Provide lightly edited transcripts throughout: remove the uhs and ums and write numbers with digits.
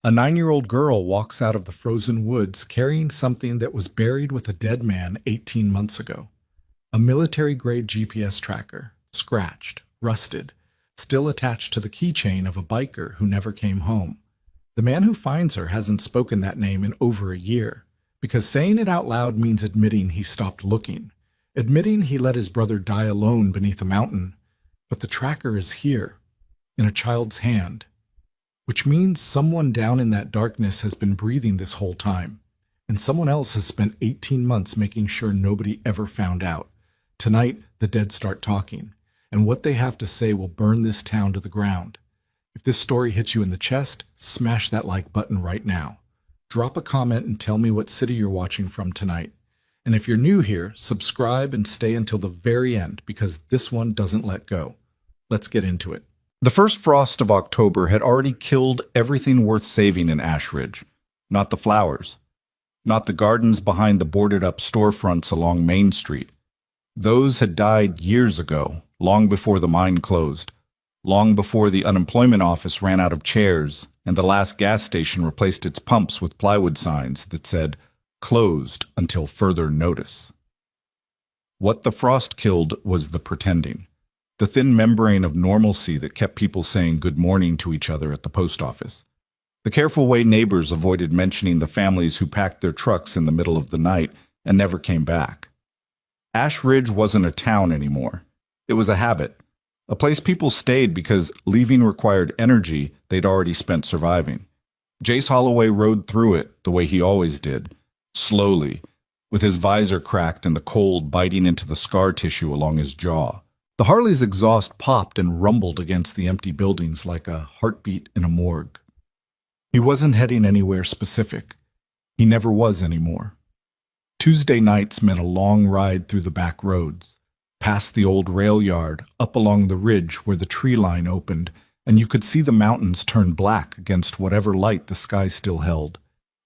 A 9-year-old girl walks out of the frozen woods carrying something that was buried with a dead man 18 months ago. A military-grade GPS tracker, scratched, rusted, still attached to the keychain of a biker who never came home. The man who finds her hasn't spoken that name in over a year, because saying it out loud means admitting he stopped looking, admitting he let his brother die alone beneath a mountain. But the tracker is here, in a child's hand, which means someone down in that darkness has been breathing this whole time, and someone else has spent 18 months making sure nobody ever found out. Tonight, the dead start talking, and what they have to say will burn this town to the ground. If this story hits you in the chest, smash that like button right now. Drop a comment and tell me what city you're watching from tonight. And if you're new here, subscribe and stay until the very end, because this one doesn't let go. Let's get into it. The first frost of October had already killed everything worth saving in Ash Ridge. Not the flowers. Not the gardens behind the boarded-up storefronts along Main Street. Those had died years ago, long before the mine closed, long before the unemployment office ran out of chairs and the last gas station replaced its pumps with plywood signs that said, "Closed until further notice." What the frost killed was the pretending. The thin membrane of normalcy that kept people saying good morning to each other at the post office. The careful way neighbors avoided mentioning the families who packed their trucks in the middle of the night and never came back. Ash Ridge wasn't a town anymore. It was a habit, a place people stayed because leaving required energy they'd already spent surviving. Jace Holloway rode through it the way he always did, slowly, with his visor cracked and the cold biting into the scar tissue along his jaw. The Harley's exhaust popped and rumbled against the empty buildings like a heartbeat in a morgue. He wasn't heading anywhere specific. He never was anymore. Tuesday nights meant a long ride through the back roads, past the old rail yard, up along the ridge where the tree line opened, and you could see the mountains turn black against whatever light the sky still held.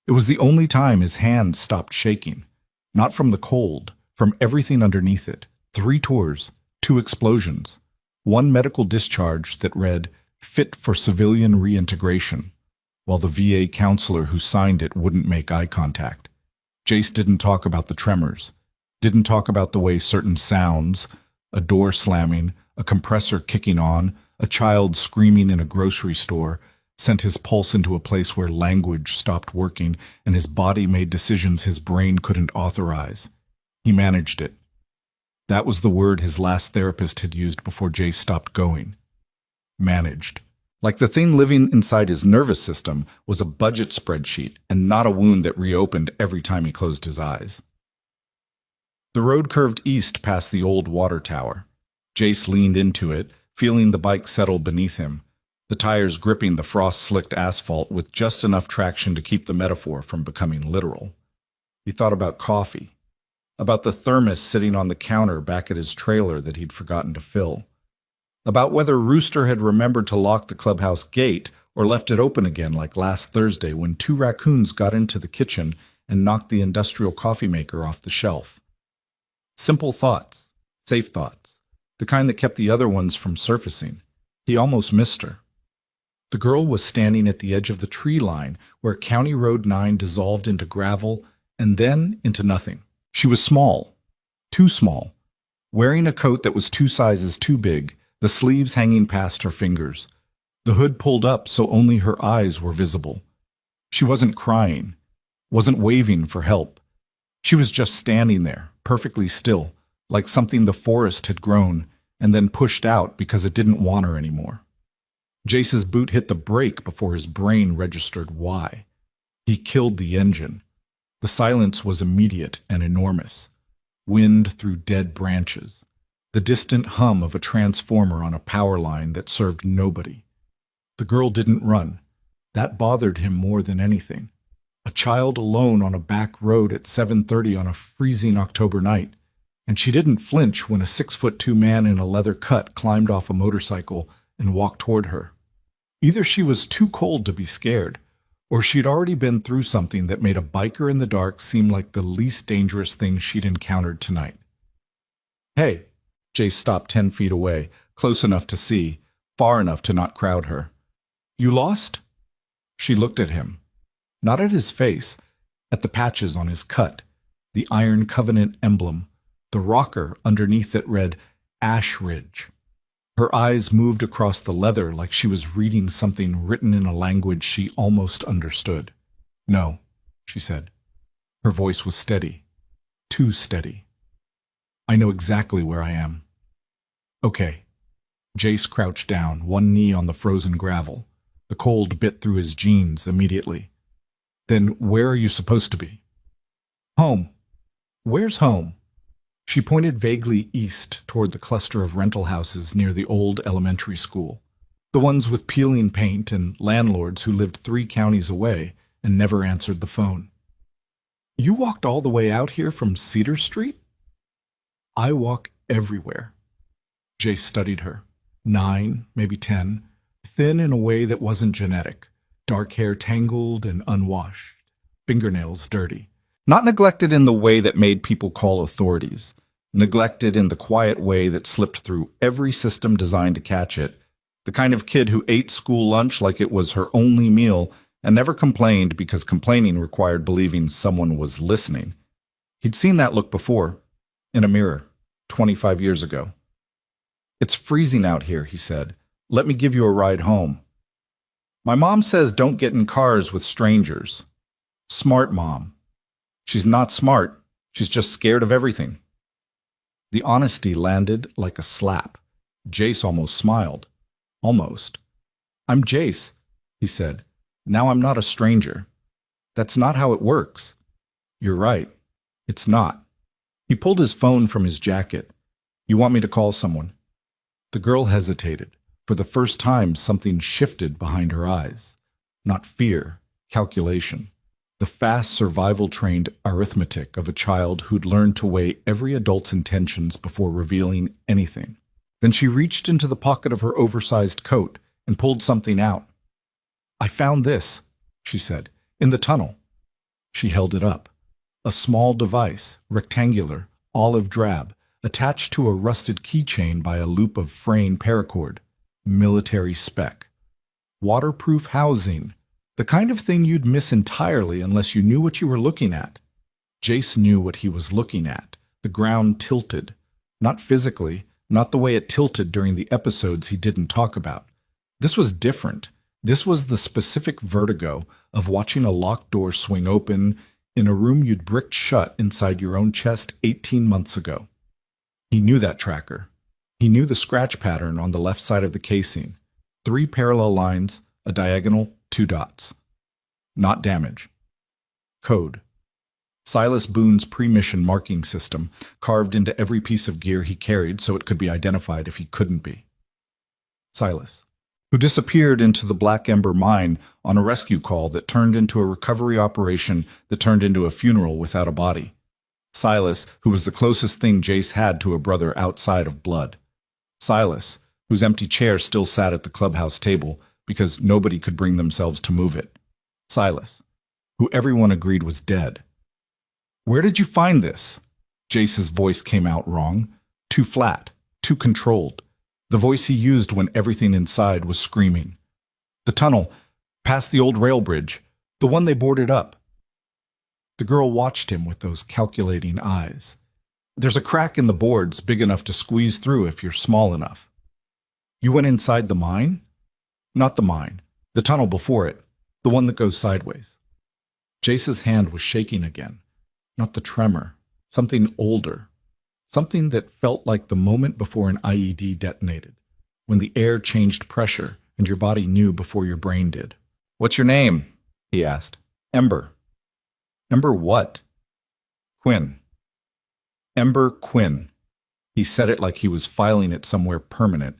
It was the only time his hand stopped shaking, not from the cold, from everything underneath it. 3 tours. 2 explosions, 1 medical discharge that read, "Fit for civilian reintegration," while the VA counselor who signed it wouldn't make eye contact. Jace didn't talk about the tremors, didn't talk about the way certain sounds, a door slamming, a compressor kicking on, a child screaming in a grocery store, sent his pulse into a place where language stopped working and his body made decisions his brain couldn't authorize. He managed it. That was the word his last therapist had used before Jace stopped going. Managed. Like the thing living inside his nervous system was a budget spreadsheet and not a wound that reopened every time he closed his eyes. The road curved east past the old water tower. Jace leaned into it, feeling the bike settle beneath him, the tires gripping the frost-slicked asphalt with just enough traction to keep the metaphor from becoming literal. He thought about coffee. About the thermos sitting on the counter back at his trailer that he'd forgotten to fill. About whether Rooster had remembered to lock the clubhouse gate or left it open again like last Thursday when 2 raccoons got into the kitchen and knocked the industrial coffee maker off the shelf. Simple thoughts, safe thoughts, the kind that kept the other ones from surfacing. He almost missed her. The girl was standing at the edge of the tree line where County Road 9 dissolved into gravel and then into nothing. She was small, too small, wearing a coat that was 2 sizes too big, the sleeves hanging past her fingers, the hood pulled up so only her eyes were visible. She wasn't crying, wasn't waving for help. She was just standing there, perfectly still, like something the forest had grown and then pushed out because it didn't want her anymore. Jace's boot hit the brake before his brain registered why. He killed the engine. The silence was immediate and enormous. Wind through dead branches. The distant hum of a transformer on a power line that served nobody. The girl didn't run. That bothered him more than anything. A child alone on a back road at 7:30 on a freezing October night. And she didn't flinch when a 6'2" man in a leather cut climbed off a motorcycle and walked toward her. Either she was too cold to be scared, or she'd already been through something that made a biker in the dark seem like the least dangerous thing she'd encountered tonight. "Hey," Jace stopped 10 feet away, close enough to see, far enough to not crowd her. "You lost?" She looked at him, not at his face, at the patches on his cut, the Iron Covenant emblem, the rocker underneath it read Ash Ridge. Her eyes moved across the leather like she was reading something written in a language she almost understood. "No," she said. Her voice was steady, too steady. "I know exactly where I am." "Okay." Jace crouched down, one knee on the frozen gravel. The cold bit through his jeans immediately. "Then where are you supposed to be?" "Home." "Where's home?" She pointed vaguely east toward the cluster of rental houses near the old elementary school, the ones with peeling paint and landlords who lived 3 counties away and never answered the phone. "You walked all the way out here from Cedar Street?" "I walk everywhere." Jace studied her. 9, maybe 10, thin in a way that wasn't genetic, dark hair tangled and unwashed, fingernails dirty. Not neglected in the way that made people call authorities, neglected in the quiet way that slipped through every system designed to catch it, the kind of kid who ate school lunch like it was her only meal and never complained because complaining required believing someone was listening. He'd seen that look before, in a mirror, 25 years ago. "It's freezing out here," he said. "Let me give you a ride home." "My mom says don't get in cars with strangers." "Smart mom." "She's not smart. She's just scared of everything." The honesty landed like a slap. Jace almost smiled. Almost. "I'm Jace," he said. "Now I'm not a stranger. That's not how it works." "You're right. It's not." He pulled his phone from his jacket. "You want me to call someone?" The girl hesitated. For the first time, something shifted behind her eyes. Not fear, calculation. The fast survival-trained arithmetic of a child who'd learned to weigh every adult's intentions before revealing anything. Then she reached into the pocket of her oversized coat and pulled something out. "I found this," she said, "in the tunnel." She held it up. A small device, rectangular, olive drab, attached to a rusted keychain by a loop of fraying paracord. Military spec. Waterproof housing. The kind of thing you'd miss entirely unless you knew what you were looking at. Jace knew what he was looking at. The ground tilted. Not physically, not the way it tilted during the episodes he didn't talk about. This was different. This was the specific vertigo of watching a locked door swing open in a room you'd bricked shut inside your own chest 18 months ago. He knew that tracker. He knew the scratch pattern on the left side of the casing. 3 parallel lines, a diagonal, 2 dots. Not damage. Code. Silas Boone's pre-mission marking system, carved into every piece of gear he carried so it could be identified if he couldn't be. Silas, who disappeared into the Black Ember mine on a rescue call that turned into a recovery operation that turned into a funeral without a body. Silas, who was the closest thing Jace had to a brother outside of blood. Silas, whose empty chair still sat at the clubhouse table because nobody could bring themselves to move it. Silas, who everyone agreed was dead. "Where did you find this?" Jace's voice came out wrong, too flat, too controlled, the voice he used when everything inside was screaming. "The tunnel, past the old rail bridge, the one they boarded up." The girl watched him with those calculating eyes. "There's a crack in the boards big enough to squeeze through if you're small enough." "You went inside the mine?" "Not the mine. The tunnel before it. The one that goes sideways." Jace's hand was shaking again. Not the tremor. Something older. Something that felt like the moment before an IED detonated, when the air changed pressure and your body knew before your brain did. "What's your name?" he asked. "Ember." "Ember what?" "Quinn." Ember Quinn. He said it like he was filing it somewhere permanent.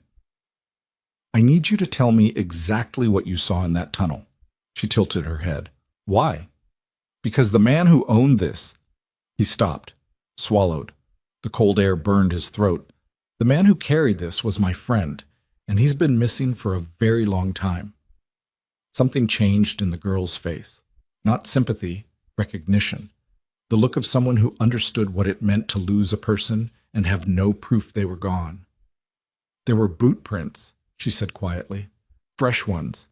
"I need you to tell me exactly what you saw in that tunnel." She tilted her head. "Why?" "Because the man who owned this..." He stopped, swallowed. The cold air burned his throat. "The man who carried this was my friend, and he's been missing for a very long time." Something changed in the girl's face. Not sympathy, recognition. The look of someone who understood what it meant to lose a person and have no proof they were gone. "There were boot prints," she said quietly. "Fresh ones.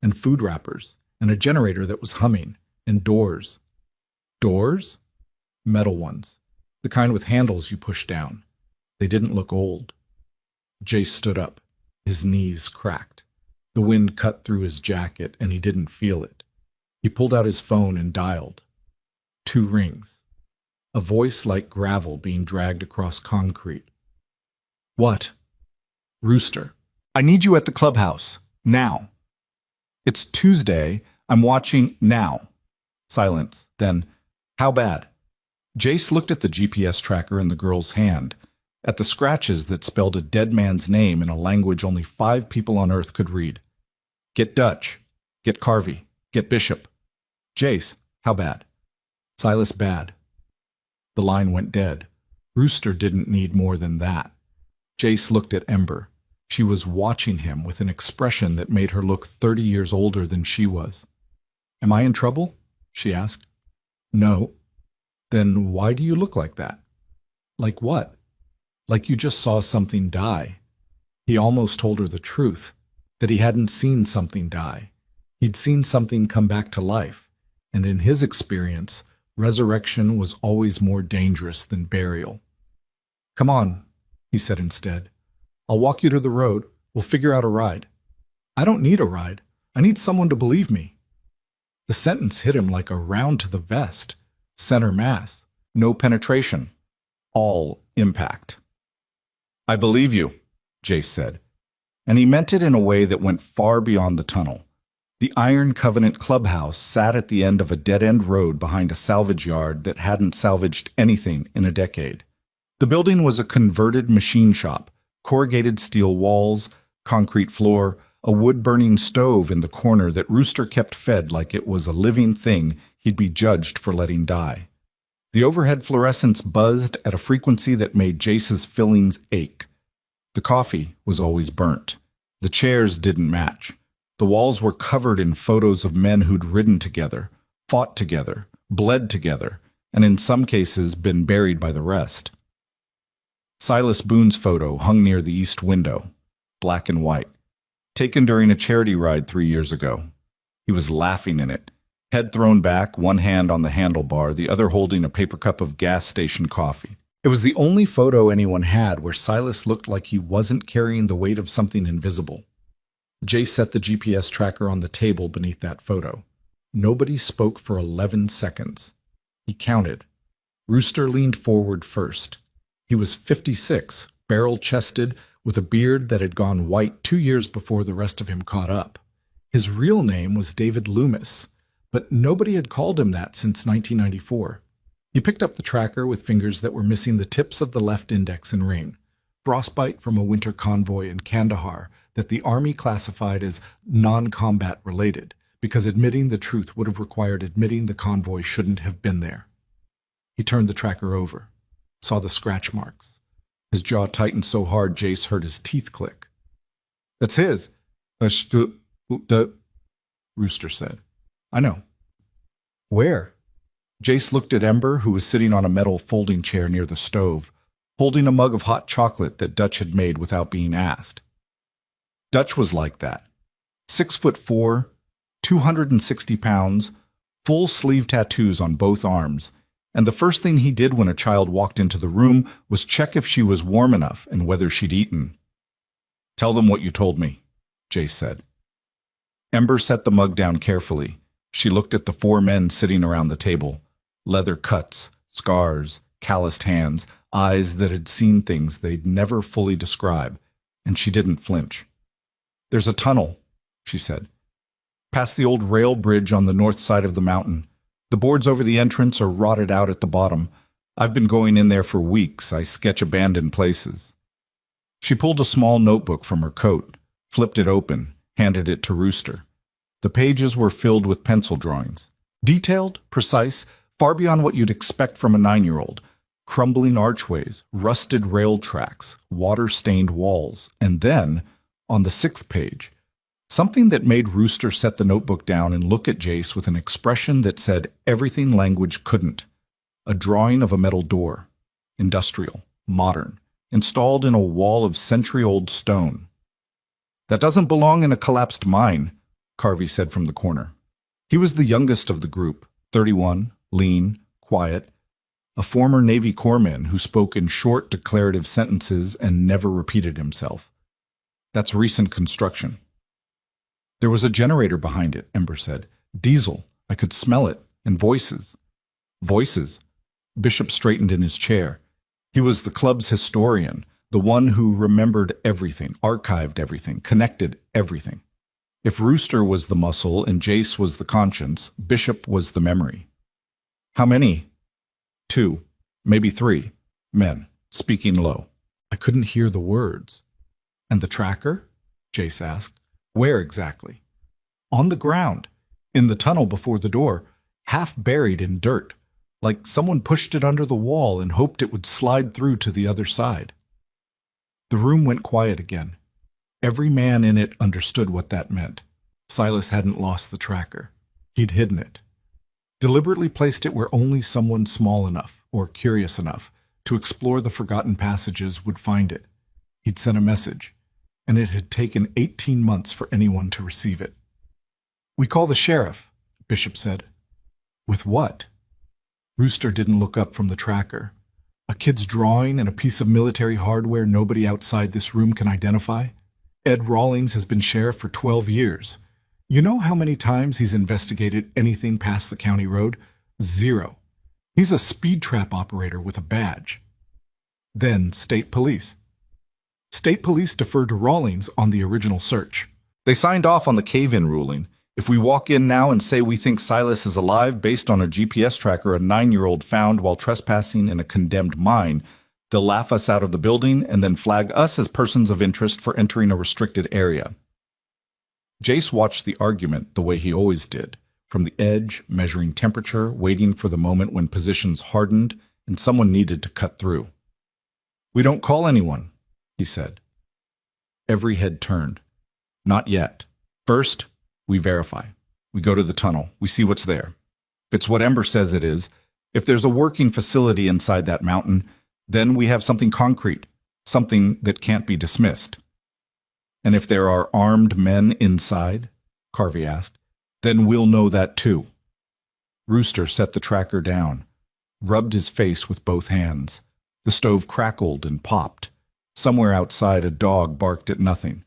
And food wrappers. and a generator that was humming, and doors. Doors? Metal ones. The kind with handles you push down. They didn't look old. Jace stood up. His knees cracked. The wind cut through his jacket, and he didn't feel it. He pulled out his phone and dialed. 2 rings. A voice like gravel being dragged across concrete. What? Rooster. I need you at the clubhouse. Now. It's Tuesday. I'm watching now. Silence. Then, how bad? Jace looked at the GPS tracker in the girl's hand, at the scratches that spelled a dead man's name in a language only 5 people on Earth could read. Get Dutch. Get Carvey. Get Bishop. Jace, how bad? Silas bad. The line went dead. Rooster didn't need more than that. Jace looked at Ember. She was watching him with an expression that made her look 30 years older than she was. Am I in trouble? She asked. No. Then why do you look like that? Like what? Like you just saw something die. He almost told her the truth, that he hadn't seen something die. He'd seen something come back to life, and in his experience, resurrection was always more dangerous than burial. Come on, he said instead. I'll walk you to the road. We'll figure out a ride. I don't need a ride. I need someone to believe me. The sentence hit him like a round to the vest. Center mass. No penetration. All impact. I believe you, Jace said. And he meant it in a way that went far beyond the tunnel. The Iron Covenant clubhouse sat at the end of a dead-end road behind a salvage yard that hadn't salvaged anything in a decade. The building was a converted machine shop, corrugated steel walls, concrete floor, a wood-burning stove in the corner that Rooster kept fed like it was a living thing he'd be judged for letting die. The overhead fluorescents buzzed at a frequency that made Jace's fillings ache. The coffee was always burnt. The chairs didn't match. The walls were covered in photos of men who'd ridden together, fought together, bled together, and in some cases been buried by the rest. Silas Boone's photo hung near the east window, black and white, taken during a charity ride 3 years ago. He was laughing in it, head thrown back, one hand on the handlebar, the other holding a paper cup of gas station coffee. It was the only photo anyone had where Silas looked like he wasn't carrying the weight of something invisible. Jace set the GPS tracker on the table beneath that photo. Nobody spoke for 11 seconds. He counted. Rooster leaned forward first. He was 56, barrel-chested, with a beard that had gone white 2 years before the rest of him caught up. His real name was David Loomis, but nobody had called him that since 1994. He picked up the tracker with fingers that were missing the tips of the left index and ring, frostbite from a winter convoy in Kandahar that the Army classified as non-combat related, because admitting the truth would have required admitting the convoy shouldn't have been there. He turned the tracker over, saw the scratch marks. His jaw tightened so hard Jace heard his teeth click. That's his. Rooster said. I know. Where? Jace looked at Ember, who was sitting on a metal folding chair near the stove, holding a mug of hot chocolate that Dutch had made without being asked. Dutch was like that. 6'4", 260 pounds, full sleeve tattoos on both arms, and the first thing he did when a child walked into the room was check if she was warm enough and whether she'd eaten. Tell them what you told me, Jace said. Ember set the mug down carefully. She looked at the 4 men sitting around the table. Leather cuts, scars, calloused hands, eyes that had seen things they'd never fully describe, and she didn't flinch. There's a tunnel, she said. Past the old rail bridge on the north side of the mountain. The boards over the entrance are rotted out at the bottom. I've been going in there for weeks. I sketch abandoned places. She pulled a small notebook from her coat, flipped it open, handed it to Rooster. The pages were filled with pencil drawings. Detailed, precise, far beyond what you'd expect from a 9-year-old. Crumbling archways, rusted rail tracks, water-stained walls, and then, on the 6th page, something that made Rooster set the notebook down and look at Jace with an expression that said everything language couldn't. A drawing of a metal door. Industrial, modern, installed in a wall of century-old stone. That doesn't belong in a collapsed mine, Carvey said from the corner. He was the youngest of the group, 31, lean, quiet, a former Navy corpsman who spoke in short declarative sentences and never repeated himself. That's recent construction. There was a generator behind it, Ember said. Diesel. I could smell it. And voices. Voices. Bishop straightened in his chair. He was the club's historian, the one who remembered everything, archived everything, connected everything. If Rooster was the muscle and Jace was the conscience, Bishop was the memory. How many? 2, maybe 3, men, speaking low. I couldn't hear the words. And the tracker? Jace asked. Where exactly? On the ground, in the tunnel before the door, half buried in dirt, like someone pushed it under the wall and hoped it would slide through to the other side. The room went quiet again. Every man in it understood what that meant. Silas hadn't lost the tracker. He'd hidden it. Deliberately placed it where only someone small enough, or curious enough, to explore the forgotten passages would find it. He'd sent a message, and it had taken 18 months for anyone to receive it. We call the sheriff, Bishop said. With what? Rooster didn't look up from the tracker. A kid's drawing and a piece of military hardware nobody outside this room can identify? Ed Rawlings has been sheriff for 12 years. You know how many times he's investigated anything past the county road? 0. He's a speed trap operator with a badge. Then state police. State police deferred to Rawlings on the original search. They signed off on the cave-in ruling. If we walk in now and say we think Silas is alive based on a GPS tracker a 9-year-old found while trespassing in a condemned mine, they'll laugh us out of the building and then flag us as persons of interest for entering a restricted area. Jace watched the argument the way he always did, from the edge, measuring temperature, waiting for the moment when positions hardened and someone needed to cut through. We don't call anyone, he said. Every head turned. Not yet. First, we verify. We go to the tunnel. We see what's there. If it's what Ember says it is, if there's a working facility inside that mountain, then we have something concrete, something that can't be dismissed. And if there are armed men inside, Carvey asked, then we'll know that too. Rooster set the tracker down, rubbed his face with both hands. The stove crackled and popped. Somewhere outside, a dog barked at nothing.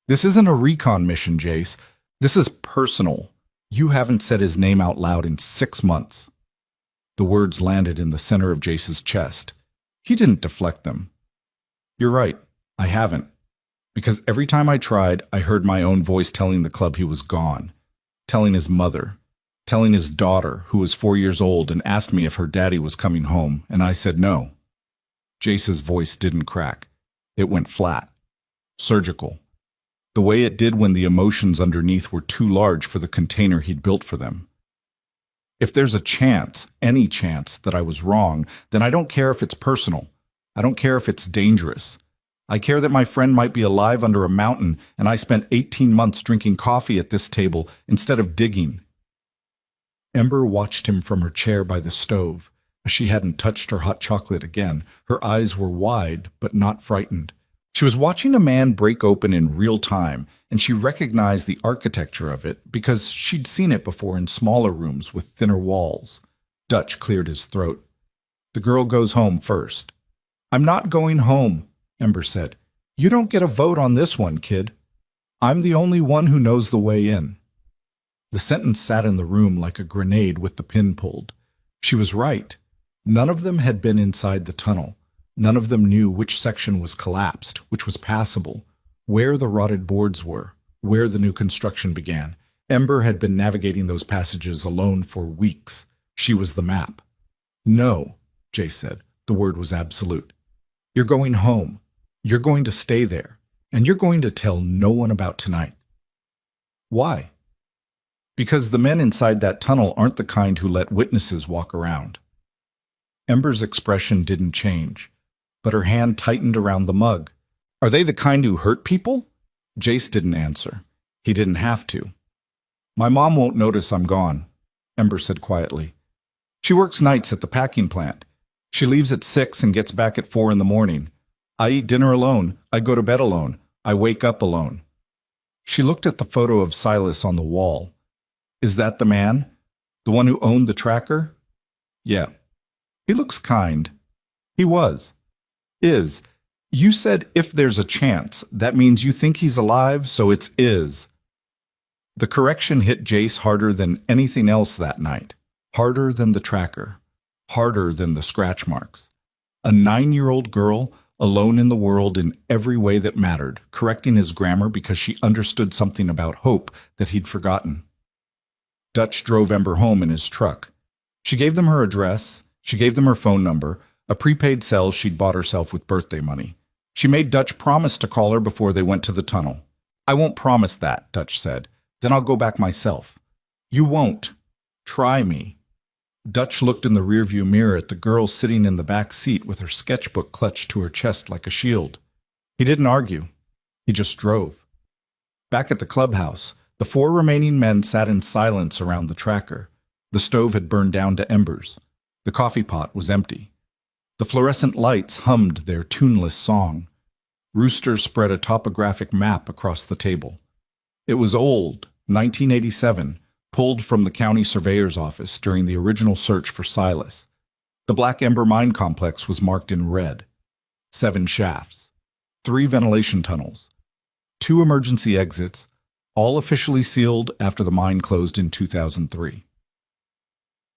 This isn't a recon mission, Jace. This is personal. You haven't said his name out loud in 6 months. The words landed in the center of Jace's chest. He didn't deflect them. You're right, I haven't. Because every time I tried, I heard my own voice telling the club he was gone, telling his mother, telling his daughter, who was 4 years old and asked me if her daddy was coming home, and I said no. Jace's voice didn't crack. It went flat, surgical, the way it did when the emotions underneath were too large for the container he'd built for them. If there's a chance, any chance, that I was wrong, then I don't care if it's personal. I don't care if it's dangerous. I care that my friend might be alive under a mountain and I spent 18 months drinking coffee at this table instead of digging. Ember watched him from her chair by the stove. She hadn't touched her hot chocolate again. Her eyes were wide, but not frightened. She was watching a man break open in real time, and she recognized the architecture of it because she'd seen it before in smaller rooms with thinner walls. Dutch cleared his throat. The girl goes home first. I'm not going home, Ember said. You don't get a vote on this one, kid. I'm the only one who knows the way in. The sentence sat in the room like a grenade with the pin pulled. She was right. None of them had been inside the tunnel. None of them knew which section was collapsed, which was passable, where the rotted boards were, where the new construction began. Ember had been navigating those passages alone for weeks. She was the map. No, Jay said. The word was absolute. You're going home. You're going to stay there. And you're going to tell no one about tonight. Why? Because the men inside that tunnel aren't the kind who let witnesses walk around. Ember's expression didn't change, but her hand tightened around the mug. Are they the kind who hurt people? Jace didn't answer. He didn't have to. My mom won't notice I'm gone, Ember said quietly. She works nights at the packing plant. She leaves at 6 and gets back at 4 in the morning. I eat dinner alone. I go to bed alone. I wake up alone. She looked at the photo of Silas on the wall. Is that the man? The one who owned the tracker? Yeah. He looks kind. He was. Is. You said if there's a chance. That means you think he's alive, so it's is. The correction hit Jace harder than anything else that night. Harder than the tracker. Harder than the scratch marks. A 9-year-old girl, alone in the world in every way that mattered, correcting his grammar because she understood something about hope that he'd forgotten. Dutch drove Ember home in his truck. She gave them her address, she gave them her phone number, a prepaid cell she'd bought herself with birthday money. She made Dutch promise to call her before they went to the tunnel. I won't promise that, Dutch said. Then I'll go back myself. You won't. Try me. Dutch looked in the rearview mirror at the girl sitting in the back seat with her sketchbook clutched to her chest like a shield. He didn't argue. He just drove. Back at the clubhouse, the 4 remaining men sat in silence around the tracker. The stove had burned down to embers. The coffee pot was empty. The fluorescent lights hummed their tuneless song. Rooster spread a topographic map across the table. It was old, 1987, pulled from the county surveyor's office during the original search for Silas. The Black Ember mine complex was marked in red. 7 shafts, 3 ventilation tunnels, 2 emergency exits, all officially sealed after the mine closed in 2003.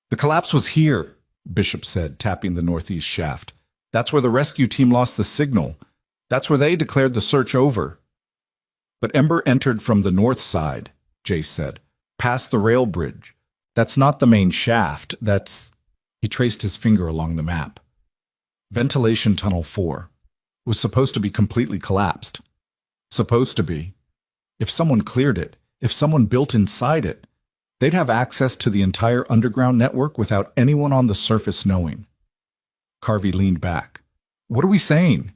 The collapse was here, Bishop said, tapping the northeast shaft. That's where the rescue team lost the signal. That's where they declared the search over. But Ember entered from the north side, Jace said. Past the rail bridge. That's not the main shaft, that's... He traced his finger along the map. Ventilation Tunnel 4 was supposed to be completely collapsed. Supposed to be. If someone cleared it, if someone built inside it, they'd have access to the entire underground network without anyone on the surface knowing. Carvey leaned back. What are we saying?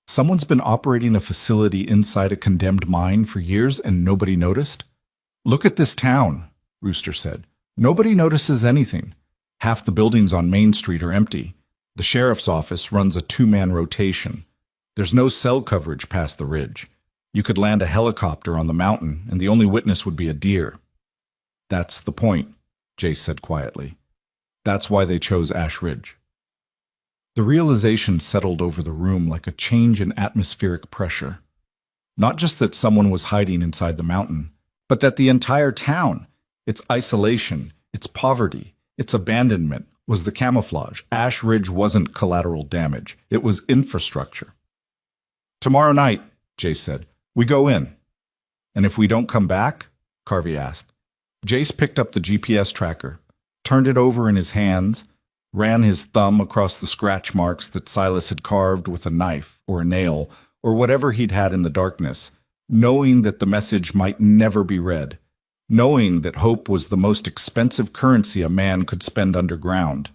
Someone's been operating a facility inside a condemned mine for years and nobody noticed? Look at this town, Rooster said. Nobody notices anything. Half the buildings on Main Street are empty. The sheriff's office runs a 2-man rotation. There's no cell coverage past the ridge. You could land a helicopter on the mountain, and the only witness would be a deer. That's the point, Jace said quietly. That's why they chose Ash Ridge. The realization settled over the room like a change in atmospheric pressure. Not just that someone was hiding inside the mountain, but that the entire town, its isolation, its poverty, its abandonment, was the camouflage. Ash Ridge wasn't collateral damage. It was infrastructure. Tomorrow night, Jace said, we go in. And if we don't come back? Carvey asked. Jace picked up the GPS tracker, turned it over in his hands, ran his thumb across the scratch marks that Silas had carved with a knife or a nail or whatever he'd had in the darkness, knowing that the message might never be read, knowing that hope was the most expensive currency a man could spend underground.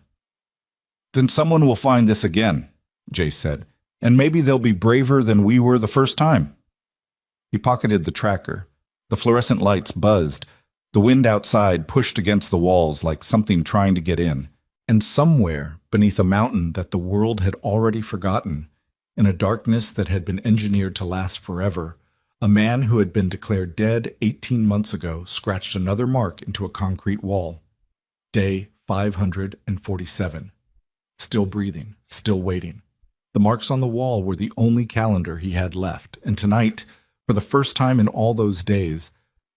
Then someone will find this again, Jace said, and maybe they'll be braver than we were the first time. He pocketed the tracker. The fluorescent lights buzzed. The wind outside pushed against the walls like something trying to get in. And somewhere beneath a mountain that the world had already forgotten, in a darkness that had been engineered to last forever, a man who had been declared dead 18 months ago scratched another mark into a concrete wall. Day 547. Still breathing, still waiting. The marks on the wall were the only calendar he had left, and tonight, for the first time in all those days,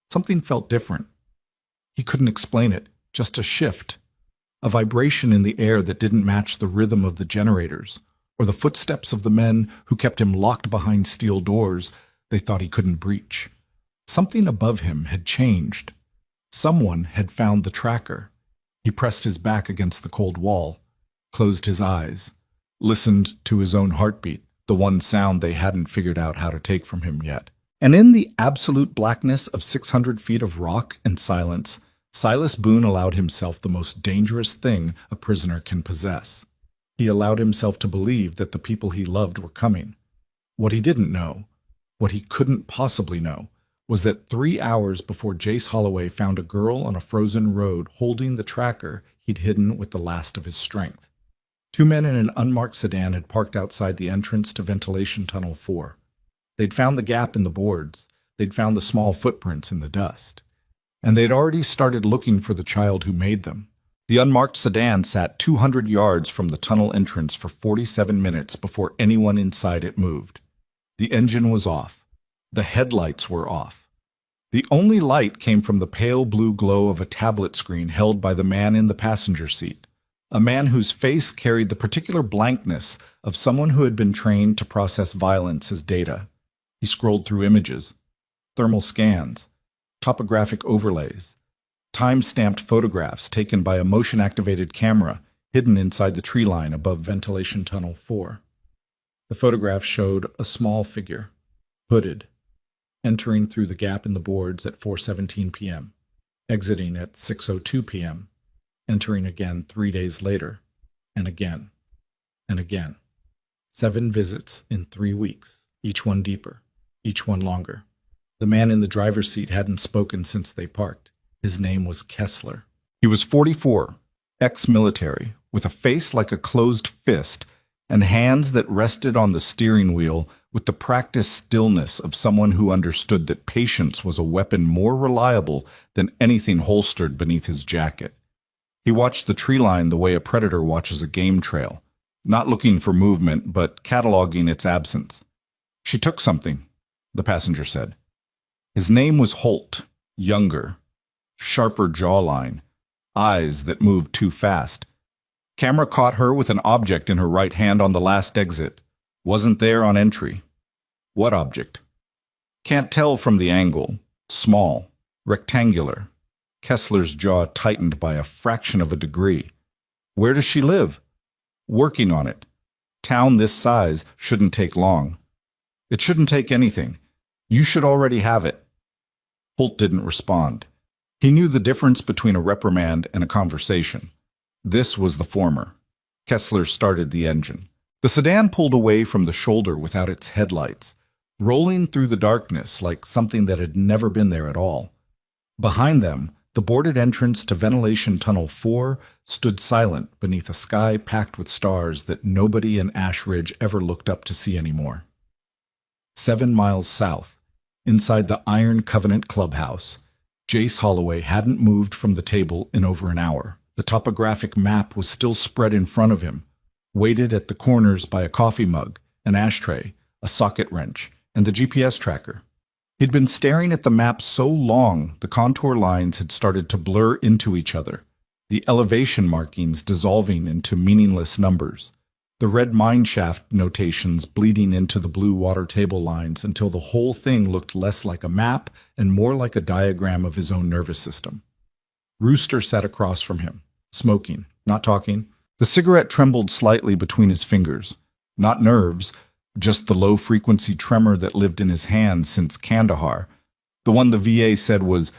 something felt different. He couldn't explain it, just a shift. A vibration in the air that didn't match the rhythm of the generators, or the footsteps of the men who kept him locked behind steel doors they thought he couldn't breach. Something above him had changed. Someone had found the tracker. He pressed his back against the cold wall, closed his eyes, listened to his own heartbeat, the one sound they hadn't figured out how to take from him yet. And in the absolute blackness of 600 feet of rock and silence, Silas Boone allowed himself the most dangerous thing a prisoner can possess. He allowed himself to believe that the people he loved were coming. What he didn't know, what he couldn't possibly know, was that 3 hours before Jace Holloway found a girl on a frozen road holding the tracker he'd hidden with the last of his strength. 2 men in an unmarked sedan had parked outside the entrance to Ventilation Tunnel 4. They'd found the gap in the boards. They'd found the small footprints in the dust. and they'd already started looking for the child who made them. The unmarked sedan sat 200 yards from the tunnel entrance for 47 minutes before anyone inside it moved. The engine was off. The headlights were off. The only light came from the pale blue glow of a tablet screen held by the man in the passenger seat, a man whose face carried the particular blankness of someone who had been trained to process violence as data. He scrolled through images, thermal scans, topographic overlays, time-stamped photographs taken by a motion-activated camera hidden inside the tree line above ventilation tunnel 4. The photograph showed a small figure, hooded, entering through the gap in the boards at 4:17 p.m., exiting at 6:02 p.m., entering again 3 days later, and again, and again. 7 visits in 3 weeks, each one deeper, each one longer. The man in the driver's seat hadn't spoken since they parked. His name was Kessler. He was 44, ex-military, with a face like a closed fist and hands that rested on the steering wheel with the practiced stillness of someone who understood that patience was a weapon more reliable than anything holstered beneath his jacket. He watched the tree line the way a predator watches a game trail, not looking for movement, but cataloging its absence. "She took something," the passenger said. His name was Holt, younger, sharper jawline, eyes that moved too fast. Camera caught her with an object in her right hand on the last exit. Wasn't there on entry. What object? Can't tell from the angle. Small, rectangular. Kessler's jaw tightened by a fraction of a degree. Where does she live? Working on it. Town this size shouldn't take long. It shouldn't take anything. You should already have it. Holt didn't respond. He knew the difference between a reprimand and a conversation. This was the former. Kessler started the engine. The sedan pulled away from the shoulder without its headlights, rolling through the darkness like something that had never been there at all. Behind them, the boarded entrance to ventilation tunnel 4 stood silent beneath a sky packed with stars that nobody in Ash Ridge ever looked up to see anymore. 7 miles south, inside the Iron Covenant clubhouse, Jace Holloway hadn't moved from the table in over an hour. The topographic map was still spread in front of him, weighted at the corners by a coffee mug, an ashtray, a socket wrench, and the GPS tracker. He'd been staring at the map so long the contour lines had started to blur into each other, the elevation markings dissolving into meaningless numbers, the red mineshaft notations bleeding into the blue water table lines until the whole thing looked less like a map and more like a diagram of his own nervous system. Rooster sat across from him, smoking, not talking. The cigarette trembled slightly between his fingers. Not nerves, just the low-frequency tremor that lived in his hand since Kandahar, the one the VA said was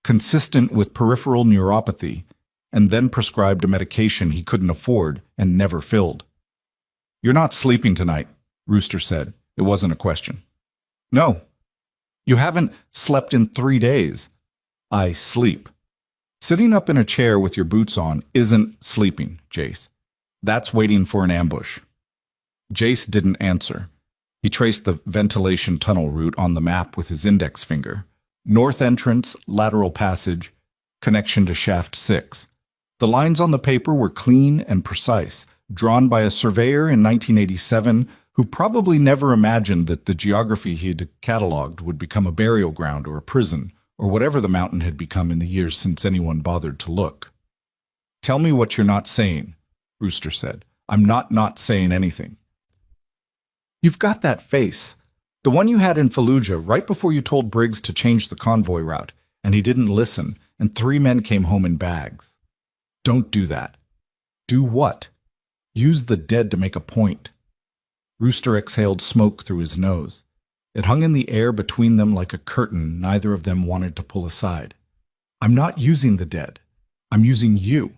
consistent with peripheral neuropathy, and then prescribed a medication he couldn't afford and never filled. "You're not sleeping tonight," Rooster said. It wasn't a question. "No. You haven't slept in 3 days. I sleep. Sitting up in a chair with your boots on isn't sleeping, Jace. That's waiting for an ambush." Jace didn't answer. He traced the ventilation tunnel route on the map with his index finger. North entrance, lateral passage, connection to shaft 6. The lines on the paper were clean and precise, drawn by a surveyor in 1987 who probably never imagined that the geography he'd cataloged would become a burial ground or a prison, or whatever the mountain had become in the years since anyone bothered to look. "Tell me what you're not saying," Rooster said. "I'm not saying anything." "You've got that face. The one you had in Fallujah right before you told Briggs to change the convoy route, and he didn't listen, and 3 men came home in bags. Don't do that." "Do what?" "Use the dead to make a point." Rooster exhaled smoke through his nose. It hung in the air between them like a curtain neither of them wanted to pull aside. "I'm not using the dead. I'm using you,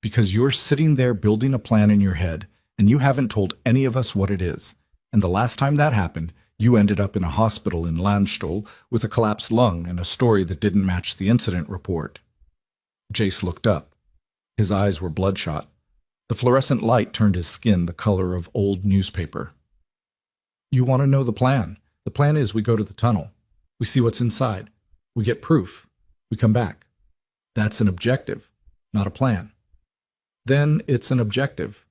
because you're sitting there building a plan in your head, and you haven't told any of us what it is. And the last time that happened, you ended up in a hospital in Landstuhl with a collapsed lung and a story that didn't match the incident report." Jace looked up. His eyes were bloodshot. The fluorescent light turned his skin the color of old newspaper. "You want to know the plan? The plan is we go to the tunnel. We see what's inside. We get proof. We come back. That's an objective, not a plan. Then it's an objective.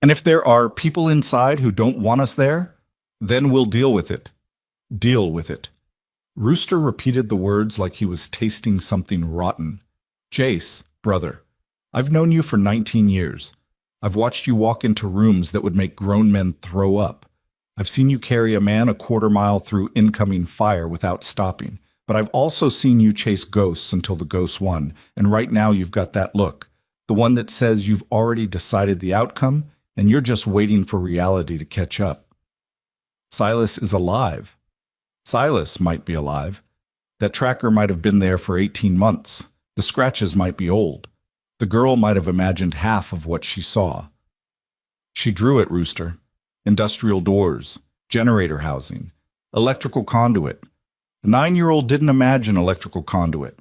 And if there are people inside who don't want us there, then we'll deal with it. Deal with it. Rooster repeated the words like he was tasting something rotten. Jace, brother, I've known you for 19 years. I've watched you walk into rooms that would make grown men throw up. I've seen you carry a man a quarter mile through incoming fire without stopping. But I've also seen you chase ghosts until the ghosts won, and right now you've got that look. The one that says you've already decided the outcome, and you're just waiting for reality to catch up. Silas is alive. Silas might be alive. That tracker might have been there for 18 months. The scratches might be old. The girl might have imagined half of what she saw. She drew it, Rooster. Industrial doors, generator housing, electrical conduit. The 9-year-old didn't imagine electrical conduit.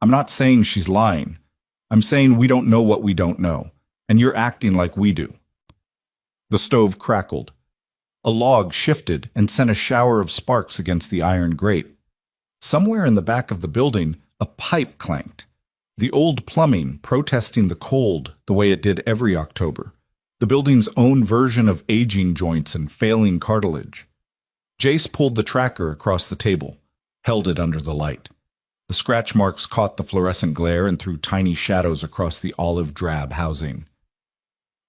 I'm not saying she's lying. I'm saying we don't know what we don't know, and you're acting like we do. The stove crackled. A log shifted and sent a shower of sparks against the iron grate. Somewhere in the back of the building, a pipe clanked. The old plumbing protesting the cold the way it did every October. The building's own version of aging joints and failing cartilage. Jace pulled the tracker across the table, held it under the light. The scratch marks caught the fluorescent glare and threw tiny shadows across the olive drab housing.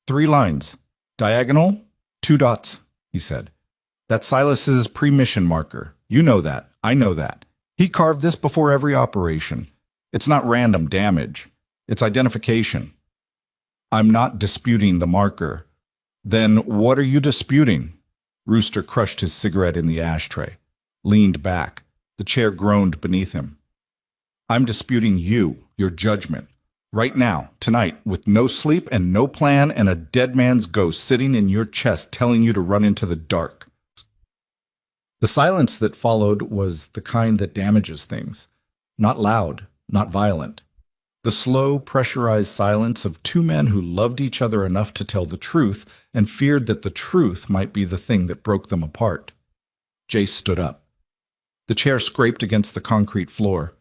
3 lines. Diagonal, 2 dots, he said. That's Silas's pre-mission marker. You know that. I know that. He carved this before every operation. It's not random damage. It's identification. I'm not disputing the marker. Then what are you disputing? Rooster crushed his cigarette in the ashtray, leaned back. The chair groaned beneath him. I'm disputing you, your judgment. Right now, tonight, with no sleep and no plan and a dead man's ghost sitting in your chest telling you to run into the dark. The silence that followed was the kind that damages things. Not loud, not violent. The slow, pressurized silence of 2 men who loved each other enough to tell the truth and feared that the truth might be the thing that broke them apart. Jace stood up. The chair scraped against the concrete floor.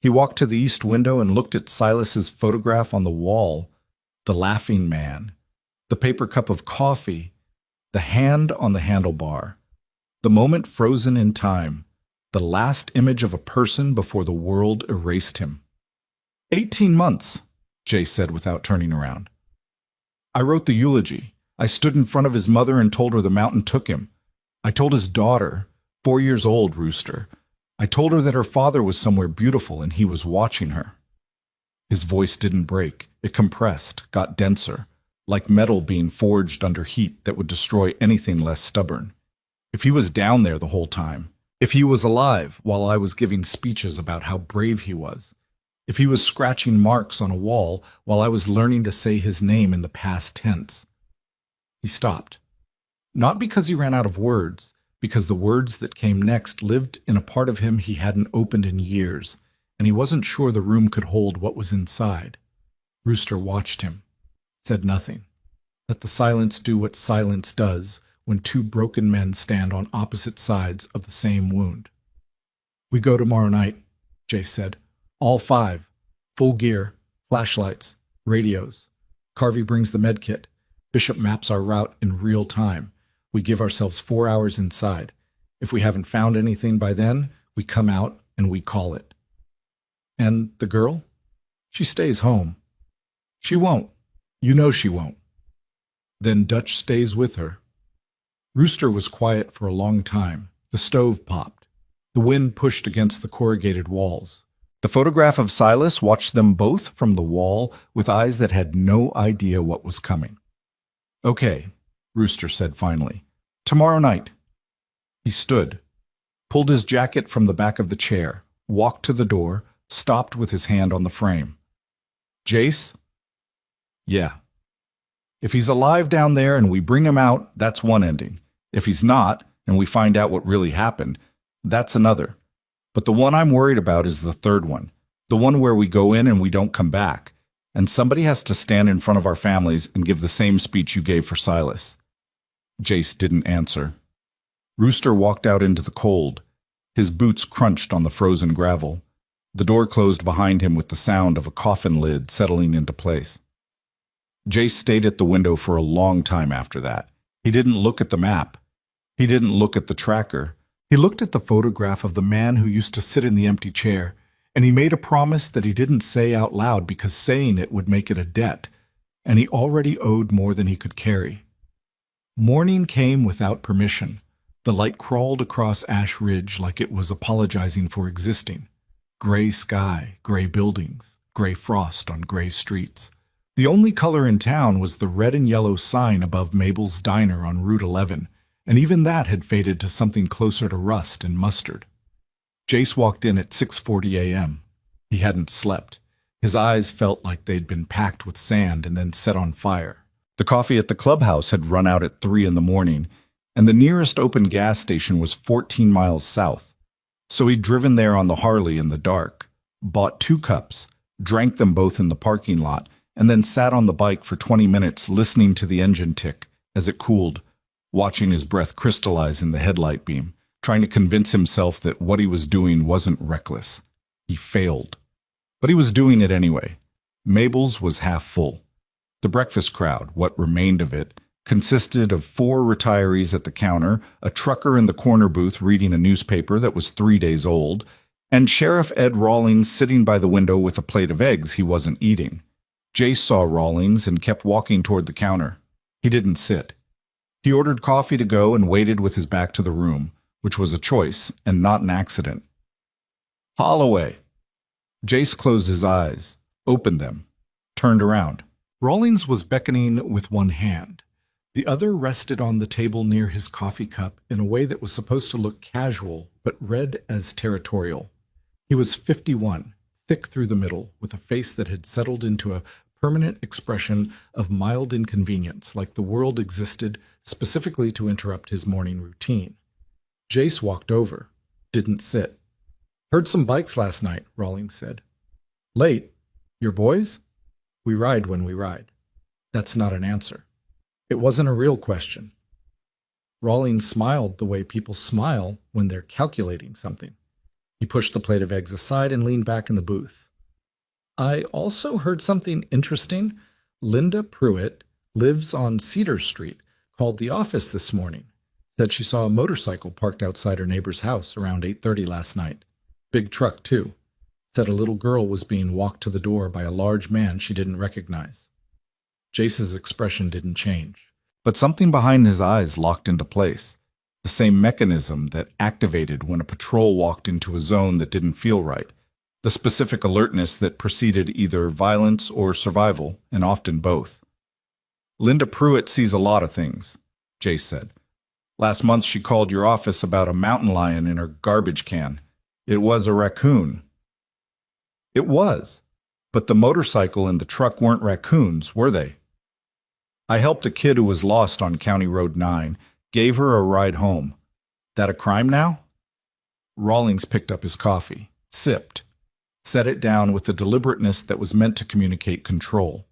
He walked to the east window and looked at Silas's photograph on the wall. The laughing man. The paper cup of coffee. The hand on the handlebar. The moment frozen in time. The last image of a person before the world erased him. 18 months, Jace said without turning around. I wrote the eulogy. I stood in front of his mother and told her the mountain took him. I told his daughter, 4 years old, Rooster. I told her that her father was somewhere beautiful and he was watching her. His voice didn't break. It compressed, got denser, like metal being forged under heat that would destroy anything less stubborn. If he was down there the whole time, if he was alive while I was giving speeches about how brave he was, if he was scratching marks on a wall while I was learning to say his name in the past tense. He stopped. Not because he ran out of words, because the words that came next lived in a part of him he hadn't opened in years, and he wasn't sure the room could hold what was inside. Rooster watched him, said nothing. Let the silence do what silence does when 2 broken men stand on opposite sides of the same wound. We go tomorrow night, Jace said. All 5. Full gear, flashlights, radios. Carvey brings the medkit. Bishop maps our route in real time. We give ourselves 4 hours inside. If we haven't found anything by then, we come out and we call it. And the girl? She stays home. She won't. You know she won't. Then Dutch stays with her. Rooster was quiet for a long time. The stove popped. The wind pushed against the corrugated walls. The photograph of Silas watched them both from the wall with eyes that had no idea what was coming. Okay, Rooster said finally. Tomorrow night. He stood, pulled his jacket from the back of the chair, walked to the door, stopped with his hand on the frame. Jace? Yeah. If he's alive down there and we bring him out, that's one ending. If he's not, and we find out what really happened, that's another. But the one I'm worried about is the third one, the one where we go in and we don't come back, and somebody has to stand in front of our families and give the same speech you gave for Silas. Jace didn't answer. Rooster walked out into the cold. His boots crunched on the frozen gravel. The door closed behind him with the sound of a coffin lid settling into place. Jace stayed at the window for a long time after that. He didn't look at the map. He didn't look at the tracker. He looked at the photograph of the man who used to sit in the empty chair, and he made a promise that he didn't say out loud because saying it would make it a debt, and he already owed more than he could carry. Morning came without permission. The light crawled across Ash Ridge like it was apologizing for existing. Gray sky, gray buildings, gray frost on gray streets. The only color in town was the red and yellow sign above Mabel's Diner on Route 11, and even that had faded to something closer to rust and mustard. Jace walked in at 6:40 a.m. He hadn't slept. His eyes felt like they'd been packed with sand and then set on fire. The coffee at the clubhouse had run out at 3 in the morning, and the nearest open gas station was 14 miles south. So he'd driven there on the Harley in the dark, bought 2 cups, drank them both in the parking lot, and then sat on the bike for 20 minutes listening to the engine tick as it cooled, watching his breath crystallize in the headlight beam, trying to convince himself that what he was doing wasn't reckless. He failed. But he was doing it anyway. Mabel's was half full. The breakfast crowd, what remained of it, consisted of 4 retirees at the counter, a trucker in the corner booth reading a newspaper that was 3 days old, and Sheriff Ed Rawlings sitting by the window with a plate of eggs he wasn't eating. Jace saw Rawlings and kept walking toward the counter. He didn't sit. He ordered coffee to go and waited with his back to the room, which was a choice and not an accident. Holloway. Jace closed his eyes, opened them, turned around. Rawlings was beckoning with one hand. The other rested on the table near his coffee cup in a way that was supposed to look casual, but read as territorial. He was 51, thick through the middle, with a face that had settled into a permanent expression of mild inconvenience, like the world existed specifically to interrupt his morning routine. Jace walked over, didn't sit. Heard some bikes last night, Rawlings said. Late? Your boys? We ride when we ride. That's not an answer. It wasn't a real question. Rawlings smiled the way people smile when they're calculating something. He pushed the plate of eggs aside and leaned back in the booth. I also heard something interesting. Linda Pruitt lives on Cedar Street, called the office this morning. Said she saw a motorcycle parked outside her neighbor's house around 8:30 last night. Big truck, too. Said a little girl was being walked to the door by a large man she didn't recognize. Jace's expression didn't change, but something behind his eyes locked into place. The same mechanism that activated when a patrol walked into a zone that didn't feel right. The specific alertness that preceded either violence or survival, and often both. Linda Pruitt sees a lot of things, Jace said. Last month she called your office about a mountain lion in her garbage can. It was a raccoon. It was, but the motorcycle and the truck weren't raccoons, were they? I helped a kid who was lost on County Road 9, gave her a ride home. That a crime now? Rawlings picked up his coffee, sipped, set it down with the deliberateness that was meant to communicate control.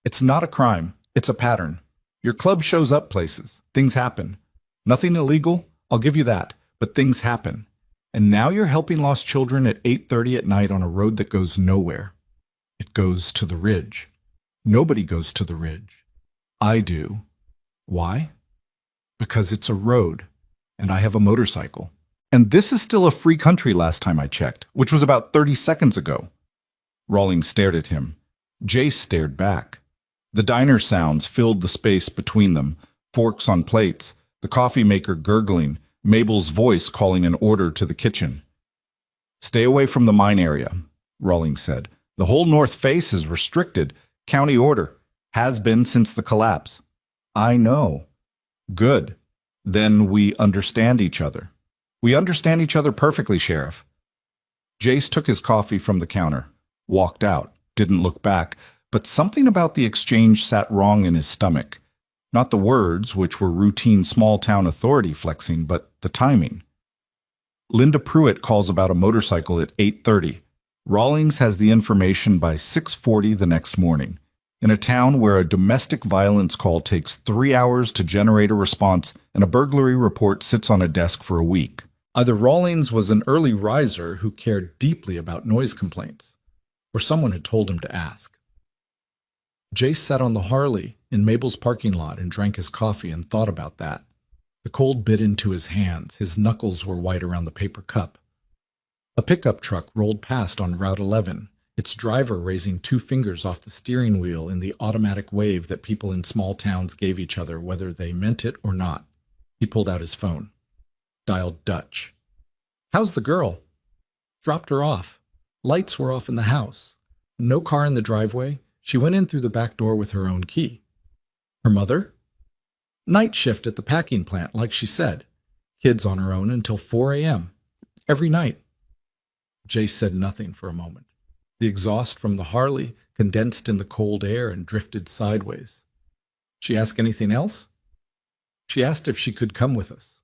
It's not a crime, it's a pattern. Your club shows up places, things happen. Nothing illegal, I'll give you that, but things happen. And now you're helping lost children at 8:30 at night on a road that goes nowhere. It goes to the ridge. Nobody goes to the ridge. I do. Why? Because it's a road, and I have a motorcycle. And this is still a free country last time I checked, which was about 30 seconds ago. Rawlings stared at him. Jace stared back. The diner sounds filled the space between them, forks on plates, the coffee maker gurgling, Mabel's voice calling an order to the kitchen. Stay away from the mine area, Rawlings said. The whole north face is restricted. County order. Has been since the collapse. I know. Good. Then we understand each other. We understand each other perfectly, Sheriff. Jace took his coffee from the counter, walked out, didn't look back, but something about the exchange sat wrong in his stomach. Not the words, which were routine small-town authority flexing, but the timing. Linda Pruitt calls about a motorcycle at 8:30. Rawlings has the information by 6:40 the next morning. In a town where a domestic violence call takes 3 hours to generate a response and a burglary report sits on a desk for a week. Either Rawlings was an early riser who cared deeply about noise complaints, or someone had told him to ask. Jace sat on the Harley in Mabel's parking lot and drank his coffee and thought about that. The cold bit into his hands. His knuckles were white around the paper cup. A pickup truck rolled past on Route 11, its driver raising 2 fingers off the steering wheel in the automatic wave that people in small towns gave each other whether they meant it or not. He pulled out his phone. Dialed Dutch. "How's the girl?" "Dropped her off. Lights were off in the house. No car in the driveway. She went in through the back door with her own key." "Her mother?" "Night shift at the packing plant, like she said. Kids on her own until 4 a.m. Every night." Jace said nothing for a moment. The exhaust from the Harley condensed in the cold air and drifted sideways. "She ask anything else?" "She asked if she could come with us."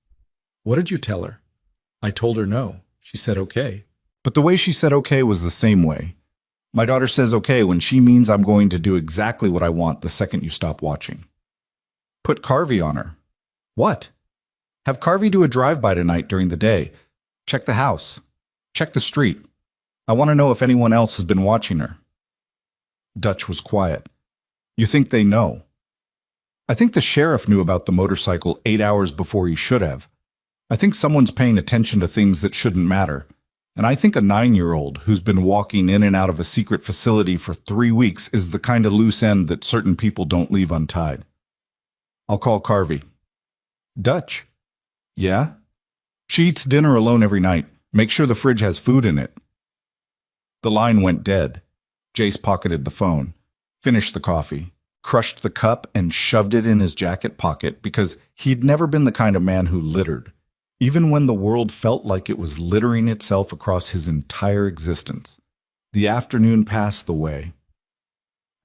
"What did you tell her?" "I told her no. She said okay." But the way she said okay was the same way. My daughter says okay when she means I'm going to do exactly what I want the second you stop watching. Put Carvey on her. "What?" "Have Carvey do a drive-by tonight during the day. Check the house. Check the street. I want to know if anyone else has been watching her." Dutch was quiet. "You think they know?" "I think the sheriff knew about the motorcycle 8 hours before he should have. I think someone's paying attention to things that shouldn't matter. And I think a 9-year-old who's been walking in and out of a secret facility for 3 weeks is the kind of loose end that certain people don't leave untied. I'll call Carvey." "Dutch." "Yeah?" "She eats dinner alone every night. Make sure the fridge has food in it." The line went dead. Jace pocketed the phone, finished the coffee, crushed the cup, and shoved it in his jacket pocket because he'd never been the kind of man who littered, even when the world felt like it was littering itself across his entire existence. The afternoon passed the way.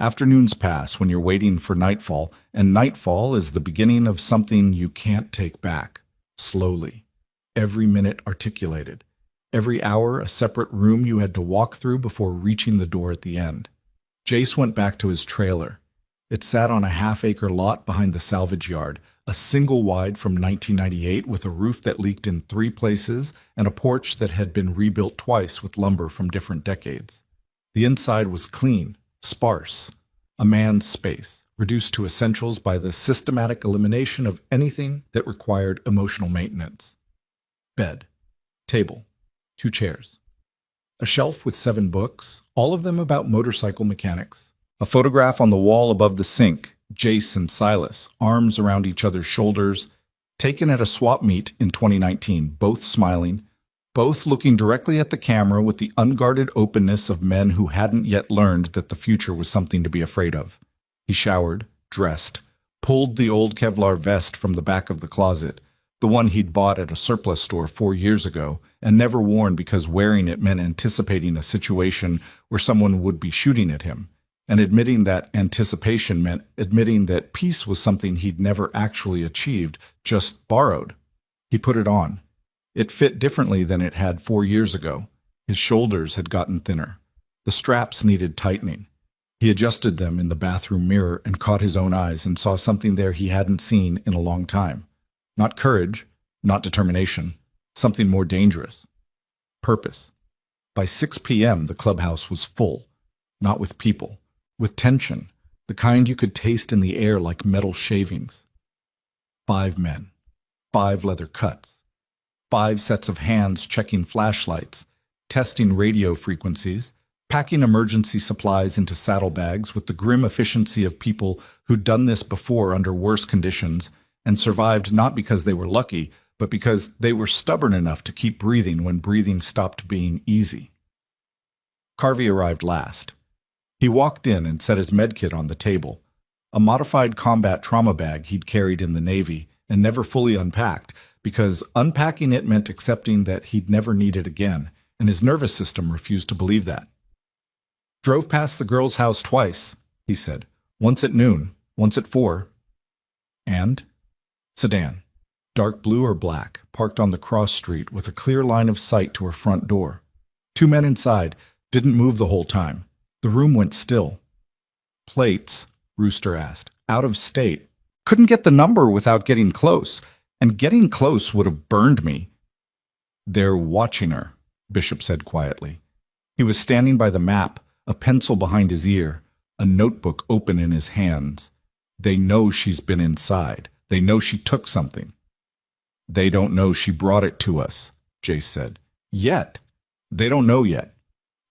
Afternoons pass when you're waiting for nightfall, and nightfall is the beginning of something you can't take back, slowly, every minute articulated, every hour a separate room you had to walk through before reaching the door at the end. Jace went back to his trailer. It sat on a half-acre lot behind the salvage yard, a single wide from 1998 with a roof that leaked in 3 places and a porch that had been rebuilt twice with lumber from different decades. The inside was clean, sparse, a man's space, reduced to essentials by the systematic elimination of anything that required emotional maintenance. Bed, table, 2 chairs. A shelf with 7 books, all of them about motorcycle mechanics. A photograph on the wall above the sink, Jace and Silas, arms around each other's shoulders, taken at a swap meet in 2019, both smiling, both looking directly at the camera with the unguarded openness of men who hadn't yet learned that the future was something to be afraid of. He showered, dressed, pulled the old Kevlar vest from the back of the closet, the one he'd bought at a surplus store 4 years ago, and never worn because wearing it meant anticipating a situation where someone would be shooting at him. And admitting that anticipation meant admitting that peace was something he'd never actually achieved, just borrowed. He put it on. It fit differently than it had 4 years ago. His shoulders had gotten thinner. The straps needed tightening. He adjusted them in the bathroom mirror and caught his own eyes and saw something there he hadn't seen in a long time. Not courage, not determination, something more dangerous. Purpose. By 6 p.m., the clubhouse was full, not with people, with tension, the kind you could taste in the air like metal shavings. 5 men, 5 leather cuts, 5 sets of hands checking flashlights, testing radio frequencies, packing emergency supplies into saddlebags with the grim efficiency of people who'd done this before under worse conditions and survived not because they were lucky, but because they were stubborn enough to keep breathing when breathing stopped being easy. Carvey arrived last. He walked in and set his medkit on the table, a modified combat trauma bag he'd carried in the Navy and never fully unpacked, because unpacking it meant accepting that he'd never need it again, and his nervous system refused to believe that. "Drove past the girl's house twice," he said. "Once at noon, once at 4. "And?" "Sedan. Dark blue or black, parked on the cross street with a clear line of sight to her front door. 2 men inside, didn't move the whole time. The room went still." "Plates?" Rooster asked. "Out of state. Couldn't get the number without getting close, and getting close would have burned me." They're watching her, Bishop said quietly. He was standing by the map, a pencil behind his ear, a notebook open in his hands. They know she's been inside. They know she took something. They don't know she brought it to us, Jace said. Yet. They don't know yet.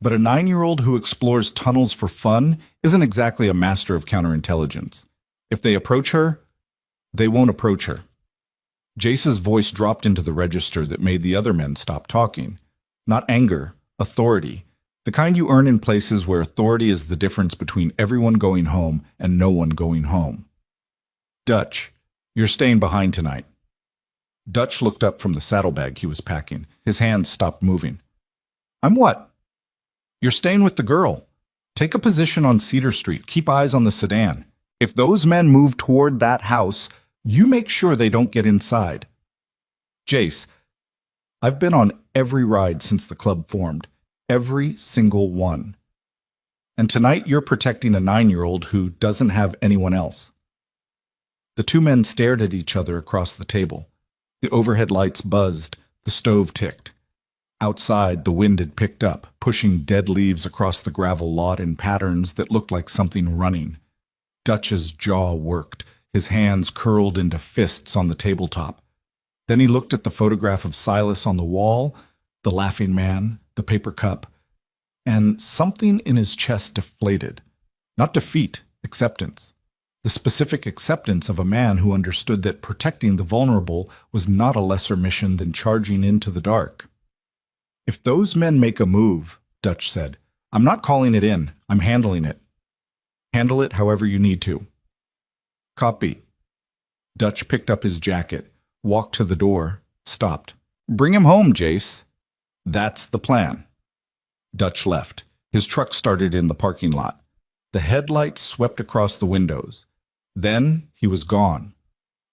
But a 9-year-old who explores tunnels for fun isn't exactly a master of counterintelligence. If they approach her, they won't approach her. Jace's voice dropped into the register that made the other men stop talking. Not anger, authority. The kind you earn in places where authority is the difference between everyone going home and no one going home. Dutch, you're staying behind tonight. Dutch looked up from the saddlebag he was packing. His hands stopped moving. I'm what? You're staying with the girl. Take a position on Cedar Street. Keep eyes on the sedan. If those men move toward that house, you make sure they don't get inside. Jace, I've been on every ride since the club formed. Every single one. And tonight you're protecting a 9-year-old who doesn't have anyone else. The two men stared at each other across the table. The overhead lights buzzed. The stove ticked. Outside, the wind had picked up, pushing dead leaves across the gravel lot in patterns that looked like something running. Dutch's jaw worked. His hands curled into fists on the tabletop. Then he looked at the photograph of Silas on the wall, the laughing man, the paper cup, and something in his chest deflated. Not defeat, acceptance. The specific acceptance of a man who understood that protecting the vulnerable was not a lesser mission than charging into the dark. If those men make a move, Dutch said, I'm not calling it in. I'm handling it. Handle it however you need to. Copy. Dutch picked up his jacket, walked to the door, stopped. Bring him home, Jace. That's the plan. Dutch left. His truck started in the parking lot. The headlights swept across the windows. Then he was gone.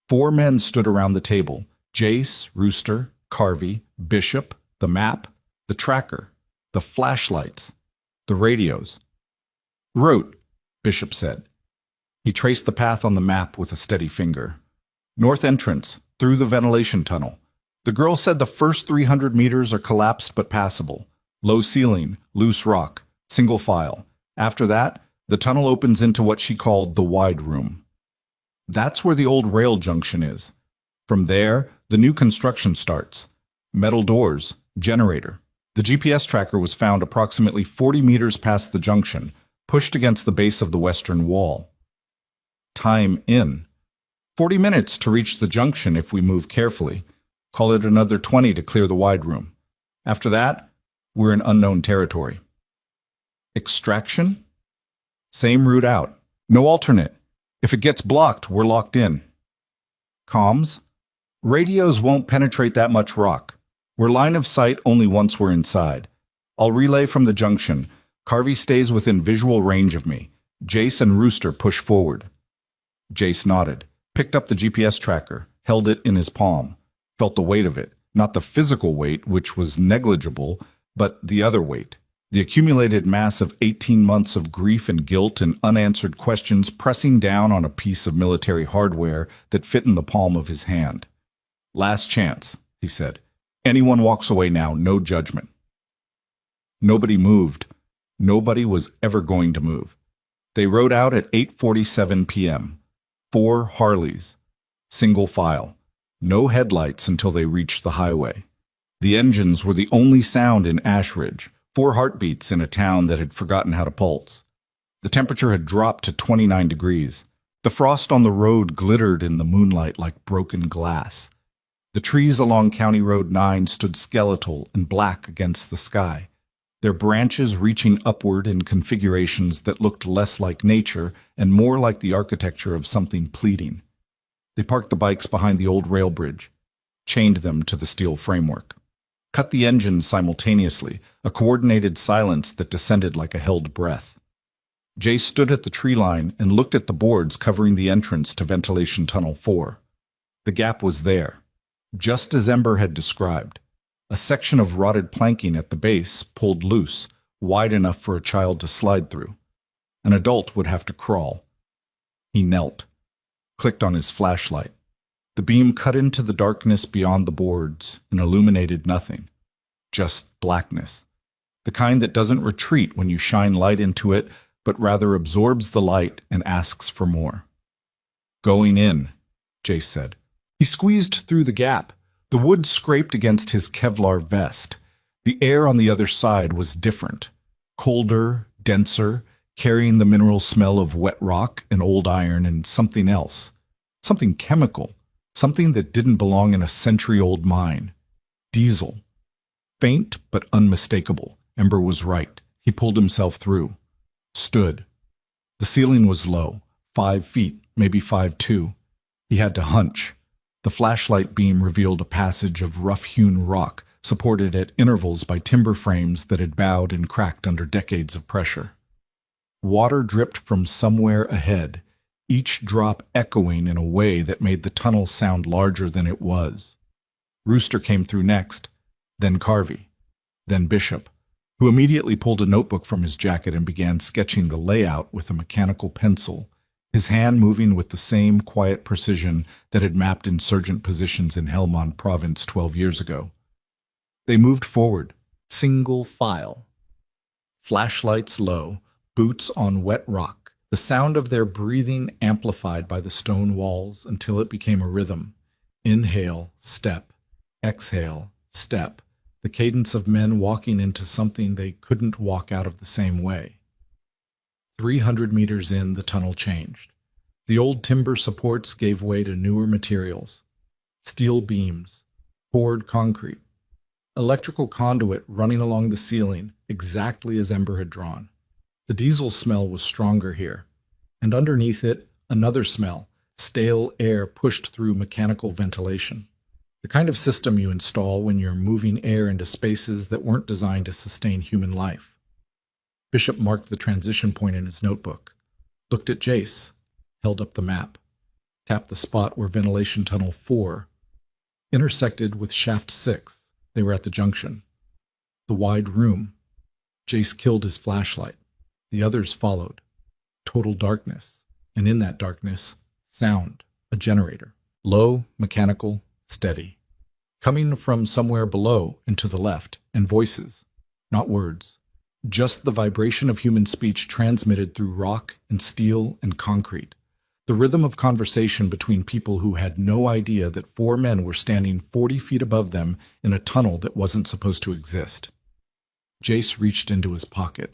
4 men stood around the table. Jace, Rooster, Carvey, Bishop, the map, the tracker, the flashlights, the radios. Route, Bishop said. He traced the path on the map with a steady finger. North entrance, through the ventilation tunnel. The girl said the first 300 meters are collapsed but passable. Low ceiling, loose rock, single file. After that, the tunnel opens into what she called the wide room. That's where the old rail junction is. From there, the new construction starts. Metal doors, generator. The GPS tracker was found approximately 40 meters past the junction, pushed against the base of the western wall. Time in. 40 minutes to reach the junction if we move carefully. Call it another 20 to clear the wide room. After that, we're in unknown territory. Extraction? Same route out. No alternate. If it gets blocked, we're locked in. Comms? Radios won't penetrate that much rock. We're line of sight only once we're inside. I'll relay from the junction. Carvey stays within visual range of me. Jace and Rooster push forward. Jace nodded, picked up the GPS tracker, held it in his palm, felt the weight of it, not the physical weight, which was negligible, but the other weight, the accumulated mass of 18 months of grief and guilt and unanswered questions pressing down on a piece of military hardware that fit in the palm of his hand. Last chance, he said. Anyone walks away now, no judgment. Nobody moved. Nobody was ever going to move. They rode out at 8:47 p.m. 4 Harleys. Single file. No headlights until they reached the highway. The engines were the only sound in Ashridge, 4 heartbeats in a town that had forgotten how to pulse. The temperature had dropped to 29 degrees. The frost on the road glittered in the moonlight like broken glass. The trees along County Road 9 stood skeletal and black against the sky, their branches reaching upward in configurations that looked less like nature and more like the architecture of something pleading. They parked the bikes behind the old rail bridge, chained them to the steel framework, cut the engines simultaneously, a coordinated silence that descended like a held breath. Jay stood at the tree line and looked at the boards covering the entrance to Ventilation Tunnel 4. The gap was there, just as Ember had described. A section of rotted planking at the base pulled loose, wide enough for a child to slide through. An adult would have to crawl. He knelt, clicked on his flashlight. The beam cut into the darkness beyond the boards and illuminated nothing. just blackness. The kind that doesn't retreat when you shine light into it, but rather absorbs the light and asks for more. Going in, Jace said. He squeezed through the gap. The wood scraped against his Kevlar vest. The air on the other side was different. Colder, denser, carrying the mineral smell of wet rock and old iron and something else. Something chemical. Something that didn't belong in a century-old mine. Diesel. Faint but unmistakable. Ember was right. He pulled himself through. Stood. The ceiling was low, 5 feet, maybe 5'2". He had to hunch. The flashlight beam revealed a passage of rough-hewn rock, supported at intervals by timber frames that had bowed and cracked under decades of pressure. Water dripped from somewhere ahead, each drop echoing in a way that made the tunnel sound larger than it was. Rooster came through next, then Carvey, then Bishop, who immediately pulled a notebook from his jacket and began sketching the layout with a mechanical pencil, his hand moving with the same quiet precision that had mapped insurgent positions in Helmand Province 12 years ago. They moved forward, single file. Flashlights low, boots on wet rock, the sound of their breathing amplified by the stone walls until it became a rhythm. Inhale, step. Exhale, step. The cadence of men walking into something they couldn't walk out of the same way. 300 meters in, the tunnel changed. The old timber supports gave way to newer materials. Steel beams, poured concrete, electrical conduit running along the ceiling exactly as Ember had drawn. The diesel smell was stronger here, and underneath it, another smell, stale air pushed through mechanical ventilation. The kind of system you install when you're moving air into spaces that weren't designed to sustain human life. Bishop marked the transition point in his notebook, looked at Jace, held up the map, tapped the spot where ventilation tunnel 4 intersected with shaft 6. They were at the junction. The wide room. Jace killed his flashlight. The others followed. Total darkness, and in that darkness, sound, a generator. Low, mechanical, steady. Coming from somewhere below and to the left, and voices, not words. Just the vibration of human speech transmitted through rock and steel and concrete. The rhythm of conversation between people who had no idea that 4 men were standing 40 feet above them in a tunnel that wasn't supposed to exist. Jace reached into his pocket,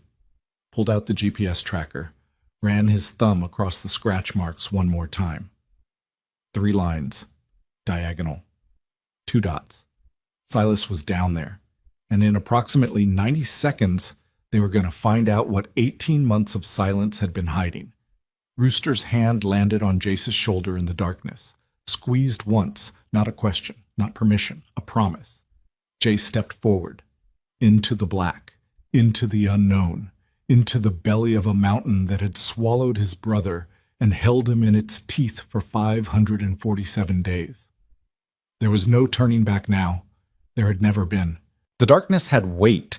pulled out the GPS tracker, ran his thumb across the scratch marks one more time. 3 lines, diagonal, 2 dots. Silas was down there, and in approximately 90 seconds, they were going to find out what 18 months of silence had been hiding. Rooster's hand landed on Jace's shoulder in the darkness, squeezed once, not a question, not permission, a promise. Jace stepped forward, into the black, into the unknown, into the belly of a mountain that had swallowed his brother and held him in its teeth for 547 days. There was no turning back now. There had never been. The darkness had weight,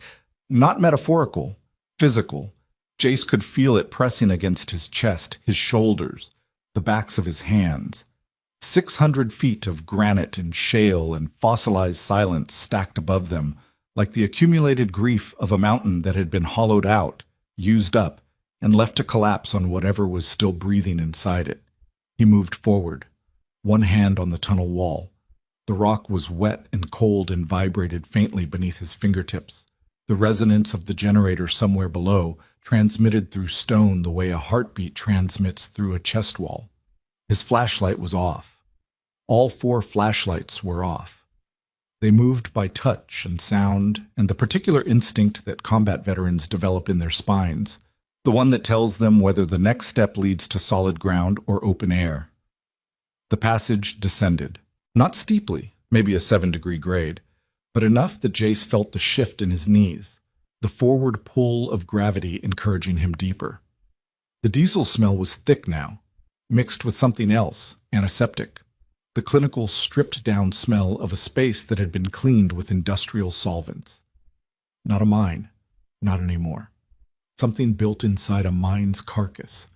not metaphorical, physical. Jace could feel it pressing against his chest, his shoulders, the backs of his hands. 600 feet of granite and shale and fossilized silence stacked above them, like the accumulated grief of a mountain that had been hollowed out, used up, and left to collapse on whatever was still breathing inside it. He moved forward, one hand on the tunnel wall. The rock was wet and cold and vibrated faintly beneath his fingertips. The resonance of the generator somewhere below transmitted through stone the way a heartbeat transmits through a chest wall. His flashlight was off. All 4 flashlights were off. They moved by touch and sound and the particular instinct that combat veterans develop in their spines, the one that tells them whether the next step leads to solid ground or open air. The passage descended, not steeply, maybe a 7-degree grade, but enough that Jace felt the shift in his knees, the forward pull of gravity encouraging him deeper. The diesel smell was thick now, mixed with something else, antiseptic, the clinical stripped-down smell of a space that had been cleaned with industrial solvents. Not a mine, not anymore. Something built inside a mine's carcass,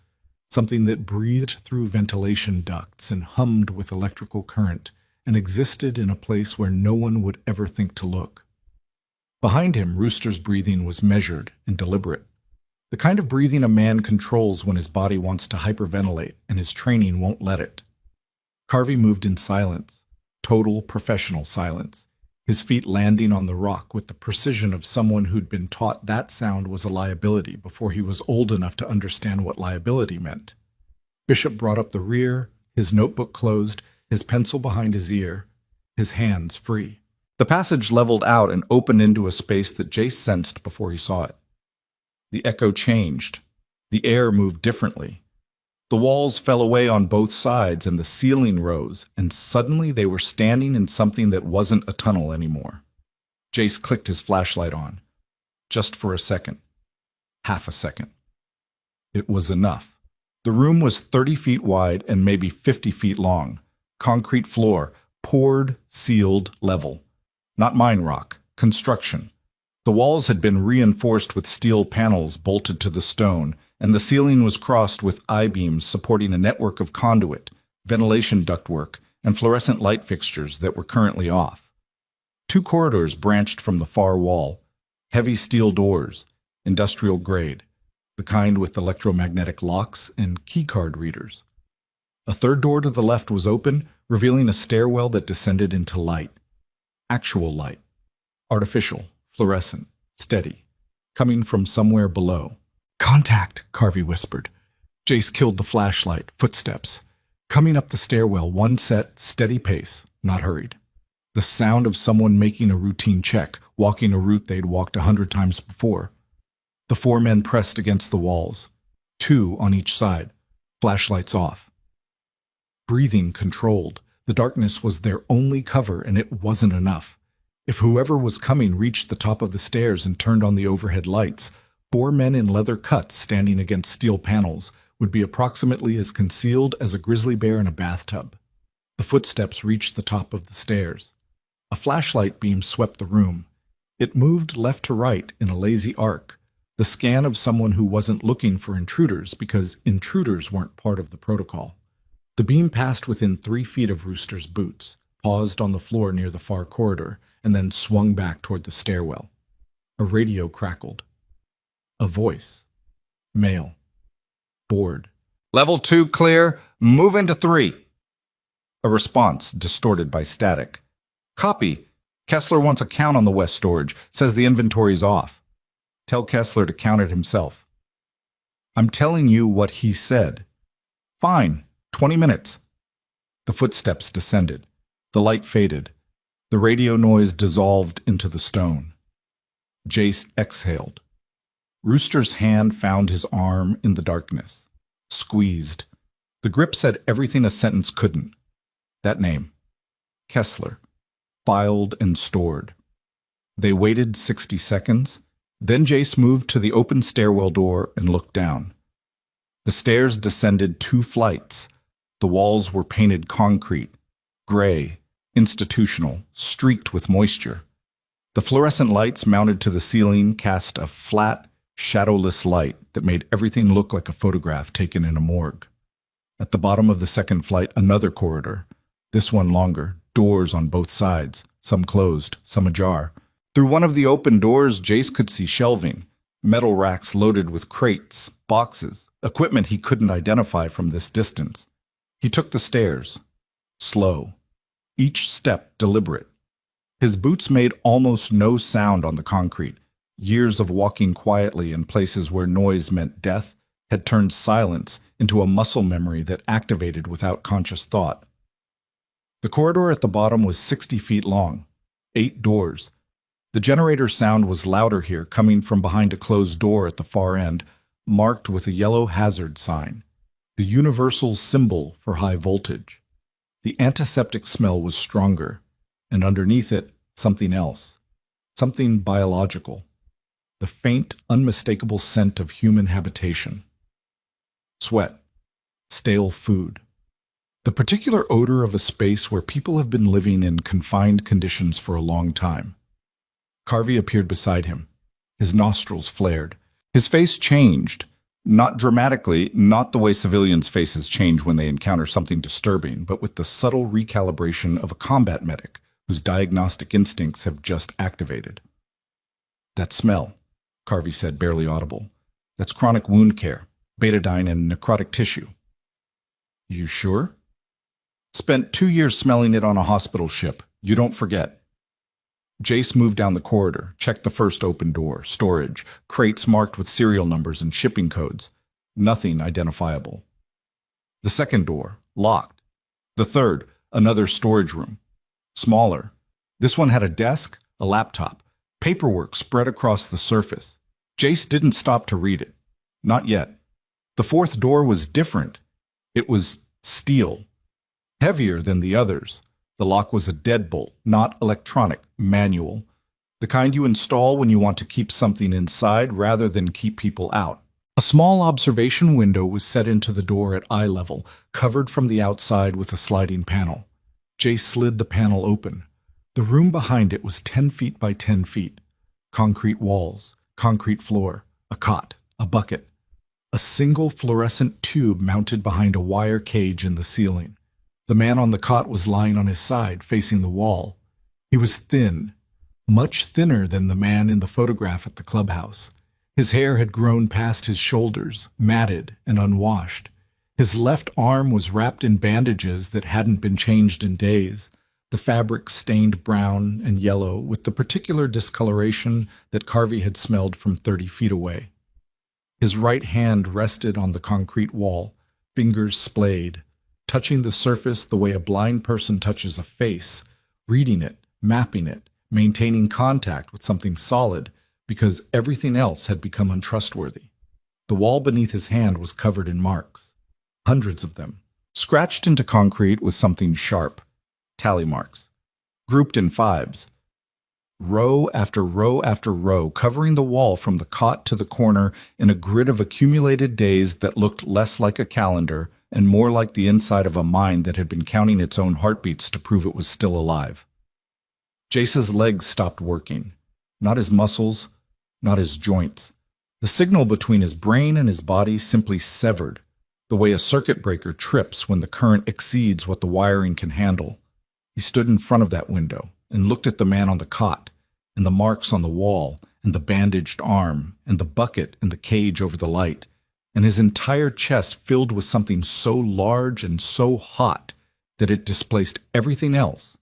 something that breathed through ventilation ducts and hummed with electrical current, and existed in a place where no one would ever think to look. Behind him, Rooster's breathing was measured and deliberate. The kind of breathing a man controls when his body wants to hyperventilate and his training won't let it. Carvey moved in silence, total professional silence, his feet landing on the rock with the precision of someone who'd been taught that sound was a liability before he was old enough to understand what liability meant. Bishop brought up the rear, his notebook closed, his pencil behind his ear, his hands free. The passage leveled out and opened into a space that Jace sensed before he saw it. The echo changed. The air moved differently. The walls fell away on both sides and the ceiling rose, and suddenly they were standing in something that wasn't a tunnel anymore. Jace clicked his flashlight on. Just for a second. Half a second. It was enough. The room was 30 feet wide and maybe 50 feet long. Concrete floor, poured, sealed, level. Not mine rock, construction. The walls had been reinforced with steel panels bolted to the stone, and the ceiling was crossed with I-beams supporting a network of conduit, ventilation ductwork, and fluorescent light fixtures that were currently off. 2 corridors branched from the far wall, heavy steel doors, industrial grade, the kind with electromagnetic locks and keycard readers. A 3rd door to the left was open, revealing a stairwell that descended into light. Actual light. Artificial, fluorescent, steady, coming from somewhere below. "Contact," Carvey whispered. Jace killed the flashlight, footsteps. Coming up the stairwell, one set, steady pace, not hurried. The sound of someone making a routine check, walking a route they'd walked 100 times before. The 4 men pressed against the walls, 2 on each side, flashlights off. Breathing controlled. The darkness was their only cover, and it wasn't enough. If whoever was coming reached the top of the stairs and turned on the overhead lights, 4 men in leather cuts standing against steel panels would be approximately as concealed as a grizzly bear in a bathtub. The footsteps reached the top of the stairs. A flashlight beam swept the room. It moved left to right in a lazy arc, the scan of someone who wasn't looking for intruders because intruders weren't part of the protocol. The beam passed within 3 feet of Rooster's boots, paused on the floor near the far corridor, and then swung back toward the stairwell. A radio crackled. A voice. Male. Bored. Level 2 clear. Move into 3. A response, distorted by static. Copy. Kessler wants a count on the west storage. Says the inventory's off. Tell Kessler to count it himself. I'm telling you what he said. Fine. 20 minutes. The footsteps descended. The light faded. The radio noise dissolved into the stone. Jace exhaled. Rooster's hand found his arm in the darkness. Squeezed. The grip said everything a sentence couldn't. That name. Kessler. Filed and stored. They waited 60 seconds. Then Jace moved to the open stairwell door and looked down. The stairs descended 2 flights. The walls were painted concrete, gray, institutional, streaked with moisture. The fluorescent lights mounted to the ceiling cast a flat, shadowless light that made everything look like a photograph taken in a morgue. At the bottom of the 2nd flight, another corridor, this one longer, doors on both sides, some closed, some ajar. Through one of the open doors, Jace could see shelving, metal racks loaded with crates, boxes, equipment he couldn't identify from this distance. He took the stairs, slow, each step deliberate. His boots made almost no sound on the concrete. Years of walking quietly in places where noise meant death had turned silence into a muscle memory that activated without conscious thought. The corridor at the bottom was 60 feet long, 8 doors. The generator sound was louder here, coming from behind a closed door at the far end, marked with a yellow hazard sign, the universal symbol for high voltage. The antiseptic smell was stronger, and underneath it, something else, something biological, the faint, unmistakable scent of human habitation. Sweat, stale food, the particular odor of a space where people have been living in confined conditions for a long time. Carvey appeared beside him. His nostrils flared. His face changed. Not dramatically, not the way civilians' faces change when they encounter something disturbing, but with the subtle recalibration of a combat medic whose diagnostic instincts have just activated. That smell, Carvey said, barely audible. That's chronic wound care, betadine and necrotic tissue. You sure? Spent 2 years smelling it on a hospital ship. You don't forget. Jace moved down the corridor, checked the first open door, storage, crates marked with serial numbers and shipping codes. Nothing identifiable. The second door, locked. The third, another storage room. Smaller. This one had a desk, a laptop, paperwork spread across the surface. Jace didn't stop to read it. Not yet. The fourth door was different. It was steel. Heavier than the others. The lock was a deadbolt, not electronic, manual. The kind you install when you want to keep something inside rather than keep people out. A small observation window was set into the door at eye level, covered from the outside with a sliding panel. Jace slid the panel open. The room behind it was 10 feet by 10 feet. Concrete walls, concrete floor, a cot, a bucket. A single fluorescent tube mounted behind a wire cage in the ceiling. The man on the cot was lying on his side, facing the wall. He was thin, much thinner than the man in the photograph at the clubhouse. His hair had grown past his shoulders, matted and unwashed. His left arm was wrapped in bandages that hadn't been changed in days, the fabric stained brown and yellow with the particular discoloration that Carvey had smelled from 30 feet away. His right hand rested on the concrete wall, fingers splayed, touching the surface the way a blind person touches a face, reading it, mapping it, maintaining contact with something solid, because everything else had become untrustworthy. The wall beneath his hand was covered in marks, hundreds of them, scratched into concrete with something sharp, tally marks, grouped in fives, row after row after row, covering the wall from the cot to the corner in a grid of accumulated days that looked less like a calendar and more like the inside of a mind that had been counting its own heartbeats to prove it was still alive. Jace's legs stopped working. Not his muscles, not his joints. The signal between his brain and his body simply severed, the way a circuit breaker trips when the current exceeds what the wiring can handle. He stood in front of that window and looked at the man on the cot, and the marks on the wall, and the bandaged arm, and the bucket and the cage over the light, and his entire chest filled with something so large and so hot that it displaced everything else: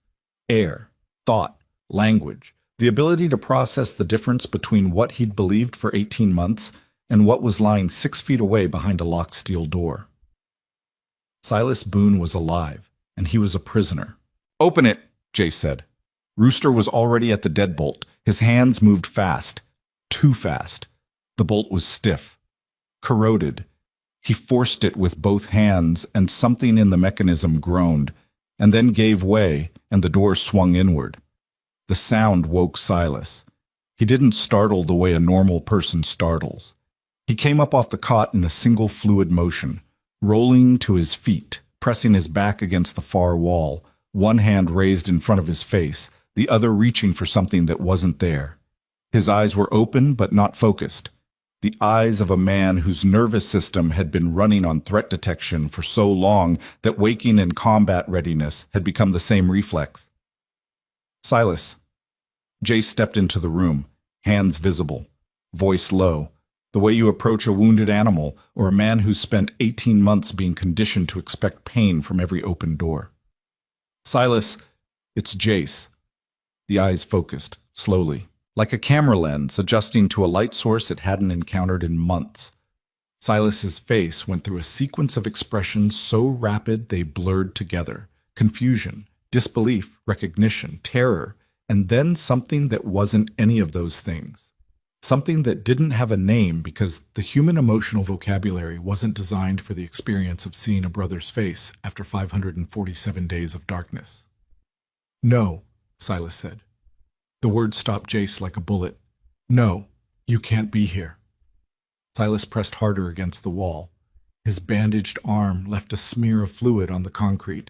air, thought, language, the ability to process the difference between what he'd believed for 18 months and what was lying 6 feet away behind a locked steel door. Silas Boone was alive, and he was a prisoner. "Open it," Jace said. Rooster was already at the deadbolt. His hands moved fast, too fast. The bolt was stiff, corroded. He forced it with both hands, and something in the mechanism groaned, and then gave way, and the door swung inward. The sound woke Silas. He didn't startle the way a normal person startles. He came up off the cot in a single fluid motion, rolling to his feet, pressing his back against the far wall, one hand raised in front of his face, the other reaching for something that wasn't there. His eyes were open but not focused. The eyes of a man whose nervous system had been running on threat detection for so long that waking and combat readiness had become the same reflex. "Silas." Jace stepped into the room, hands visible, voice low, the way you approach a wounded animal or a man who's spent 18 months being conditioned to expect pain from every open door. "Silas, it's Jace." The eyes focused, slowly, like a camera lens adjusting to a light source it hadn't encountered in months. Silas's face went through a sequence of expressions so rapid they blurred together: confusion, disbelief, recognition, terror, and then something that wasn't any of those things. Something that didn't have a name because the human emotional vocabulary wasn't designed for the experience of seeing a brother's face after 547 days of darkness. "No," Silas said. The word stopped Jace like a bullet. "No, you can't be here." Silas pressed harder against the wall. His bandaged arm left a smear of fluid on the concrete.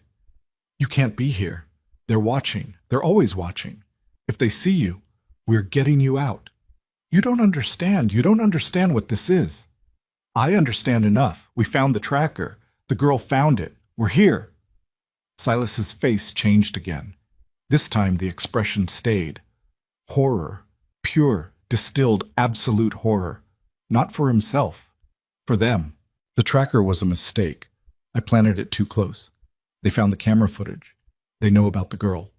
"You can't be here. They're watching. They're always watching. If they see you, we're getting you out. You don't understand. You don't understand what this is." "I understand enough. We found the tracker. The girl found it. We're here." Silas's face changed again. This time the expression stayed. Horror, pure, distilled absolute horror. Not for himself. For them. The tracker was a mistake. I planted it too close. They found the camera footage. They know about the girl.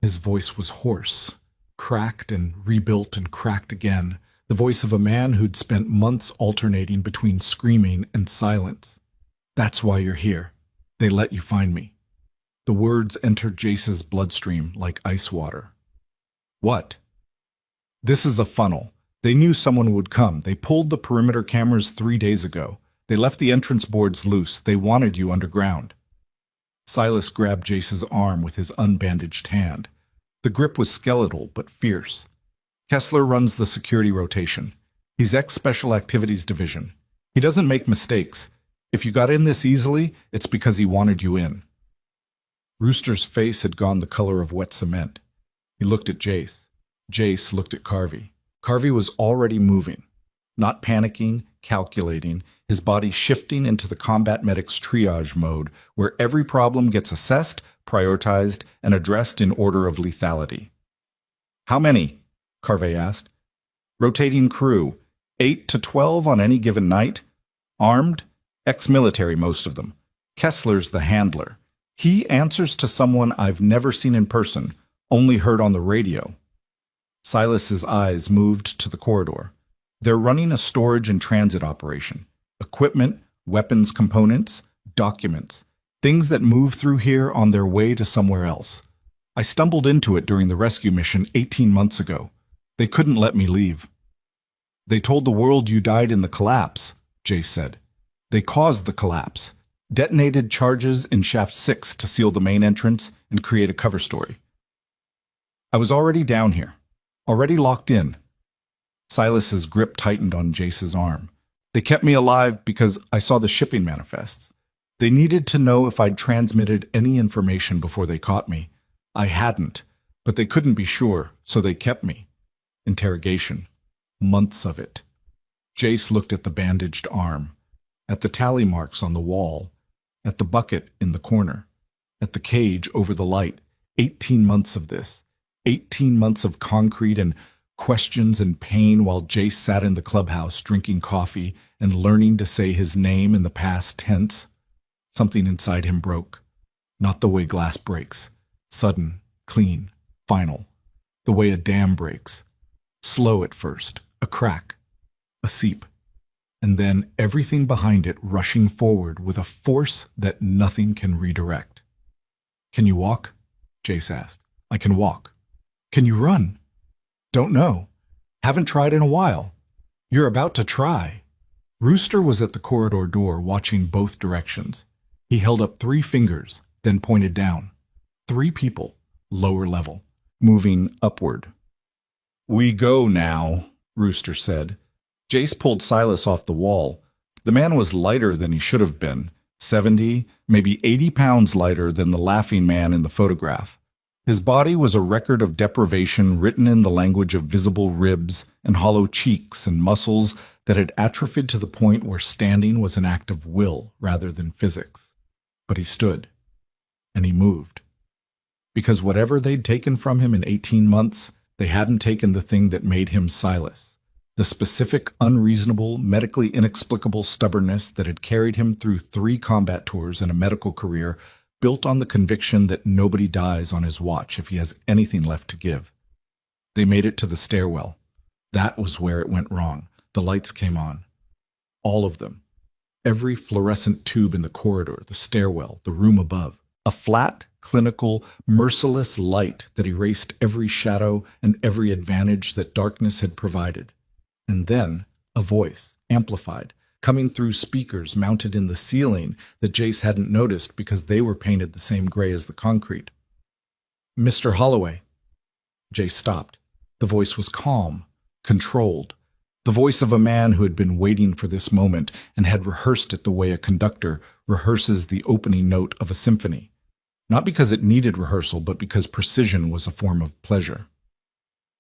His voice was hoarse, cracked and rebuilt and cracked again, the voice of a man who'd spent months alternating between screaming and silence. That's why you're here. They let you find me. The words entered Jace's bloodstream like ice water. What? This is a funnel. They knew someone would come. They pulled the perimeter cameras 3 days ago. They left the entrance boards loose. They wanted you underground. Silas grabbed Jace's arm with his unbandaged hand. The grip was skeletal but fierce. Kessler runs the security rotation. He's ex-Special Activities Division. He doesn't make mistakes. If you got in this easily, it's because he wanted you in. Rooster's face had gone the color of wet cement. He looked at Jace. Jace looked at Carvey. Carvey was already moving, not panicking, calculating, his body shifting into the combat medic's triage mode, where every problem gets assessed, prioritized, and addressed in order of lethality. How many? Carvey asked. Rotating crew, 8 to 12 on any given night. Armed, ex-military most of them. Kessler's the handler. He answers to someone I've never seen in person, only heard on the radio. Silas's eyes moved to the corridor. They're running a storage and transit operation. Equipment, weapons components, documents. Things that move through here on their way to somewhere else. I stumbled into it during the rescue mission 18 months ago. They couldn't let me leave. They told the world you died in the collapse, Jace said. They caused the collapse. Detonated charges in Shaft 6 to seal the main entrance and create a cover story. I was already down here. Already locked in. Silas's grip tightened on Jace's arm. They kept me alive because I saw the shipping manifests. They needed to know if I'd transmitted any information before they caught me. I hadn't, but they couldn't be sure, so they kept me. Interrogation. Months of it. Jace looked at the bandaged arm, at the tally marks on the wall, at the bucket in the corner, at the cage over the light. 18 months of this. 18 months of concrete and questions and pain while Jace sat in the clubhouse drinking coffee and learning to say his name in the past tense. Something inside him broke. Not the way glass breaks. Sudden, clean, final. The way a dam breaks. Slow at first, a crack, a seep, and then everything behind it rushing forward with a force that nothing can redirect. Can you walk? Jace asked. I can walk. Can you run? Don't know. Haven't tried in a while. You're about to try. Rooster was at the corridor door watching both directions. He held up 3 fingers, then pointed down. 3 people, lower level, moving upward. We go now, Rooster said. Jace pulled Silas off the wall. The man was lighter than he should have been, 70, maybe 80 pounds lighter than the laughing man in the photograph. His body was a record of deprivation written in the language of visible ribs and hollow cheeks and muscles that had atrophied to the point where standing was an act of will rather than physics. But he stood, and he moved. Because whatever they'd taken from him in 18 months, they hadn't taken the thing that made him Silas, the specific, unreasonable, medically inexplicable stubbornness that had carried him through 3 combat tours and a medical career built on the conviction that nobody dies on his watch if he has anything left to give. They made it to the stairwell. That was where it went wrong. The lights came on. All of them. Every fluorescent tube in the corridor, the stairwell, the room above. A flat, clinical, merciless light that erased every shadow and every advantage that darkness had provided. And then a voice, amplified, coming through speakers mounted in the ceiling that Jace hadn't noticed because they were painted the same gray as the concrete. Mr. Holloway. Jace stopped. The voice was calm, controlled. The voice of a man who had been waiting for this moment and had rehearsed it the way a conductor rehearses the opening note of a symphony. Not because it needed rehearsal, but because precision was a form of pleasure.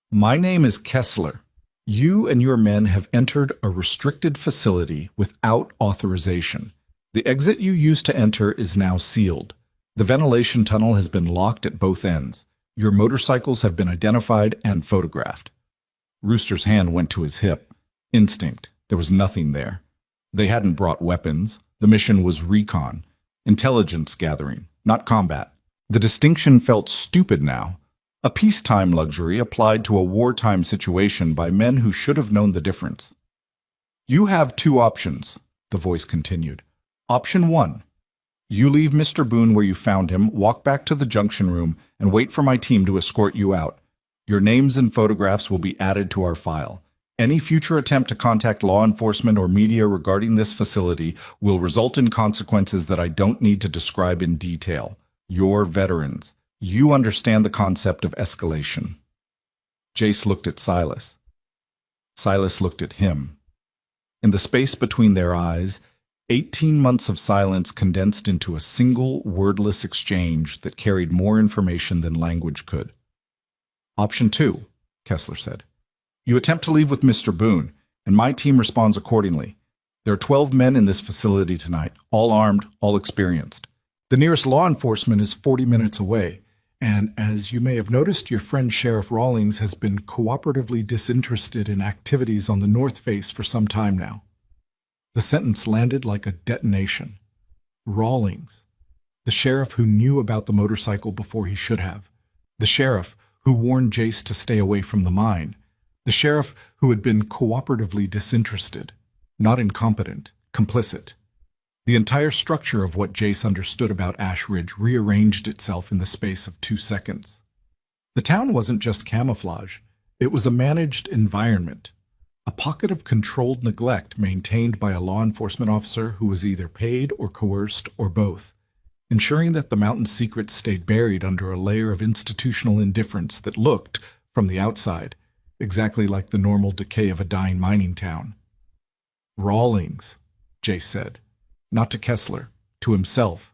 My name is Kessler. You and your men have entered a restricted facility without authorization. The exit you used to enter is now sealed. The ventilation tunnel has been locked at both ends. Your motorcycles have been identified and photographed. Rooster's hand went to his hip. Instinct. There was nothing there. They hadn't brought weapons. The mission was recon, intelligence gathering, not combat. The distinction felt stupid now. A peacetime luxury applied to a wartime situation by men who should have known the difference. You have two options, the voice continued. Option 1. You leave Mr. Boone where you found him, walk back to the junction room, and wait for my team to escort you out. Your names and photographs will be added to our file. Any future attempt to contact law enforcement or media regarding this facility will result in consequences that I don't need to describe in detail. You're veterans. You understand the concept of escalation. Jace looked at Silas. Silas looked at him. In the space between their eyes, 18 months of silence condensed into a single, wordless exchange that carried more information than language could. Option 2, Kessler said. You attempt to leave with Mr. Boone, and my team responds accordingly. There are 12 men in this facility tonight, all armed, all experienced. The nearest law enforcement is 40 minutes away, and as you may have noticed, your friend Sheriff Rawlings has been cooperatively disinterested in activities on the North Face for some time now. The sentence landed like a detonation. Rawlings, the sheriff who knew about the motorcycle before he should have, the sheriff who warned Jace to stay away from the mine, the sheriff who had been cooperatively disinterested, not incompetent, complicit. The entire structure of what Jace understood about Ash Ridge rearranged itself in the space of 2 seconds. The town wasn't just camouflage. It was a managed environment, a pocket of controlled neglect maintained by a law enforcement officer who was either paid or coerced or both, ensuring that the mountain's secrets stayed buried under a layer of institutional indifference that looked, from the outside, exactly like the normal decay of a dying mining town. Rawlings, Jace said. Not to Kessler, to himself.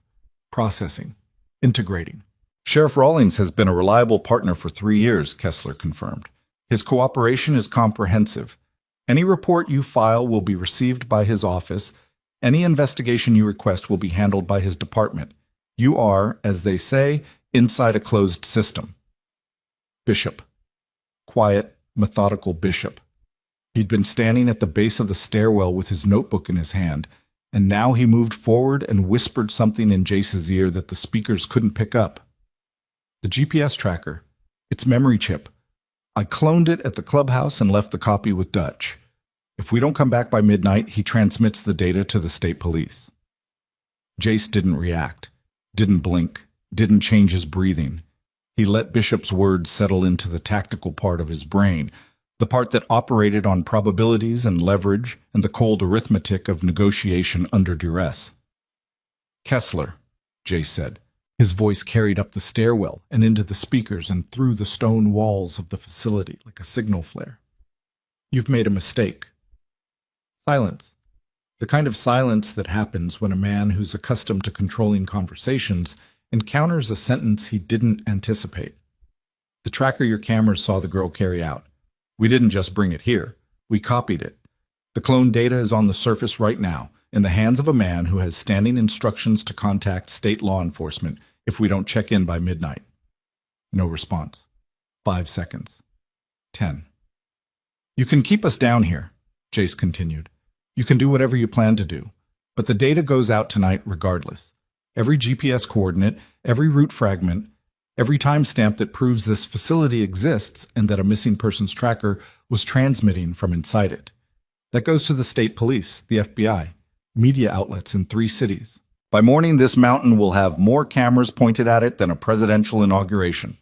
Processing. Integrating. Sheriff Rawlings has been a reliable partner for 3 years, Kessler confirmed. His cooperation is comprehensive. Any report you file will be received by his office. Any investigation you request will be handled by his department. You are, as they say, inside a closed system. Bishop. Quiet, methodical Bishop. He'd been standing at the base of the stairwell with his notebook in his hand, and now he moved forward and whispered something in Jace's ear that the speakers couldn't pick up. The GPS tracker. Its memory chip. I cloned it at the clubhouse and left the copy with Dutch. If we don't come back by midnight, he transmits the data to the state police. Jace didn't react, didn't blink, didn't change his breathing. He let Bishop's words settle into the tactical part of his brain, the part that operated on probabilities and leverage and the cold arithmetic of negotiation under duress. Kessler, Jace said. His voice carried up the stairwell and into the speakers and through the stone walls of the facility like a signal flare. You've made a mistake. Silence. The kind of silence that happens when a man who's accustomed to controlling conversations encounters a sentence he didn't anticipate. The tracker your cameras saw the girl carry out. We didn't just bring it here. We copied it. The clone data is on the surface right now, in the hands of a man who has standing instructions to contact state law enforcement if we don't check in by midnight. No response. 5 seconds. 10. You can keep us down here, Jace continued. You can do whatever you plan to do, but the data goes out tonight regardless. Every GPS coordinate, every route fragment, every timestamp that proves this facility exists and that a missing persons tracker was transmitting from inside it. That goes to the state police, the FBI, media outlets in 3 cities. By morning, this mountain will have more cameras pointed at it than a presidential inauguration.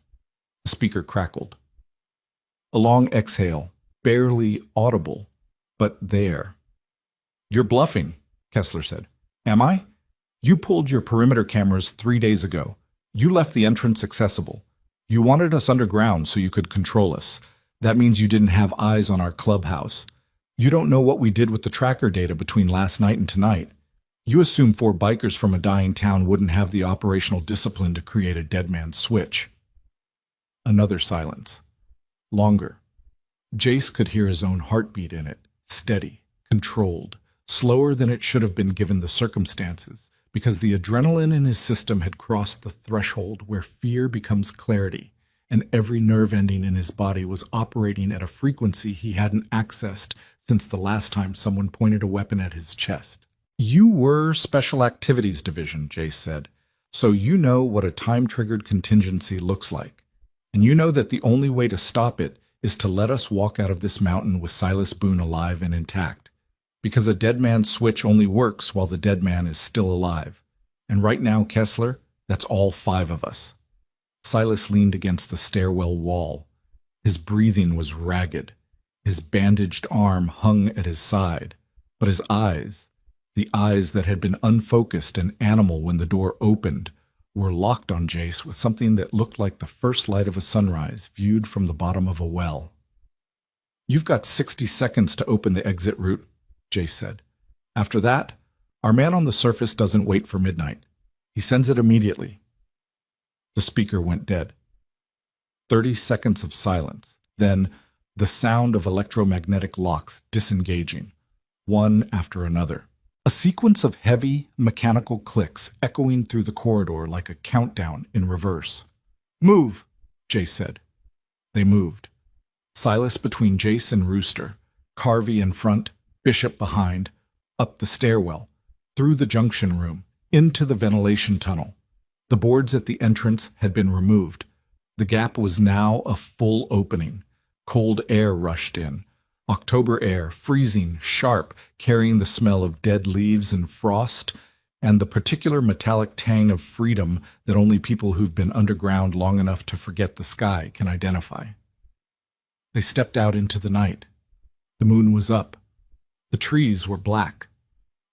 The speaker crackled. A long exhale, barely audible, but there. You're bluffing, Kessler said. Am I? You pulled your perimeter cameras 3 days ago. You left the entrance accessible. You wanted us underground so you could control us. That means you didn't have eyes on our clubhouse. You don't know what we did with the tracker data between last night and tonight. You assume 4 bikers from a dying town wouldn't have the operational discipline to create a dead man's switch. Another silence. Longer. Jace could hear his own heartbeat in it, steady, controlled, slower than it should have been given the circumstances, because the adrenaline in his system had crossed the threshold where fear becomes clarity, and every nerve ending in his body was operating at a frequency he hadn't accessed since the last time someone pointed a weapon at his chest. "You were Special Activities Division," Jace said, "so you know what a time-triggered contingency looks like. And you know that the only way to stop it is to let us walk out of this mountain with Silas Boone alive and intact. Because a dead man's switch only works while the dead man is still alive. And right now, Kessler, that's all 5 of us." Silas leaned against the stairwell wall. His breathing was ragged. His bandaged arm hung at his side. But his eyes, the eyes that had been unfocused and animal when the door opened, were locked on Jace with something that looked like the first light of a sunrise viewed from the bottom of a well. "You've got 60 seconds to open the exit route," Jace said. "After that, our man on the surface doesn't wait for midnight. He sends it immediately." The speaker went dead. 30 seconds of silence. Then the sound of electromagnetic locks disengaging, one after another. A sequence of heavy, mechanical clicks echoing through the corridor like a countdown in reverse. "Move," Jace said. They moved. Silas between Jace and Rooster, Carvey in front, Bishop behind, up the stairwell, through the junction room, into the ventilation tunnel. The boards at the entrance had been removed. The gap was now a full opening. Cold air rushed in. October air, freezing, sharp, carrying the smell of dead leaves and frost, and the particular metallic tang of freedom that only people who've been underground long enough to forget the sky can identify. They stepped out into the night. The moon was up. The trees were black.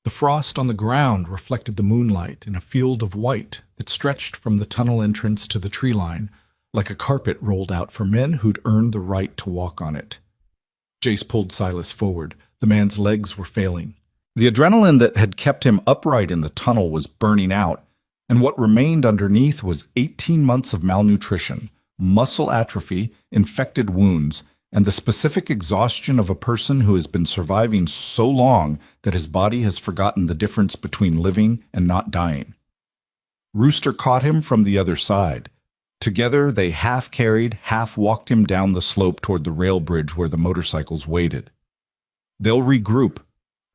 The frost on the ground reflected the moonlight in a field of white that stretched from the tunnel entrance to the tree line, like a carpet rolled out for men who'd earned the right to walk on it. Jace pulled Silas forward. The man's legs were failing. The adrenaline that had kept him upright in the tunnel was burning out, and what remained underneath was 18 months of malnutrition, muscle atrophy, infected wounds, and the specific exhaustion of a person who has been surviving so long that his body has forgotten the difference between living and not dying. Rooster caught him from the other side. Together, they half carried, half walked him down the slope toward the rail bridge where the motorcycles waited. "They'll regroup,"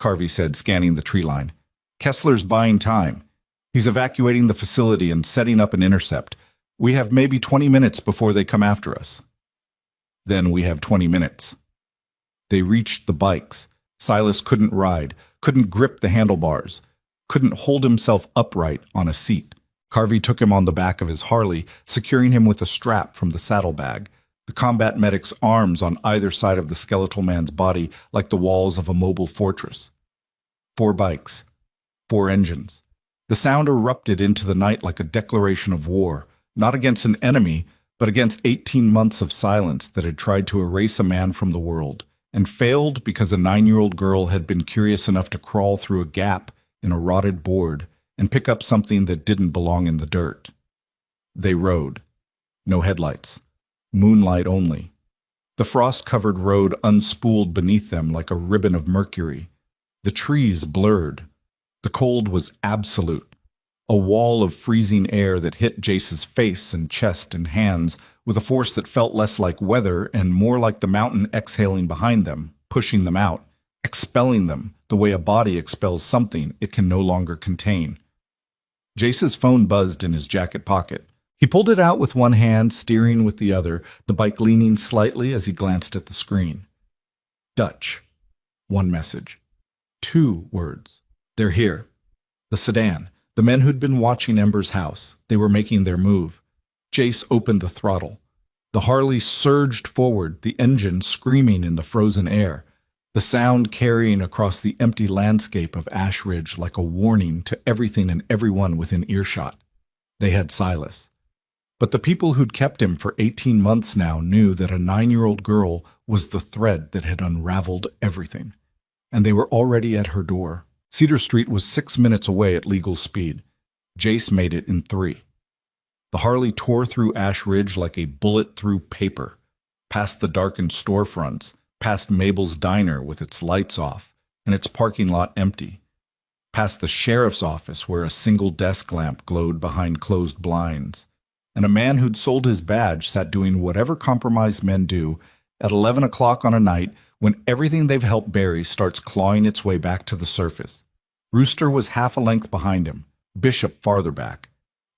Carvey said, scanning the tree line. "Kessler's buying time. He's evacuating the facility and setting up an intercept. We have maybe 20 minutes before they come after us." "Then we have 20 minutes. They reached the bikes. Silas couldn't ride, couldn't grip the handlebars, couldn't hold himself upright on a seat. Carvey took him on the back of his Harley, securing him with a strap from the saddlebag, the combat medic's arms on either side of the skeletal man's body like the walls of a mobile fortress. 4 bikes, 4 engines. The sound erupted into the night like a declaration of war, not against an enemy, but against 18 months of silence that had tried to erase a man from the world, and failed because a 9-year-old girl had been curious enough to crawl through a gap in a rotted board and pick up something that didn't belong in the dirt. They rode. No headlights. Moonlight only. The frost-covered road unspooled beneath them like a ribbon of mercury. The trees blurred. The cold was absolute. A wall of freezing air that hit Jace's face and chest and hands with a force that felt less like weather and more like the mountain exhaling behind them, pushing them out, expelling them the way a body expels something it can no longer contain. Jace's phone buzzed in his jacket pocket. He pulled it out with one hand, steering with the other, the bike leaning slightly as he glanced at the screen. Dutch. 1 message. 2 words. "They're here." The sedan. The men who'd been watching Ember's house. They were making their move. Jace opened the throttle. The Harley surged forward, the engine screaming in the frozen air, the sound carrying across the empty landscape of Ash Ridge like a warning to everything and everyone within earshot. They had Silas. But the people who'd kept him for 18 months now knew that a 9-year-old girl was the thread that had unraveled everything. And they were already at her door. Cedar Street was 6 minutes away at legal speed. Jace made it in 3. The Harley tore through Ash Ridge like a bullet through paper, past the darkened storefronts, past Mabel's diner with its lights off and its parking lot empty, past the sheriff's office where a single desk lamp glowed behind closed blinds, and a man who'd sold his badge sat doing whatever compromised men do at 11 o'clock on a night when everything they've helped bury starts clawing its way back to the surface. Rooster was half a length behind him, Bishop farther back.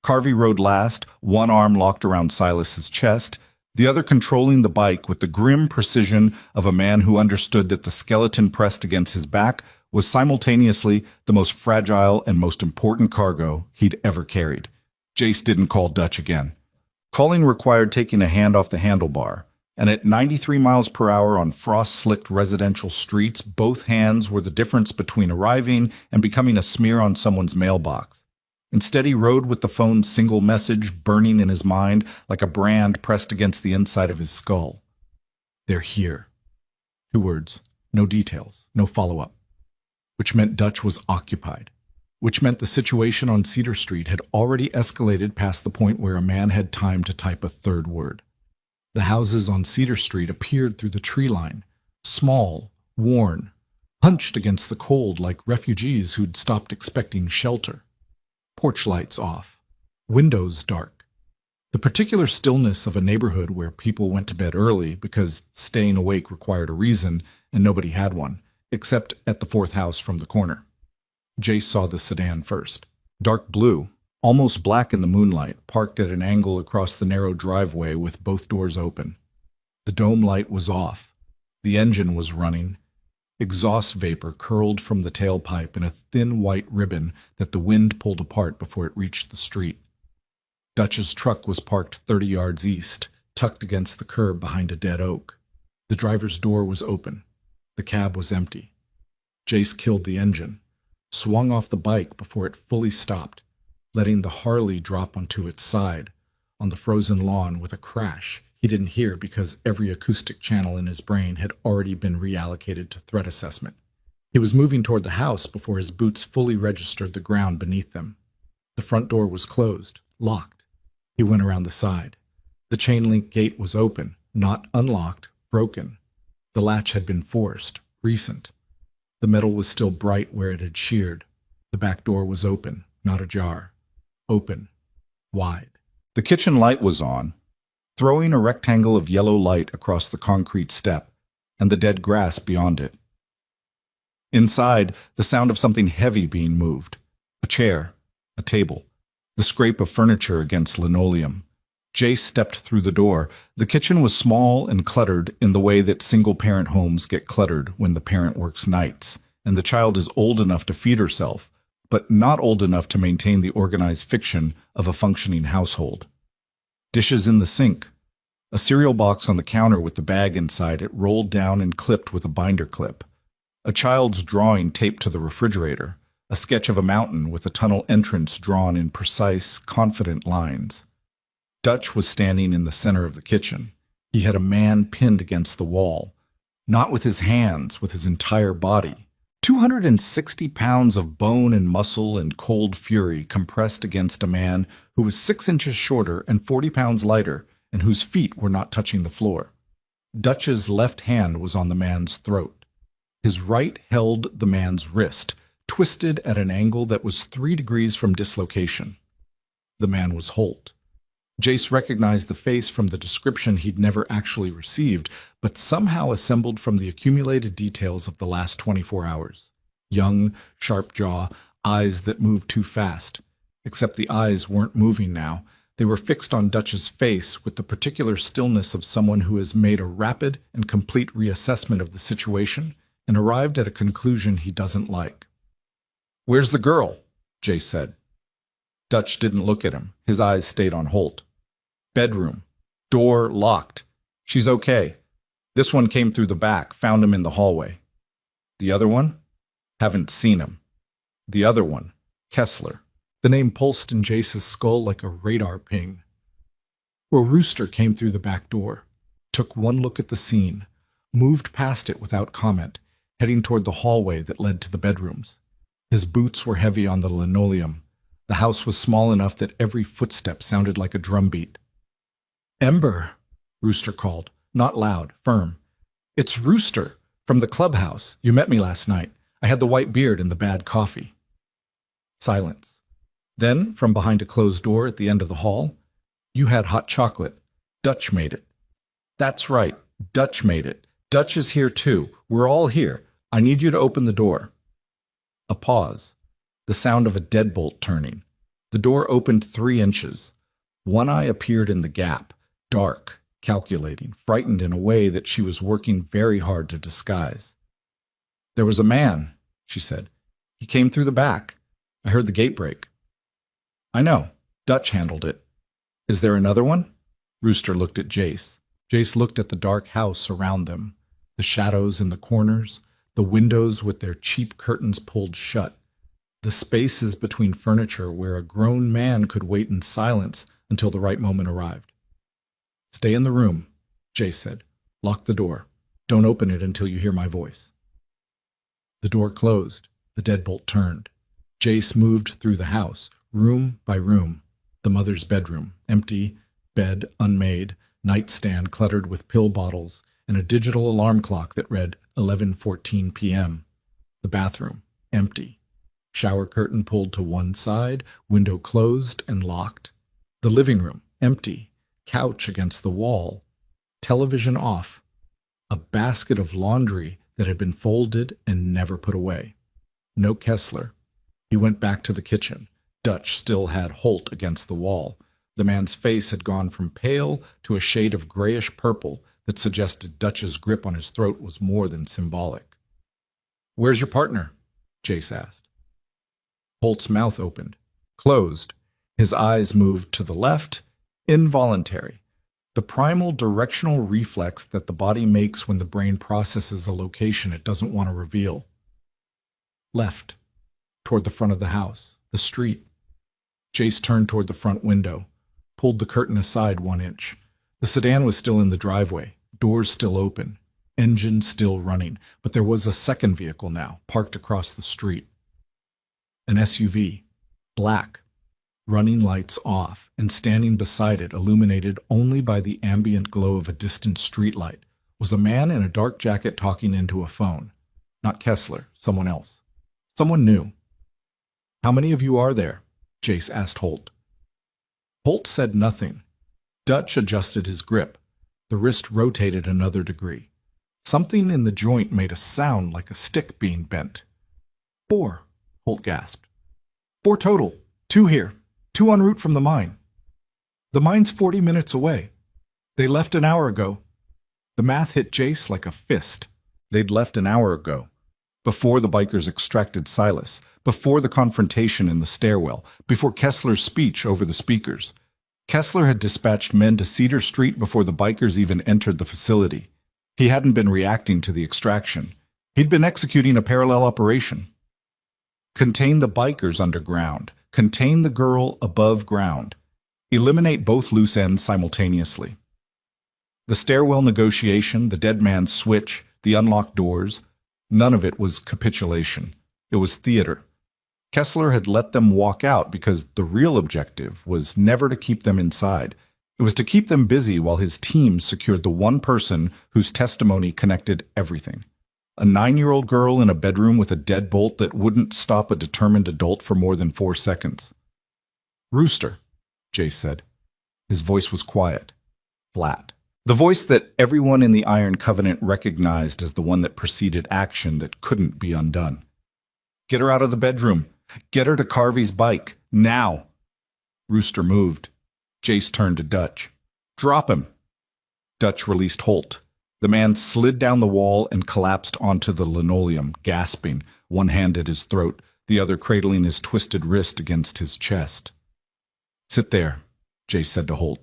Carvey rode last, one arm locked around Silas's chest, the other controlling the bike with the grim precision of a man who understood that the skeleton pressed against his back was simultaneously the most fragile and most important cargo he'd ever carried. Jace didn't call Dutch again. Calling required taking a hand off the handlebar, and at 93 miles per hour on frost-slicked residential streets, both hands were the difference between arriving and becoming a smear on someone's mailbox. Instead, he rode with the phone's single message burning in his mind like a brand pressed against the inside of his skull. They're here. 2 words, no details, no follow-up. Which meant Dutch was occupied. Which meant the situation on Cedar Street had already escalated past the point where a man had time to type a 3rd word. The houses on Cedar Street appeared through the tree line, small, worn, hunched against the cold like refugees who'd stopped expecting shelter. Porch lights off, windows dark. The particular stillness of a neighborhood where people went to bed early because staying awake required a reason and nobody had one, except at the 4th house from the corner. Jace saw the sedan first. Dark blue, almost black in the moonlight, parked at an angle across the narrow driveway with both doors open. The dome light was off. The engine was running. Exhaust vapor curled from the tailpipe in a thin white ribbon that the wind pulled apart before it reached the street. Dutch's truck was parked 30 yards east, tucked against the curb behind a dead oak. The driver's door was open. The cab was empty. Jace killed the engine, swung off the bike before it fully stopped, letting the Harley drop onto its side, on the frozen lawn with a crash he didn't hear because every acoustic channel in his brain had already been reallocated to threat assessment. He was moving toward the house before his boots fully registered the ground beneath them. The front door was closed, locked. He went around the side. The chain-link gate was open, not unlocked, broken. The latch had been forced, recent. The metal was still bright where it had sheared. The back door was open, not ajar. Open, wide. The kitchen light was on, throwing a rectangle of yellow light across the concrete step and the dead grass beyond it. Inside, the sound of something heavy being moved. A chair, a table, the scrape of furniture against linoleum. Jace stepped through the door. The kitchen was small and cluttered in the way that single-parent homes get cluttered when the parent works nights, and the child is old enough to feed herself, but not old enough to maintain the organized fiction of a functioning household. Dishes in the sink. A cereal box on the counter with the bag inside it rolled down and clipped with a binder clip. A child's drawing taped to the refrigerator. A sketch of a mountain with a tunnel entrance drawn in precise, confident lines. Dutch was standing in the center of the kitchen. He had a man pinned against the wall. Not with his hands, with his entire body. 260 pounds of bone and muscle and cold fury compressed against a man who was 6 inches shorter and 40 pounds lighter and whose feet were not touching the floor. Dutch's left hand was on the man's throat. His right held the man's wrist, twisted at an angle that was 3 degrees from dislocation. The man was Holt. Jace recognized the face from the description he'd never actually received, but somehow assembled from the accumulated details of the last 24 hours. Young, sharp jaw, eyes that moved too fast. Except the eyes weren't moving now. They were fixed on Dutch's face with the particular stillness of someone who has made a rapid and complete reassessment of the situation and arrived at a conclusion he doesn't like. "Where's the girl?" Jace said. Dutch didn't look at him. His eyes stayed on Holt. "Bedroom. Door locked. She's okay. This one came through the back, found him in the hallway. The other one? Haven't seen him. The other one, Kessler." The name pulsed in Jace's skull like a radar ping. Well, Rooster came through the back door, took one look at the scene, moved past it without comment, heading toward the hallway that led to the bedrooms. His boots were heavy on the linoleum. The house was small enough that every footstep sounded like a drumbeat. "Ember," Rooster called, not loud, firm. "It's Rooster, from the clubhouse. You met me last night. I had the white beard and the bad coffee." Silence. Then, from behind a closed door at the end of the hall, You had hot chocolate. Dutch made it. That's right. Dutch made it. Dutch is here too. We're all here. I need you to open the door. A pause. The sound of a deadbolt turning. The door opened 3 inches. One eye appeared in the gap, dark, calculating, frightened in a way that she was working very hard to disguise. There was a man, she said. He came through the back. I heard the gate break. I know. Dutch handled it. Is there another one? Rooster looked at Jace. Jace looked at the dark house around them, the shadows in the corners, the windows with their cheap curtains pulled shut, the spaces between furniture where a grown man could wait in silence until the right moment arrived. Stay in the room, Jace said. Lock the door. Don't open it until you hear my voice. The door closed. The deadbolt turned. Jace moved through the house, room by room. The mother's bedroom, empty, bed unmade, nightstand cluttered with pill bottles, and a digital alarm clock that read 11:14 p.m. The bathroom, empty. Shower curtain pulled to one side, window closed and locked. The living room, empty. Couch against the wall. Television off. A basket of laundry that had been folded and never put away. No Kessler. He went back to the kitchen. Dutch still had Holt against the wall. The man's face had gone from pale to a shade of grayish purple that suggested Dutch's grip on his throat was more than symbolic. Where's your partner? Jace asked. Holt's mouth opened, closed. His eyes moved to the left, involuntary. The primal directional reflex that the body makes when the brain processes a location it doesn't want to reveal. Left, toward the front of the house, the street. Jace turned toward the front window, pulled the curtain aside 1 inch. The sedan was still in the driveway, doors still open, engine still running, but there was a second vehicle now, parked across the street. An SUV, black, running lights off, and standing beside it, illuminated only by the ambient glow of a distant streetlight, was a man in a dark jacket talking into a phone. Not Kessler, someone else. Someone new. How many of you are there? Jace asked Holt. Holt said nothing. Dutch adjusted his grip. The wrist rotated another degree. Something in the joint made a sound like a stick being bent. 4, Holt gasped. 4 total. 2 here. 2 en route from the mine. The mine's 40 minutes away. They left an hour ago. The math hit Jace like a fist. They'd left an hour ago. Before the bikers extracted Silas, before the confrontation in the stairwell, before Kessler's speech over the speakers. Kessler had dispatched men to Cedar Street before the bikers even entered the facility. He hadn't been reacting to the extraction. He'd been executing a parallel operation. Contain the bikers underground. Contain the girl above ground. Eliminate both loose ends simultaneously. The stairwell negotiation, the dead man's switch, the unlocked doors, none of it was capitulation. It was theater. Kessler had let them walk out because the real objective was never to keep them inside. It was to keep them busy while his team secured the one person whose testimony connected everything. A 9-year-old girl in a bedroom with a deadbolt that wouldn't stop a determined adult for more than 4 seconds. Rooster, Jace said. His voice was quiet, flat. The voice that everyone in the Iron Covenant recognized as the one that preceded action that couldn't be undone. Get her out of the bedroom. Get her to Carvey's bike. Now. Rooster moved. Jace turned to Dutch. Drop him. Dutch released Holt. The man slid down the wall and collapsed onto the linoleum, gasping, one hand at his throat, the other cradling his twisted wrist against his chest. Sit there, Jace said to Holt.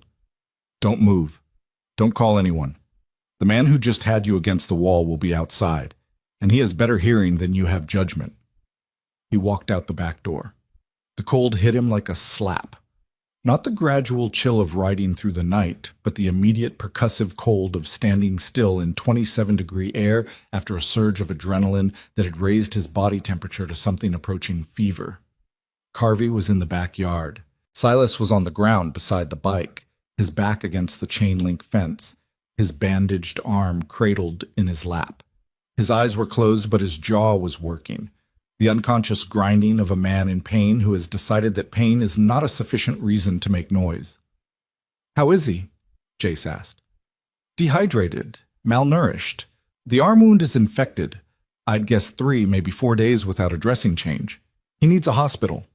Don't move. Don't call anyone. The man who just had you against the wall will be outside, and he has better hearing than you have judgment. He walked out the back door. The cold hit him like a slap. Not the gradual chill of riding through the night, but the immediate percussive cold of standing still in 27-degree air after a surge of adrenaline that had raised his body temperature to something approaching fever. Carvey was in the backyard. Silas was on the ground beside the bike, his back against the chain-link fence, his bandaged arm cradled in his lap. His eyes were closed, but his jaw was working. The unconscious grinding of a man in pain who has decided that pain is not a sufficient reason to make noise. How is he? Jace asked. Dehydrated, malnourished. The arm wound is infected. I'd guess 3, maybe 4 days without a dressing change. He needs a hospital.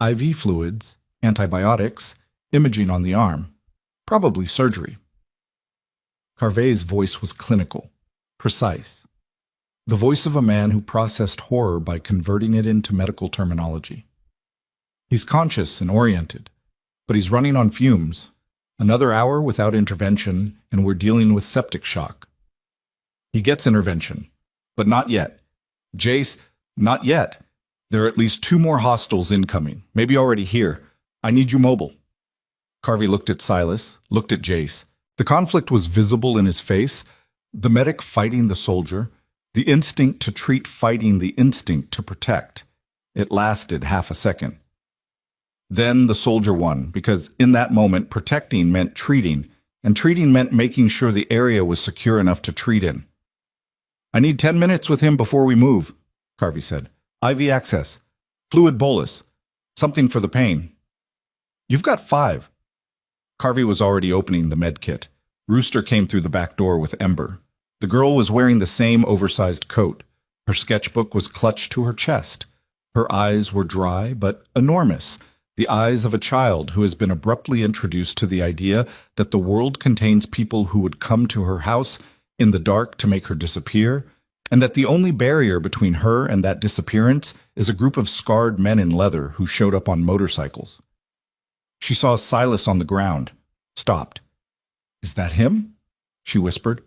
IV fluids, antibiotics, imaging on the arm. Probably surgery. Carve's voice was clinical, precise. The voice of a man who processed horror by converting it into medical terminology. He's conscious and oriented, but he's running on fumes. Another hour without intervention, and we're dealing with septic shock. He gets intervention, but not yet. Jace, not yet. There are at least 2 more hostiles incoming, maybe already here. I need you mobile. Carvey looked at Silas, looked at Jace. The conflict was visible in his face. The medic fighting the soldier, the instinct to treat fighting the instinct to protect. It lasted half a second. Then the soldier won, because in that moment, protecting meant treating, and treating meant making sure the area was secure enough to treat in. I need 10 minutes with him before we move, Carvey said. IV access, fluid bolus, something for the pain. You've got 5. Carvey was already opening the med kit. Rooster came through the back door with Ember. The girl was wearing the same oversized coat. Her sketchbook was clutched to her chest. Her eyes were dry but enormous, the eyes of a child who has been abruptly introduced to the idea that the world contains people who would come to her house in the dark to make her disappear, and that the only barrier between her and that disappearance is a group of scarred men in leather who showed up on motorcycles. She saw Silas on the ground, stopped. Is that him? She whispered.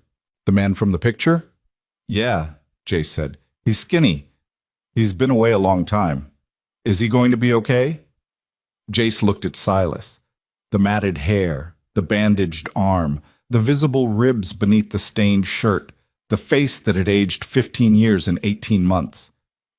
The man from the picture? Yeah, Jace said. He's skinny. He's been away a long time. Is he going to be okay? Jace looked at Silas. The matted hair, the bandaged arm, the visible ribs beneath the stained shirt, the face that had aged 15 years in 18 months.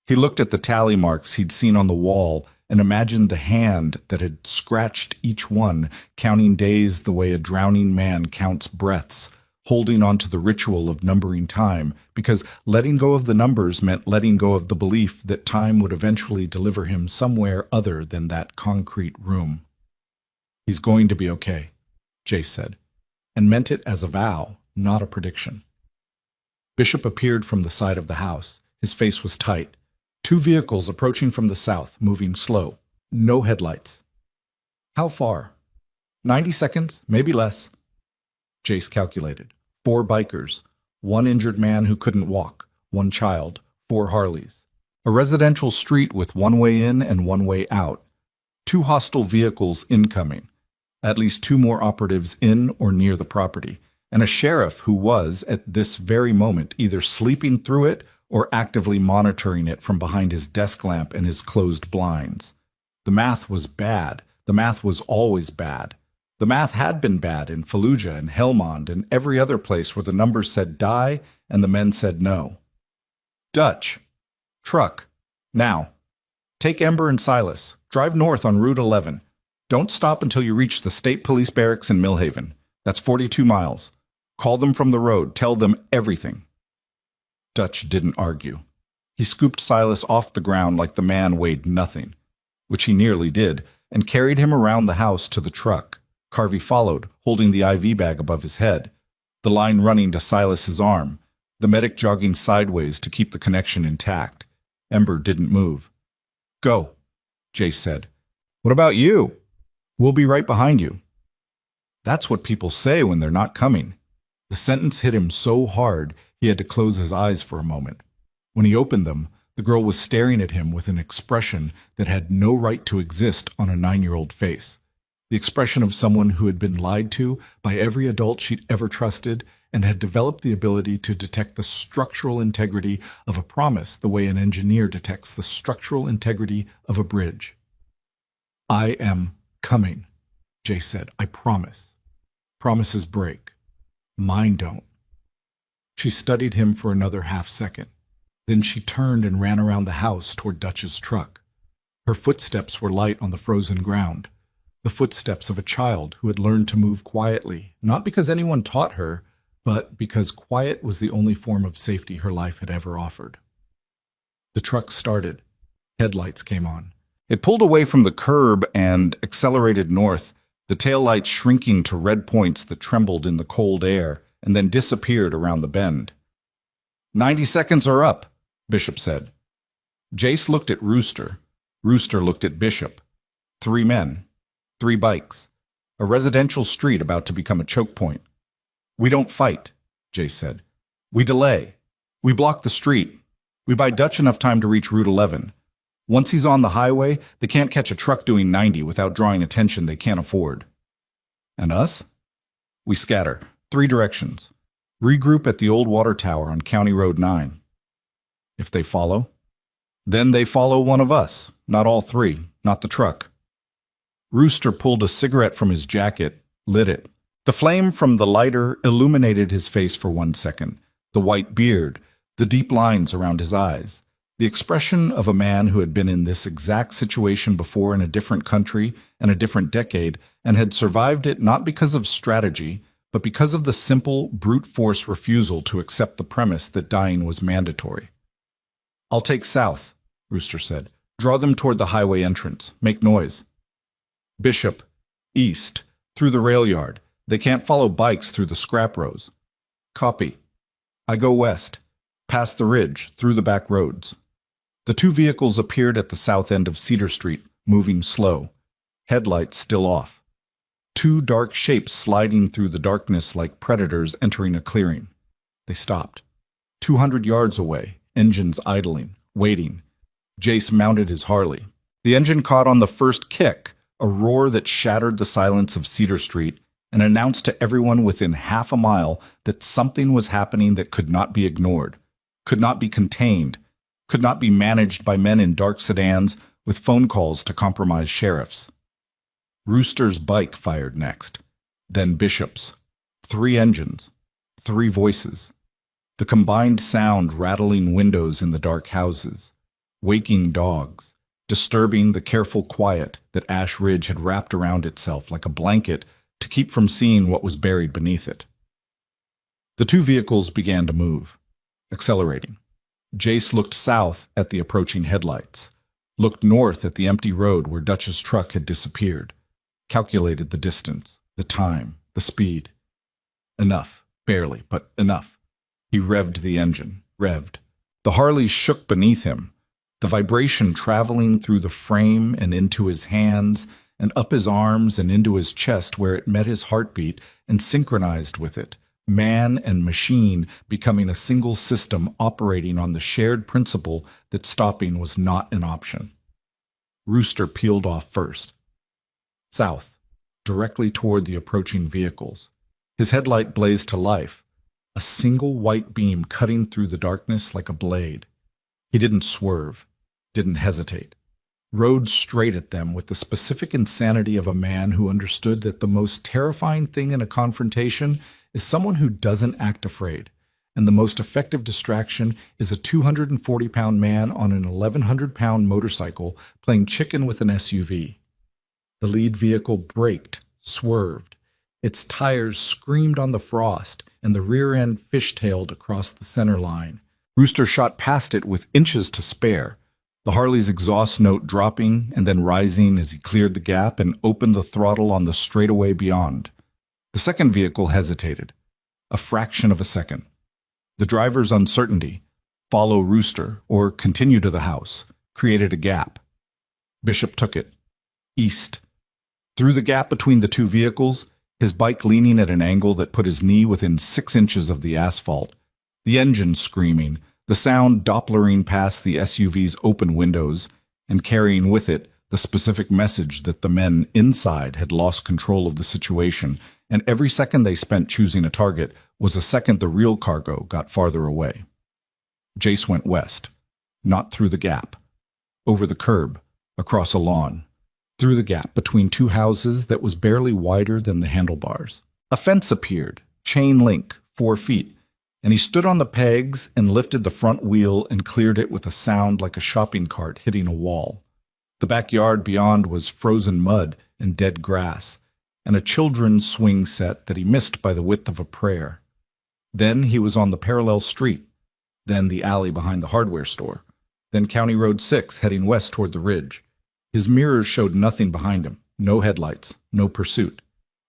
He looked at the tally marks he'd seen on the wall and imagined the hand that had scratched each one, counting days the way a drowning man counts breaths, holding on to the ritual of numbering time, because letting go of the numbers meant letting go of the belief that time would eventually deliver him somewhere other than that concrete room. He's going to be okay, Jace said, and meant it as a vow, not a prediction. Bishop appeared from the side of the house. His face was tight. 2 vehicles approaching from the south, moving slow. No headlights. How far? 90 seconds, maybe less. Jace calculated. 4 bikers, 1 injured man who couldn't walk, 1 child, 4 Harleys. A residential street with 1 way in and 1 way out. 2 hostile vehicles incoming. At least 2 more operatives in or near the property. And a sheriff who was, at this very moment, either sleeping through it or actively monitoring it from behind his desk lamp and his closed blinds. The math was bad. The math was always bad. The math had been bad in Fallujah and Helmand and every other place where the numbers said die and the men said no. Dutch. Truck. Now. Take Ember and Silas. Drive north on Route 11. Don't stop until you reach the State Police Barracks in Millhaven. That's 42 miles. Call them from the road. Tell them everything. Dutch didn't argue. He scooped Silas off the ground like the man weighed nothing, which he nearly did, and carried him around the house to the truck. Carvey followed, holding the IV bag above his head, the line running to Silas's arm, the medic jogging sideways to keep the connection intact. Ember didn't move. Go, Jace said. What about you? We'll be right behind you. That's what people say when they're not coming. The sentence hit him so hard he had to close his eyes for a moment. When he opened them, the girl was staring at him with an expression that had no right to exist on a 9-year-old face. The expression of someone who had been lied to by every adult she'd ever trusted and had developed the ability to detect the structural integrity of a promise the way an engineer detects the structural integrity of a bridge. I am coming, Jace said. I promise. Promises break. Mine don't. She studied him for another half-second. Then she turned and ran around the house toward Dutch's truck. Her footsteps were light on the frozen ground. The footsteps of a child who had learned to move quietly, not because anyone taught her, but because quiet was the only form of safety her life had ever offered. The truck started. Headlights came on. It pulled away from the curb and accelerated north, the taillights shrinking to red points that trembled in the cold air and then disappeared around the bend. 90 seconds are up, Bishop said. Jace looked at Rooster. Rooster looked at Bishop. 3 men, 3 bikes, a residential street about to become a choke point. We don't fight, Jace said. We delay. We block the street. We buy Dutch enough time to reach Route 11. Once he's on the highway, they can't catch a truck doing 90 without drawing attention they can't afford. And us? We scatter, 3 directions. Regroup at the old water tower on County Road 9. If they follow, then they follow one of us, not all 3, not the truck. Rooster pulled a cigarette from his jacket, lit it. The flame from the lighter illuminated his face for 1 second, the white beard, the deep lines around his eyes, the expression of a man who had been in this exact situation before in a different country and a different decade and had survived it not because of strategy, but because of the simple, brute force refusal to accept the premise that dying was mandatory. I'll take south, Rooster said. Draw them toward the highway entrance. Make noise. Bishop, east, through the rail yard. They can't follow bikes through the scrap rows. Copy. I go west, past the ridge, through the back roads. The 2 vehicles appeared at the south end of Cedar Street, moving slow, headlights still off. 2 dark shapes sliding through the darkness like predators entering a clearing. They stopped. 200 yards away, engines idling, waiting. Jace mounted his Harley. The engine caught on the first kick, a roar that shattered the silence of Cedar Street and announced to everyone within half a mile that something was happening that could not be ignored, could not be contained, could not be managed by men in dark sedans with phone calls to compromise sheriffs. Rooster's bike fired next, then Bishop's. 3 engines, 3 voices. The combined sound rattling windows in the dark houses, waking dogs, disturbing the careful quiet that Ash Ridge had wrapped around itself like a blanket to keep from seeing what was buried beneath it. The 2 vehicles began to move, accelerating. Jace looked south at the approaching headlights, looked north at the empty road where Dutch's truck had disappeared, calculated the distance, the time, the speed. Enough, barely, but enough. He revved the engine, revved. The Harley shook beneath him, the vibration traveling through the frame and into his hands and up his arms and into his chest where it met his heartbeat and synchronized with it, man and machine becoming a single system operating on the shared principle that stopping was not an option. Rooster peeled off first. South, directly toward the approaching vehicles. His headlight blazed to life, a single white beam cutting through the darkness like a blade. He didn't swerve, didn't hesitate. Rode straight at them with the specific insanity of a man who understood that the most terrifying thing in a confrontation is someone who doesn't act afraid, and the most effective distraction is a 240-pound man on an 1,100-pound motorcycle playing chicken with an SUV. The lead vehicle braked, swerved. Its tires screamed on the frost, and the rear end fishtailed across the center line. Rooster shot past it with inches to spare, the Harley's exhaust note dropping and then rising as he cleared the gap and opened the throttle on the straightaway beyond. The second vehicle hesitated, a fraction of a second. The driver's uncertainty, follow Rooster or continue to the house, created a gap. Bishop took it, east. Through the gap between the 2 vehicles, his bike leaning at an angle that put his knee within 6 inches of the asphalt, the engine screaming, the sound Dopplering past the SUV's open windows and carrying with it the specific message that the men inside had lost control of the situation, and every second they spent choosing a target was a second the real cargo got farther away. Jace went west, not through the gap, over the curb, across a lawn, through the gap between 2 houses that was barely wider than the handlebars. A fence appeared, chain link, 4 feet, and he stood on the pegs and lifted the front wheel and cleared it with a sound like a shopping cart hitting a wall. The backyard beyond was frozen mud and dead grass, and a children's swing set that he missed by the width of a prayer. Then he was on the parallel street, then the alley behind the hardware store, then County Road 6 heading west toward the ridge. His mirrors showed nothing behind him, No headlights, no pursuit.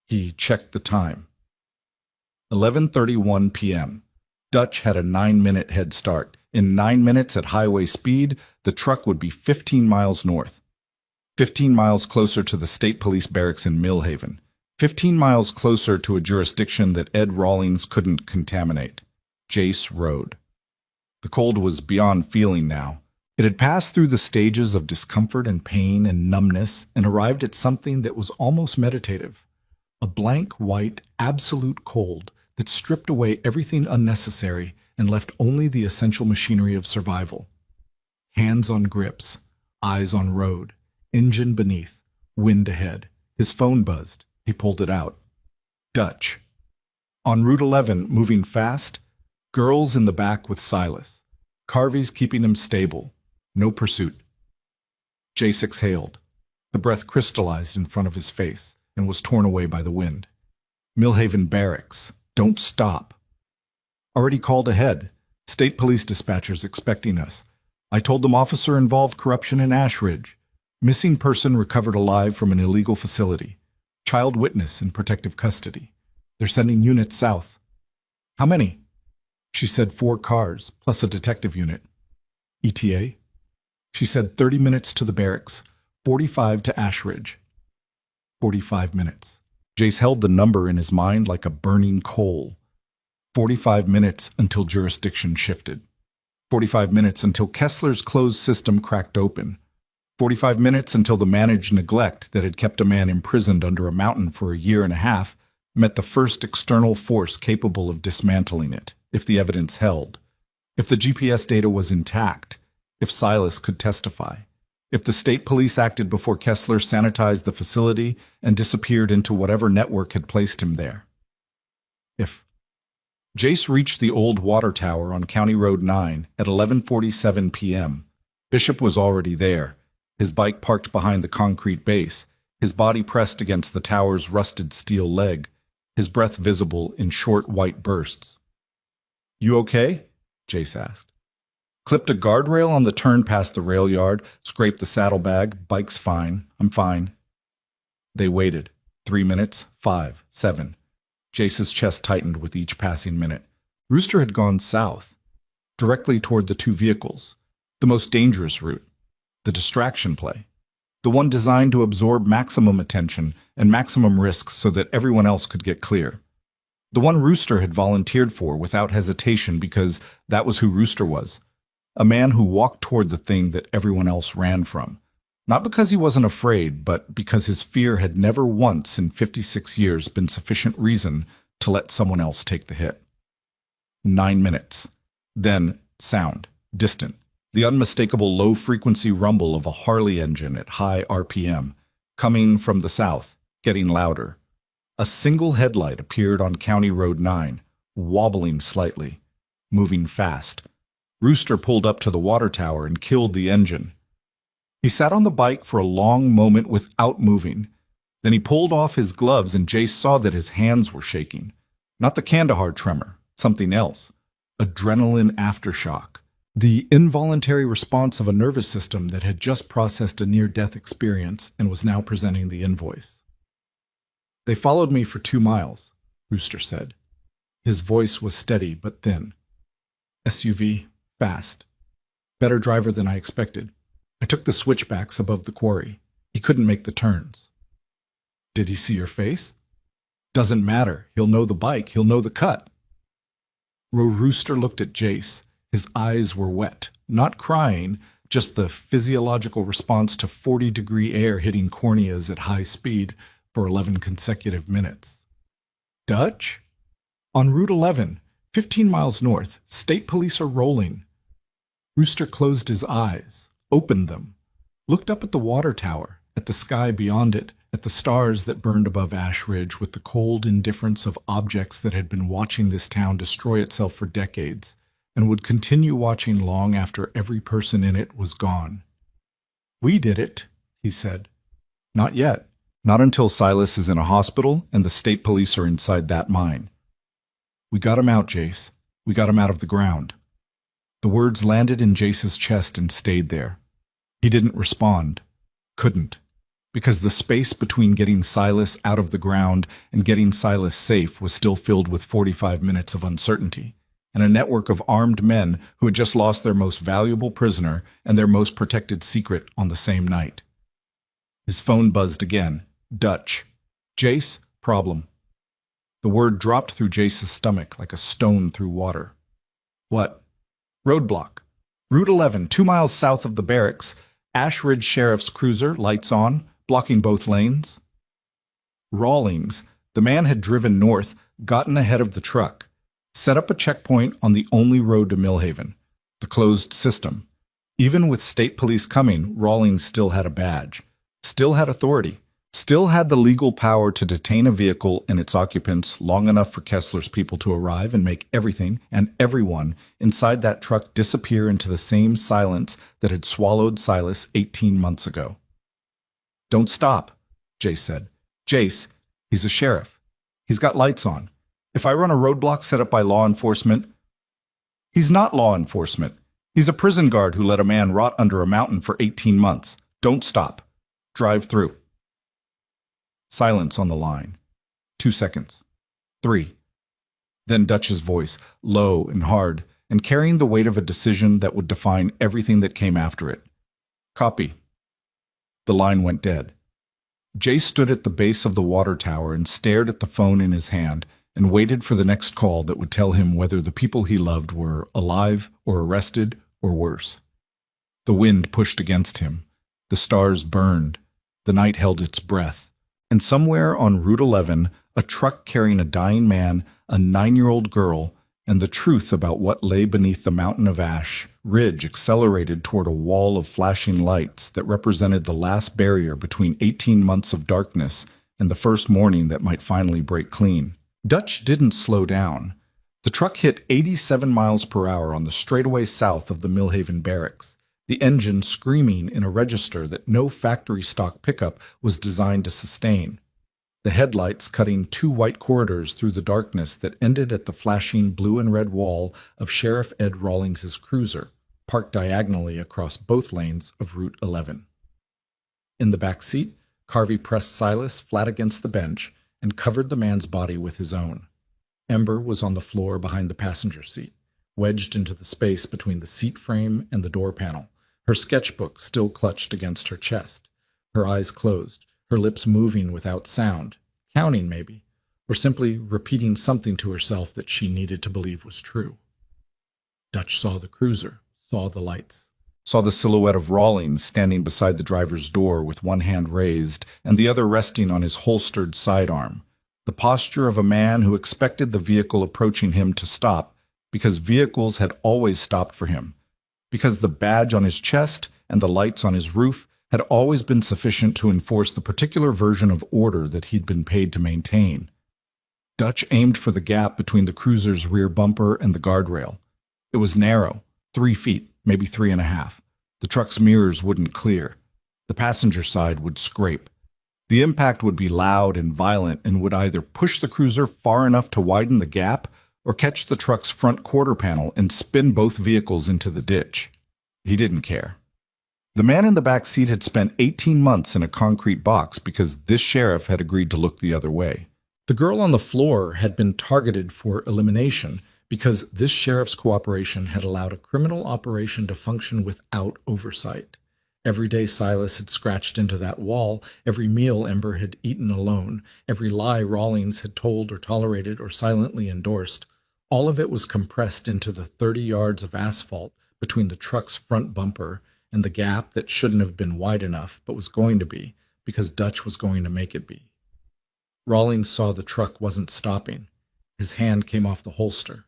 He checked the time. 11:31 p.m. Dutch had a 9-minute head start. In 9 minutes at highway speed, the truck would be 15 miles north. 15 miles closer to the state police barracks in Millhaven. 15 miles closer to a jurisdiction that Ed Rawlings couldn't contaminate. Jace Road. The cold was beyond feeling now. It had passed through the stages of discomfort and pain and numbness and arrived at something that was almost meditative. A blank, white, absolute cold that stripped away everything unnecessary and left only the essential machinery of survival. Hands on grips, eyes on road, engine beneath, wind ahead. His phone buzzed. He pulled it out. Dutch. On Route 11, moving fast, girls in the back with Silas. Carvey's keeping him stable. No pursuit. Jace exhaled. The breath crystallized in front of his face and was torn away by the wind. Millhaven Barracks. Don't stop. Already called ahead. State police dispatchers expecting us. I told them officer involved corruption in Ashridge. Missing person recovered alive from an illegal facility. Child witness in protective custody. They're sending units south. How many? She said 4 cars, plus a detective unit. ETA? She said 30 minutes to the barracks, 45 to Ashridge. 45 minutes. Jace held the number in his mind like a burning coal. 45 minutes until jurisdiction shifted. 45 minutes until Kessler's closed system cracked open. 45 minutes until the managed neglect that had kept a man imprisoned under a mountain for a year and a half met the first external force capable of dismantling it, if the evidence held, if the GPS data was intact, if Silas could testify, if the state police acted before Kessler sanitized the facility and disappeared into whatever network had placed him there. If Jace reached the old water tower on County Road 9 at 11:47 p.m. Bishop was already there, his bike parked behind the concrete base, his body pressed against the tower's rusted steel leg, his breath visible in short white bursts. "You okay?" Jace asked. Clipped a guardrail on the turn past the rail yard, scraped the saddlebag. Bike's fine. I'm fine. They waited. 3 minutes, 5, 7. Jace's chest tightened with each passing minute. Rooster had gone south, directly toward the 2 vehicles, the most dangerous route, the distraction play, the one designed to absorb maximum attention and maximum risk so that everyone else could get clear. The one Rooster had volunteered for without hesitation because that was who Rooster was. A man who walked toward the thing that everyone else ran from. Not because he wasn't afraid, but because his fear had never once in 56 years been sufficient reason to let someone else take the hit. 9 minutes. Then, sound. Distant. The unmistakable low-frequency rumble of a Harley engine at high RPM, coming from the south, getting louder. A single headlight appeared on County Road 9, wobbling slightly, moving fast. Rooster pulled up to the water tower and killed the engine. He sat on the bike for a long moment without moving. Then he pulled off his gloves and Jace saw that his hands were shaking. Not the Kandahar tremor, something else. Adrenaline aftershock. The involuntary response of a nervous system that had just processed a near-death experience and was now presenting the invoice. "They followed me for 2 miles, Rooster said. His voice was steady but thin. SUV, fast. Better driver than I expected. I took the switchbacks above the quarry. He couldn't make the turns." "Did he see your face?" "Doesn't matter. He'll know the bike. He'll know the cut." Rooster looked at Jace. His eyes were wet. Not crying, just the physiological response to 40-degree air hitting corneas at high speed for 11 consecutive minutes. "Dutch?" "On Route 11, 15 miles north. State police are rolling." Rooster closed his eyes, opened them, looked up at the water tower, at the sky beyond it, at the stars that burned above Ashridge with the cold indifference of objects that had been watching this town destroy itself for decades and would continue watching long after every person in it was gone. "We did it," he said. "Not yet. Not until Silas is in a hospital and the state police are inside that mine." "We got him out, Jace. We got him out of the ground." The words landed in Jace's chest and stayed there. He didn't respond. Couldn't. because the space between getting Silas out of the ground and getting Silas safe was still filled with 45 minutes of uncertainty, and a network of armed men who had just lost their most valuable prisoner and their most protected secret on the same night. His phone buzzed again. Dutch. Jace, problem. The word dropped through Jace's stomach like a stone through water. What? Roadblock. Route 11, 2 miles south of the barracks. Ash Ridge Sheriff's cruiser, lights on, blocking both lanes. Rawlings, the man had driven north, gotten ahead of the truck, set up a checkpoint on the only road to Millhaven, the closed system. Even with state police coming, Rawlings still had a badge, still had authority, still had the legal power to detain a vehicle and its occupants long enough for Kessler's people to arrive and make everything and everyone inside that truck disappear into the same silence that had swallowed Silas 18 months ago. Don't stop, Jace said. Jace, he's a sheriff. He's got lights on. If I run a roadblock set up by law enforcement... He's not law enforcement. He's a prison guard who let a man rot under a mountain for 18 months. Don't stop. Drive through. Silence on the line. 2 seconds. 3. Then Dutch's voice, low and hard, and carrying the weight of a decision that would define everything that came after it. Copy. The line went dead. Jace stood at the base of the water tower and stared at the phone in his hand and waited for the next call that would tell him whether the people he loved were alive or arrested or worse. The wind pushed against him. The stars burned. The night held its breath. And somewhere on Route 11, a truck carrying a dying man, a 9-year-old girl, and the truth about what lay beneath the mountain of ash ridge accelerated toward a wall of flashing lights that represented the last barrier between 18 months of darkness and the first morning that might finally break clean. Dutch didn't slow down. The truck hit 87 miles per hour on the straightaway south of the Millhaven barracks, the engine screaming in a register that no factory-stock pickup was designed to sustain. The headlights cutting 2 white corridors through the darkness that ended at the flashing blue and red wall of Sheriff Ed Rawlings's cruiser, parked diagonally across both lanes of Route 11. In the back seat, Carvey pressed Silas flat against the bench and covered the man's body with his own. Ember was on the floor behind the passenger seat, wedged into the space between the seat frame and the door panel, her sketchbook still clutched against her chest, her eyes closed, her lips moving without sound, counting maybe, or simply repeating something to herself that she needed to believe was true. Dutch saw the cruiser, saw the lights, saw the silhouette of Rawlings standing beside the driver's door with one hand raised and the other resting on his holstered sidearm, the posture of a man who expected the vehicle approaching him to stop because vehicles had always stopped for him, because the badge on his chest and the lights on his roof had always been sufficient to enforce the particular version of order that he'd been paid to maintain. Dutch aimed for the gap between the cruiser's rear bumper and the guardrail. It was narrow, 3 feet, maybe 3.5. The truck's mirrors wouldn't clear. The passenger side would scrape. The impact would be loud and violent and would either push the cruiser far enough to widen the gap or catch the truck's front quarter panel and spin both vehicles into the ditch. He didn't care. The man in the back seat had spent 18 months in a concrete box because this sheriff had agreed to look the other way. The girl on the floor had been targeted for elimination because this sheriff's cooperation had allowed a criminal operation to function without oversight. Every day Silas had scratched into that wall, every meal Ember had eaten alone, every lie Rawlings had told or tolerated or silently endorsed, all of it was compressed into the 30 yards of asphalt between the truck's front bumper and the gap that shouldn't have been wide enough but was going to be, because Dutch was going to make it be. Rawlings saw the truck wasn't stopping. His hand came off the holster.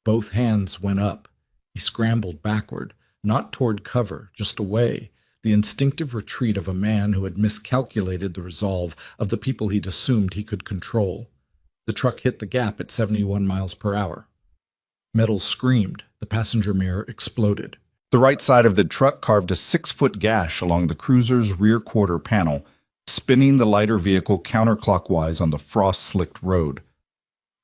Both hands went up. He scrambled backward, not toward cover, just away, the instinctive retreat of a man who had miscalculated the resolve of the people he'd assumed he could control. The truck hit the gap at 71 miles per hour. Metal screamed. The passenger mirror exploded. The right side of the truck carved a 6-foot gash along the cruiser's rear quarter panel, spinning the lighter vehicle counterclockwise on the frost-slicked road.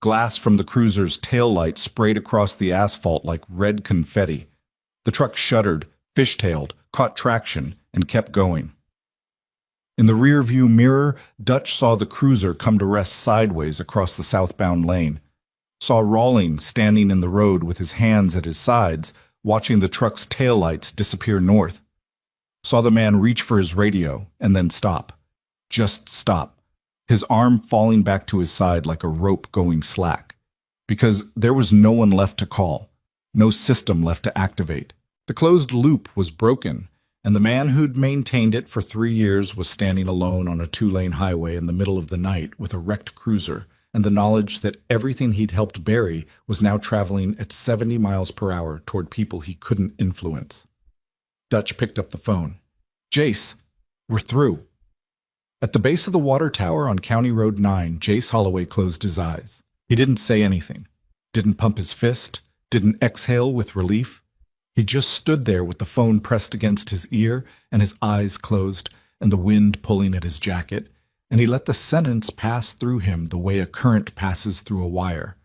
Glass from the cruiser's taillight sprayed across the asphalt like red confetti. The truck shuddered, fishtailed, caught traction, and kept going. In the rear-view mirror, Dutch saw the cruiser come to rest sideways across the southbound lane. Saw Rawlings standing in the road with his hands at his sides, watching the truck's taillights disappear north. Saw the man reach for his radio and then stop. Just stop. His arm falling back to his side like a rope going slack. Because there was no one left to call. No system left to activate. The closed loop was broken, and the man who'd maintained it for 3 years was standing alone on a 2-lane highway in the middle of the night with a wrecked cruiser and the knowledge that everything he'd helped bury was now traveling at 70 miles per hour toward people he couldn't influence. Dutch picked up the phone. "Jace, we're through." At the base of the water tower on County Road 9, Jace Holloway closed his eyes. He didn't say anything, didn't pump his fist, didn't exhale with relief. He just stood there with the phone pressed against his ear and his eyes closed and the wind pulling at his jacket, and he let the sentence pass through him the way a current passes through a wire,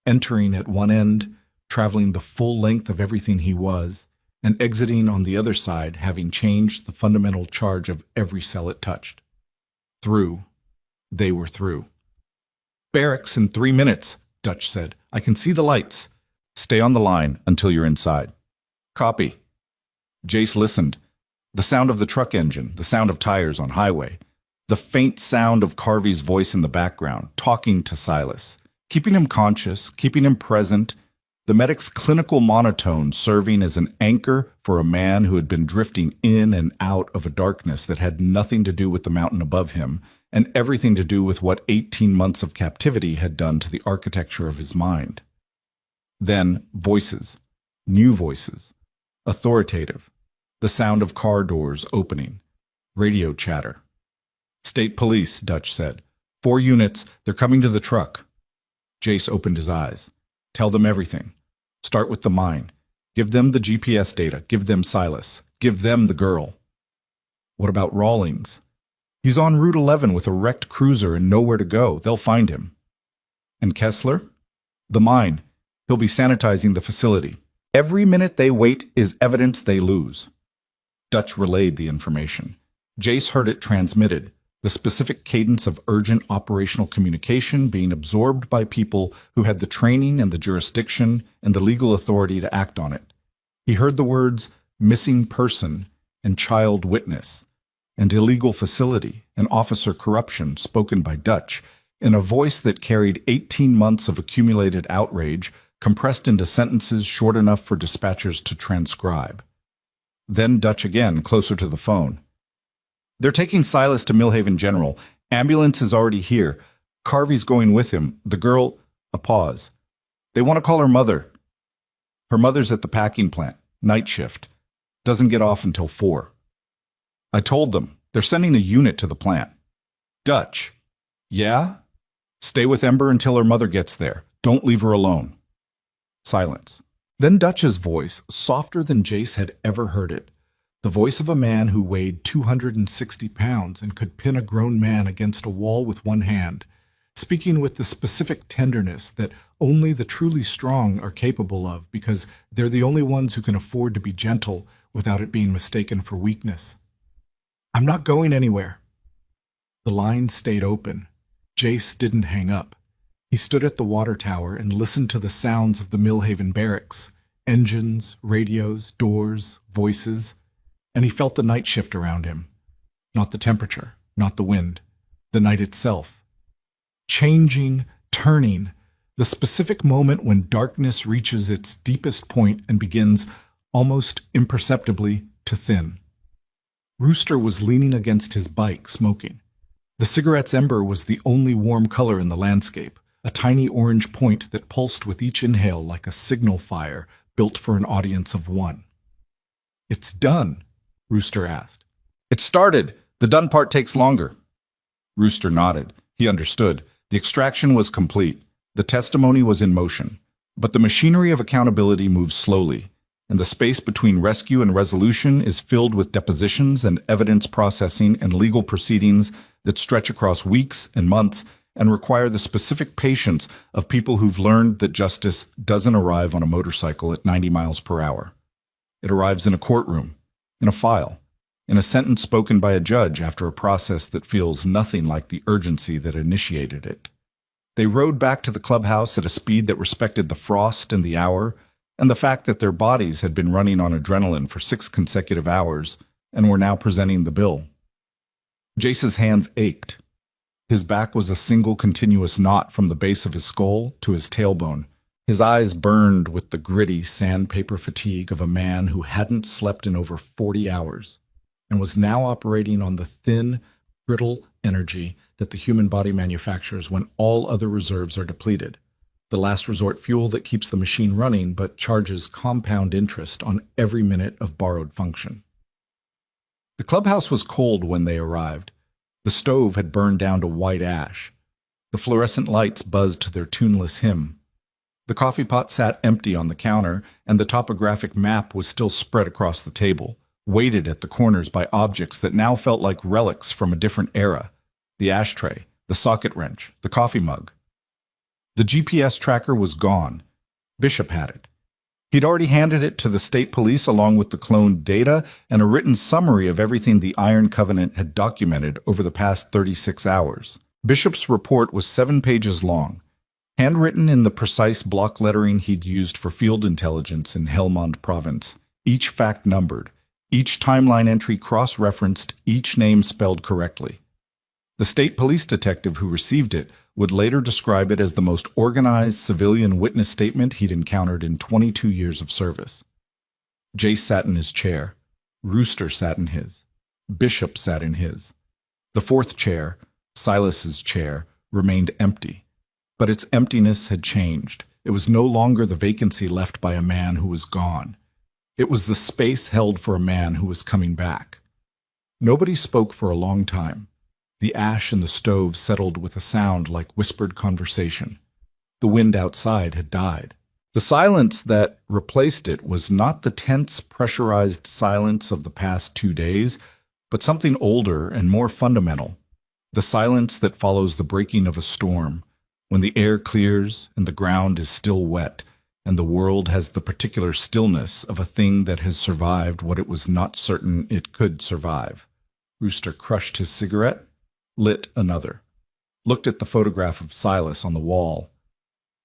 entering at one end, traveling the full length of everything he was, and exiting on the other side, having changed the fundamental charge of every cell it touched. Through. They were through. "Barracks in 3 minutes," Dutch said. "I can see the lights." "Stay on the line until you're inside." "Copy." Jace listened. The sound of the truck engine, the sound of tires on highway, the faint sound of Carvey's voice in the background, talking to Silas, keeping him conscious, keeping him present, the medic's clinical monotone serving as an anchor for a man who had been drifting in and out of a darkness that had nothing to do with the mountain above him and everything to do with what 18 months of captivity had done to the architecture of his mind. Then voices, new voices, authoritative, the sound of car doors opening, radio chatter. "State police," Dutch said. 4 units, they're coming to the truck." Jace opened his eyes. "Tell them everything. Start with the mine. Give them the GPS data. Give them Silas. Give them the girl." "What about Rawlings?" "He's on Route 11 with a wrecked cruiser and nowhere to go. They'll find him." "And Kessler?" "The mine. He'll be sanitizing the facility. Every minute they wait is evidence they lose." Dutch relayed the information. Jace heard it transmitted, the specific cadence of urgent operational communication being absorbed by people who had the training and the jurisdiction and the legal authority to act on it. He heard the words "missing person" and "child witness" and "illegal facility" and "officer corruption" spoken by Dutch in a voice that carried 18 months of accumulated outrage compressed into sentences short enough for dispatchers to transcribe. Then Dutch again, closer to the phone. "They're taking Silas to Millhaven General. Ambulance is already here. Carvey's going with him. The girl—" A pause. "They want to call her mother. Her mother's at the packing plant. Night shift. Doesn't get off until 4. I told them. They're sending a unit to the plant." "Dutch." "Yeah?" "Stay with Ember until her mother gets there. Don't leave her alone." Silence. Then Dutch's voice, softer than Jace had ever heard it. The voice of a man who weighed 260 pounds and could pin a grown man against a wall with one hand, speaking with the specific tenderness that only the truly strong are capable of because they're the only ones who can afford to be gentle without it being mistaken for weakness. "I'm not going anywhere." The line stayed open. Jace didn't hang up. He stood at the water tower and listened to the sounds of the Millhaven barracks, engines, radios, doors, voices, and he felt the night shift around him. Not the temperature, not the wind, the night itself. Changing, turning, the specific moment when darkness reaches its deepest point and begins, almost imperceptibly, to thin. Rooster was leaning against his bike, smoking. The cigarette's ember was the only warm color in the landscape, a tiny orange point that pulsed with each inhale like a signal fire built for an audience of one. "It's done?" Rooster asked. "It started. The done part takes longer." Rooster nodded. He understood. The extraction was complete. The testimony was in motion. But the machinery of accountability moves slowly, and the space between rescue and resolution is filled with depositions and evidence processing and legal proceedings that stretch across weeks and months and require the specific patience of people who've learned that justice doesn't arrive on a motorcycle at 90 miles per hour. It arrives in a courtroom, in a file, in a sentence spoken by a judge after a process that feels nothing like the urgency that initiated it. They rode back to the clubhouse at a speed that respected the frost and the hour, and the fact that their bodies had been running on adrenaline for 6 consecutive hours and were now presenting the bill. Jace's hands ached. His back was a single continuous knot from the base of his skull to his tailbone. His eyes burned with the gritty sandpaper fatigue of a man who hadn't slept in over 40 hours and was now operating on the thin, brittle energy that the human body manufactures when all other reserves are depleted. The last resort fuel that keeps the machine running but charges compound interest on every minute of borrowed function. The clubhouse was cold when they arrived. The stove had burned down to white ash. The fluorescent lights buzzed their tuneless hymn. The coffee pot sat empty on the counter, and the topographic map was still spread across the table, weighted at the corners by objects that now felt like relics from a different era. The ashtray, the socket wrench, the coffee mug. The GPS tracker was gone. Bishop had it. He'd already handed it to the state police along with the cloned data and a written summary of everything the Iron Covenant had documented over the past 36 hours. Bishop's report was 7 pages long, handwritten in the precise block lettering he'd used for field intelligence in Helmand Province, each fact numbered, each timeline entry cross-referenced, each name spelled correctly. The state police detective who received it would later describe it as the most organized civilian witness statement he'd encountered in 22 years of service. Jace sat in his chair. Rooster sat in his. Bishop sat in his. The fourth chair, Silas's chair, remained empty. But its emptiness had changed. It was no longer the vacancy left by a man who was gone. It was the space held for a man who was coming back. Nobody spoke for a long time. The ash in the stove settled with a sound like whispered conversation. The wind outside had died. The silence that replaced it was not the tense, pressurized silence of the past 2 days, but something older and more fundamental. The silence that follows the breaking of a storm, when the air clears and the ground is still wet, and the world has the particular stillness of a thing that has survived what it was not certain it could survive. Rooster crushed his cigarette, lit another, looked at the photograph of Silas on the wall.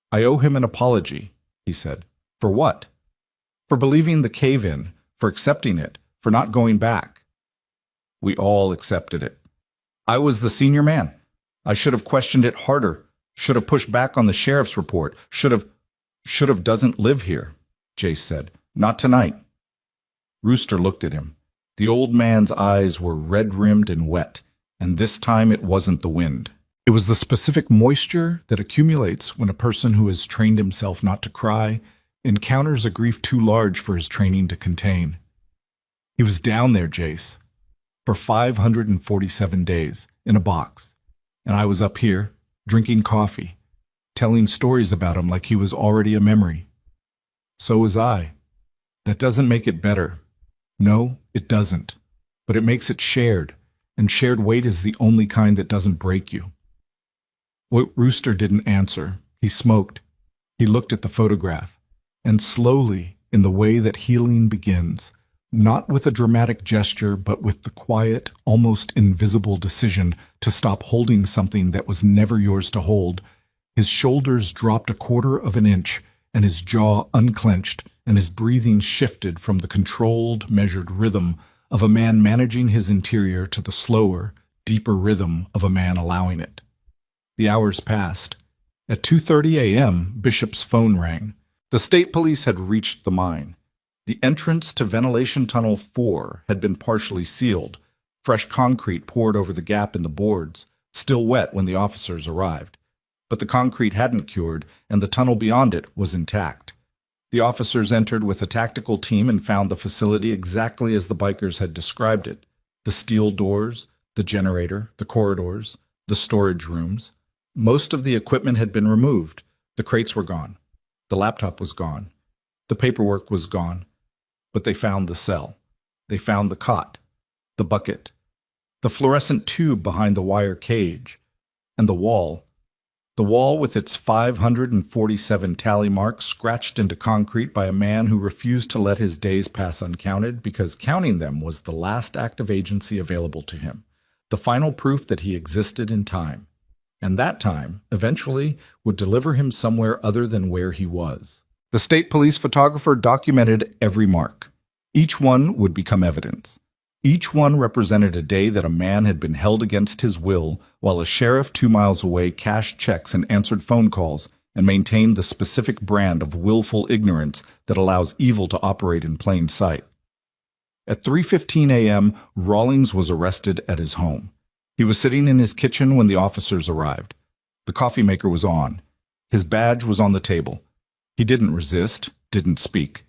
"I owe him an apology," he said. "For what?" "For believing the cave-in, for accepting it, for not going back." "We all accepted it. I was the senior man. I should have questioned it harder, should have pushed back on the sheriff's report, should have doesn't live here," Jace said. "Not tonight." Rooster looked at him. The old man's eyes were red-rimmed and wet, and this time it wasn't the wind. It was the specific moisture that accumulates when a person who has trained himself not to cry encounters a grief too large for his training to contain. He was down there, Jace, for 547 days, in a box, and I was up here, drinking coffee, telling stories about him like he was already a memory. So was I. That doesn't make it better. No, it doesn't. But it makes it shared, and shared weight is the only kind that doesn't break you. Rooster didn't answer. He smoked. He looked at the photograph, and slowly, in the way that healing begins, not with a dramatic gesture, but with the quiet, almost invisible decision to stop holding something that was never yours to hold, his shoulders dropped 1/4 of an inch, and his jaw unclenched, and his breathing shifted from the controlled, measured rhythm of a man managing his interior to the slower, deeper rhythm of a man allowing it. The hours passed. At 2:30 a.m., Bishop's phone rang. The state police had reached the mine. The entrance to Ventilation Tunnel 4 had been partially sealed, fresh concrete poured over the gap in the boards, still wet when the officers arrived. But the concrete hadn't cured, and the tunnel beyond it was intact. The officers entered with a tactical team and found the facility exactly as the bikers had described it. The steel doors, the generator, the corridors, the storage rooms. Most of the equipment had been removed. The crates were gone. The laptop was gone. The paperwork was gone. But they found the cell. They found the cot, the bucket, the fluorescent tube behind the wire cage, and the wall. The wall with its 547 tally marks scratched into concrete by a man who refused to let his days pass uncounted because counting them was the last act of agency available to him, the final proof that he existed in time. And that time, eventually, would deliver him somewhere other than where he was. The state police photographer documented every mark. Each one would become evidence. Each one represented a day that a man had been held against his will while a sheriff 2 miles away cashed checks and answered phone calls and maintained the specific brand of willful ignorance that allows evil to operate in plain sight. At 3:15 a.m., Rawlings was arrested at his home. He was sitting in his kitchen when the officers arrived. The coffee maker was on. His badge was on the table. He didn't resist, didn't speak.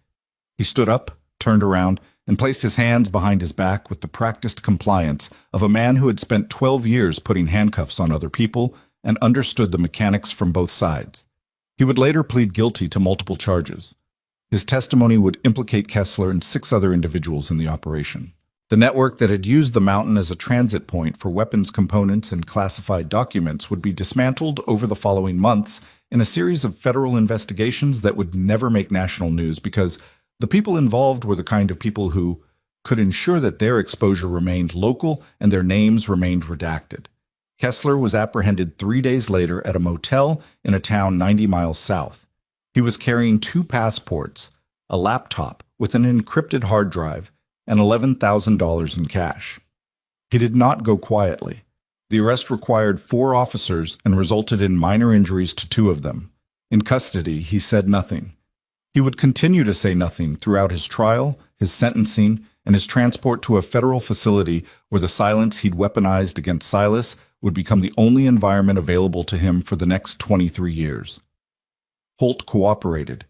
He stood up, turned around, and placed his hands behind his back with the practiced compliance of a man who had spent 12 years putting handcuffs on other people and understood the mechanics from both sides. He would later plead guilty to multiple charges. His testimony would implicate Kessler and 6 other individuals in the operation. The network that had used the mountain as a transit point for weapons components and classified documents would be dismantled over the following months in a series of federal investigations that would never make national news because the people involved were the kind of people who could ensure that their exposure remained local and their names remained redacted. Kessler was apprehended 3 days later at a motel in a town 90 miles south. He was carrying 2 passports, a laptop with an encrypted hard drive, and $11,000 in cash. He did not go quietly. The arrest required 4 officers and resulted in minor injuries to 2 of them. In custody, he said nothing. He would continue to say nothing throughout his trial, his sentencing, and his transport to a federal facility where the silence he'd weaponized against Silas would become the only environment available to him for the next 23 years. Holt cooperated,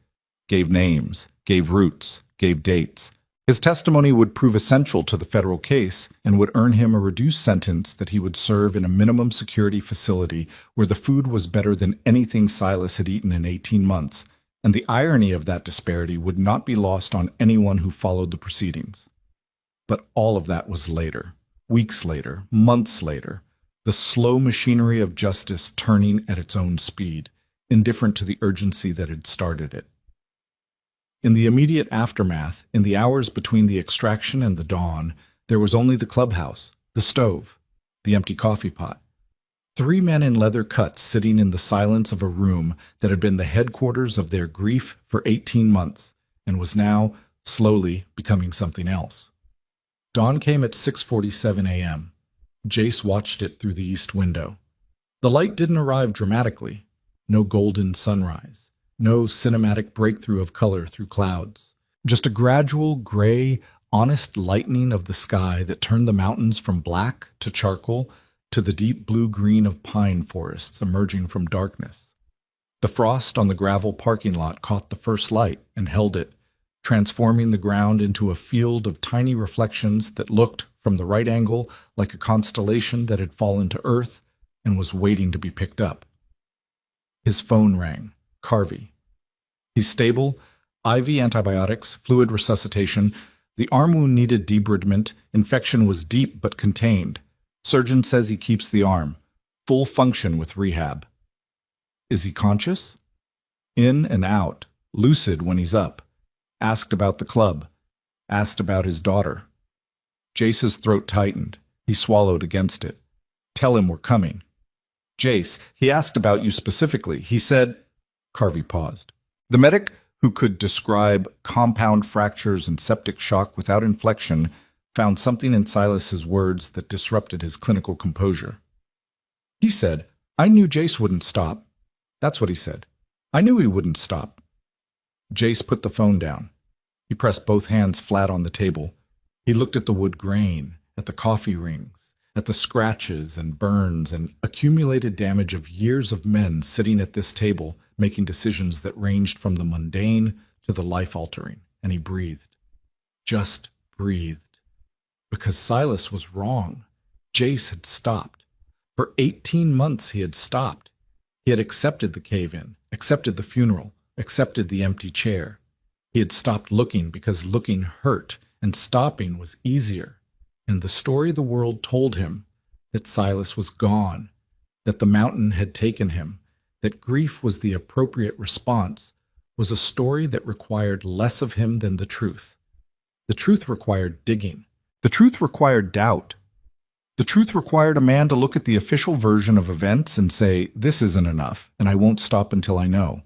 gave names, gave routes, gave dates. His testimony would prove essential to the federal case and would earn him a reduced sentence that he would serve in a minimum security facility where the food was better than anything Silas had eaten in 18 months, and the irony of that disparity would not be lost on anyone who followed the proceedings. But all of that was later, weeks later, months later, the slow machinery of justice turning at its own speed, indifferent to the urgency that had started it. In the immediate aftermath, in the hours between the extraction and the dawn, there was only the clubhouse, the stove, the empty coffee pot. 3 men in leather cuts sitting in the silence of a room that had been the headquarters of their grief for 18 months and was now, slowly, becoming something else. Dawn came at 6:47 a.m. Jace watched it through the east window. The light didn't arrive dramatically. No golden sunrise. No cinematic breakthrough of color through clouds. Just a gradual, gray, honest lightening of the sky that turned the mountains from black to charcoal to the deep blue-green of pine forests emerging from darkness. The frost on the gravel parking lot caught the first light and held it, transforming the ground into a field of tiny reflections that looked, from the right angle, like a constellation that had fallen to earth and was waiting to be picked up. His phone rang. Carvey. He's stable. IV antibiotics, fluid resuscitation. The arm wound needed debridement. Infection was deep but contained. Surgeon says he keeps the arm. Full function with rehab. Is he conscious? In and out. Lucid when he's up. Asked about the club. Asked about his daughter. Jace's throat tightened. He swallowed against it. Tell him we're coming. Jace, he asked about you specifically. He said... Carvey paused. The medic, who could describe compound fractures and septic shock without inflection, found something in Silas's words that disrupted his clinical composure. He said, I knew Jace wouldn't stop. That's what he said. I knew he wouldn't stop. Jace put the phone down. He pressed both hands flat on the table. He looked at the wood grain, at the coffee rings, at the scratches and burns and accumulated damage of years of men sitting at this table making decisions that ranged from the mundane to the life-altering, and he breathed. Just breathed. Because Silas was wrong. Jace had stopped. For 18 months he had stopped. He had accepted the cave-in, accepted the funeral, accepted the empty chair. He had stopped looking because looking hurt, and stopping was easier. And the story the world told him, that Silas was gone, that the mountain had taken him, that grief was the appropriate response, was a story that required less of him than the truth. The truth required digging. The truth required doubt. The truth required a man to look at the official version of events and say, "This isn't enough, and I won't stop until I know."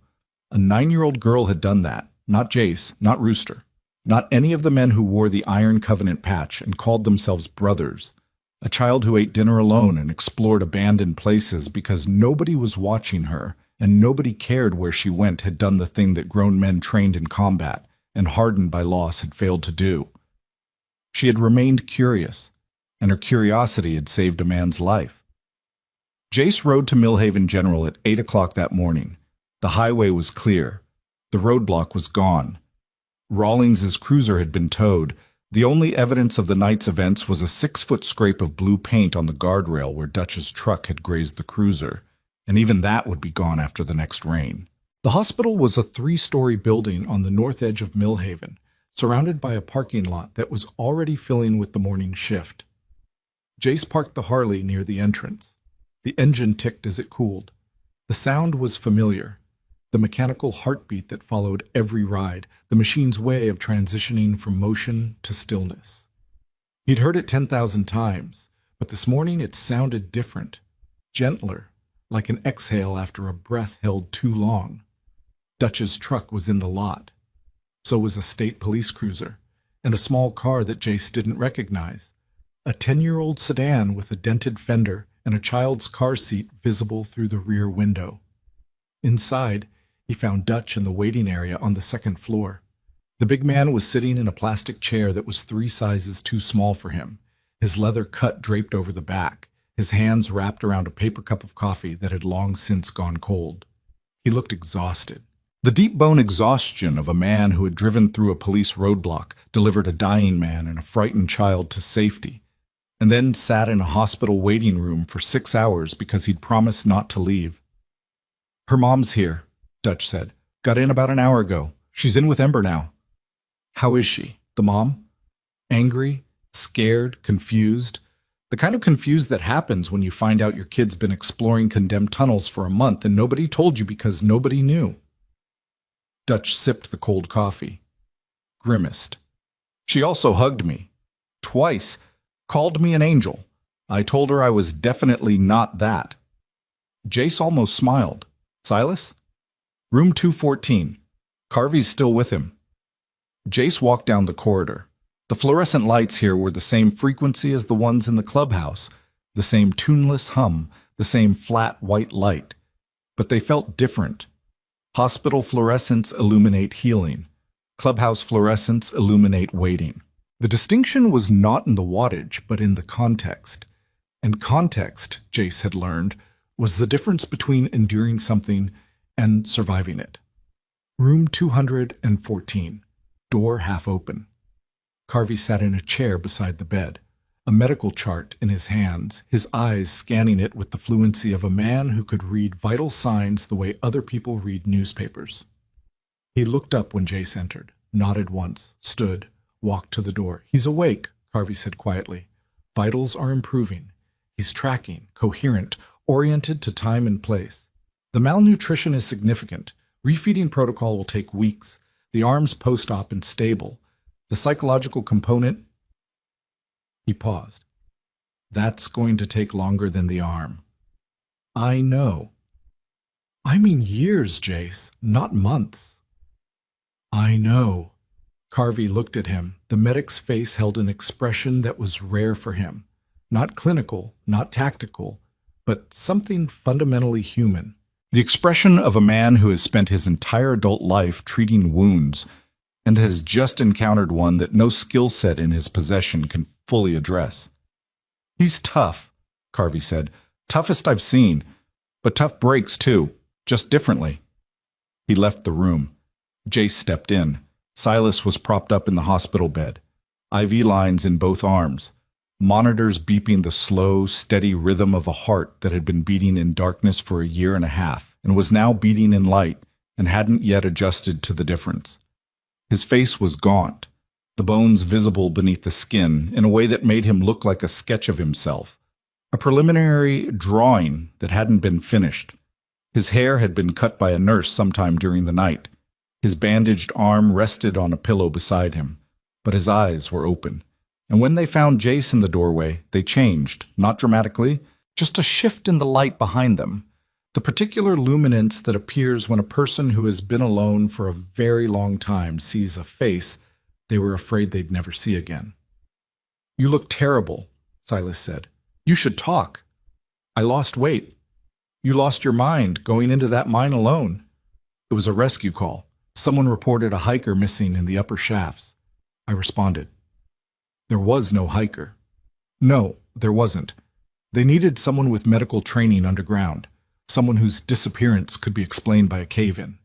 A 9-year-old girl had done that, not Jace, not Rooster, not any of the men who wore the Iron Covenant patch and called themselves brothers. A child who ate dinner alone and explored abandoned places because nobody was watching her and nobody cared where she went had done the thing that grown men trained in combat and hardened by loss had failed to do. She had remained curious, and her curiosity had saved a man's life. Jace rode to Millhaven General at 8 o'clock that morning. The highway was clear. The roadblock was gone. Rawlings's cruiser had been towed. The only evidence of the night's events was a 6-foot scrape of blue paint on the guardrail where Dutch's truck had grazed the cruiser, and even that would be gone after the next rain. The hospital was a 3-story building on the north edge of Millhaven, surrounded by a parking lot that was already filling with the morning shift. Jace parked the Harley near the entrance. The engine ticked as it cooled. The sound was familiar. The mechanical heartbeat that followed every ride, the machine's way of transitioning from motion to stillness. He'd heard it 10,000 times, but this morning it sounded different, gentler, like an exhale after a breath held too long. Dutch's truck was in the lot. So was a state police cruiser, and a small car that Jace didn't recognize. A 10-year-old sedan with a dented fender and a child's car seat visible through the rear window. Inside, he found Dutch in the waiting area on the second floor. The big man was sitting in a plastic chair that was 3 sizes too small for him, his leather cut draped over the back, his hands wrapped around a paper cup of coffee that had long since gone cold. He looked exhausted. The deep-bone exhaustion of a man who had driven through a police roadblock, delivered a dying man and a frightened child to safety, and then sat in a hospital waiting room for 6 hours because he'd promised not to leave. "Her mom's here," Dutch said. "Got in about an hour ago. She's in with Ember now." "How is she, the mom?" "Angry, scared, confused. The kind of confused that happens when you find out your kid's been exploring condemned tunnels for a month and nobody told you because nobody knew." Dutch sipped the cold coffee. Grimaced. "She also hugged me. Twice. Called me an angel. I told her I was definitely not that." Jace almost smiled. "Silas?" "Room 214. Carvey's still with him." Jace walked down the corridor. The fluorescent lights here were the same frequency as the ones in the clubhouse, the same tuneless hum, the same flat white light. But they felt different. Hospital fluorescents illuminate healing. Clubhouse fluorescents illuminate waiting. The distinction was not in the wattage, but in the context. And context, Jace had learned, was the difference between enduring something and surviving it. Room 214. Door half open. Carvey sat in a chair beside the bed, a medical chart in his hands, his eyes scanning it with the fluency of a man who could read vital signs the way other people read newspapers. He looked up when Jace entered, nodded once, stood, walked to the door. "He's awake," Carvey said quietly. "Vitals are improving. He's tracking, coherent, oriented to time and place. The malnutrition is significant. Refeeding protocol will take weeks. The arm's post-op and stable. The psychological component..." He paused. "That's going to take longer than the arm." "I know." "I mean years, Jace, not months." "I know." Carvey looked at him. The medic's face held an expression that was rare for him. Not clinical, not tactical, but something fundamentally human. The expression of a man who has spent his entire adult life treating wounds and has just encountered one that no skill set in his possession can fully address. "He's tough," Carvey said. "Toughest I've seen. But tough breaks, too. Just differently." He left the room. Jace stepped in. Silas was propped up in the hospital bed. IV lines in both arms. Monitors beeping the slow, steady rhythm of a heart that had been beating in darkness for a year and a half and was now beating in light and hadn't yet adjusted to the difference. His face was gaunt, the bones visible beneath the skin in a way that made him look like a sketch of himself, a preliminary drawing that hadn't been finished. His hair had been cut by a nurse sometime during the night. His bandaged arm rested on a pillow beside him, but his eyes were open. And when they found Jace in the doorway, they changed, not dramatically, just a shift in the light behind them. The particular luminance that appears when a person who has been alone for a very long time sees a face they were afraid they'd never see again. "You look terrible," Silas said. "You should talk." "I lost weight." "You lost your mind going into that mine alone." "It was a rescue call. Someone reported a hiker missing in the upper shafts." I responded. "There was no hiker." "No, there wasn't. They needed someone with medical training underground, someone whose disappearance could be explained by a cave-in."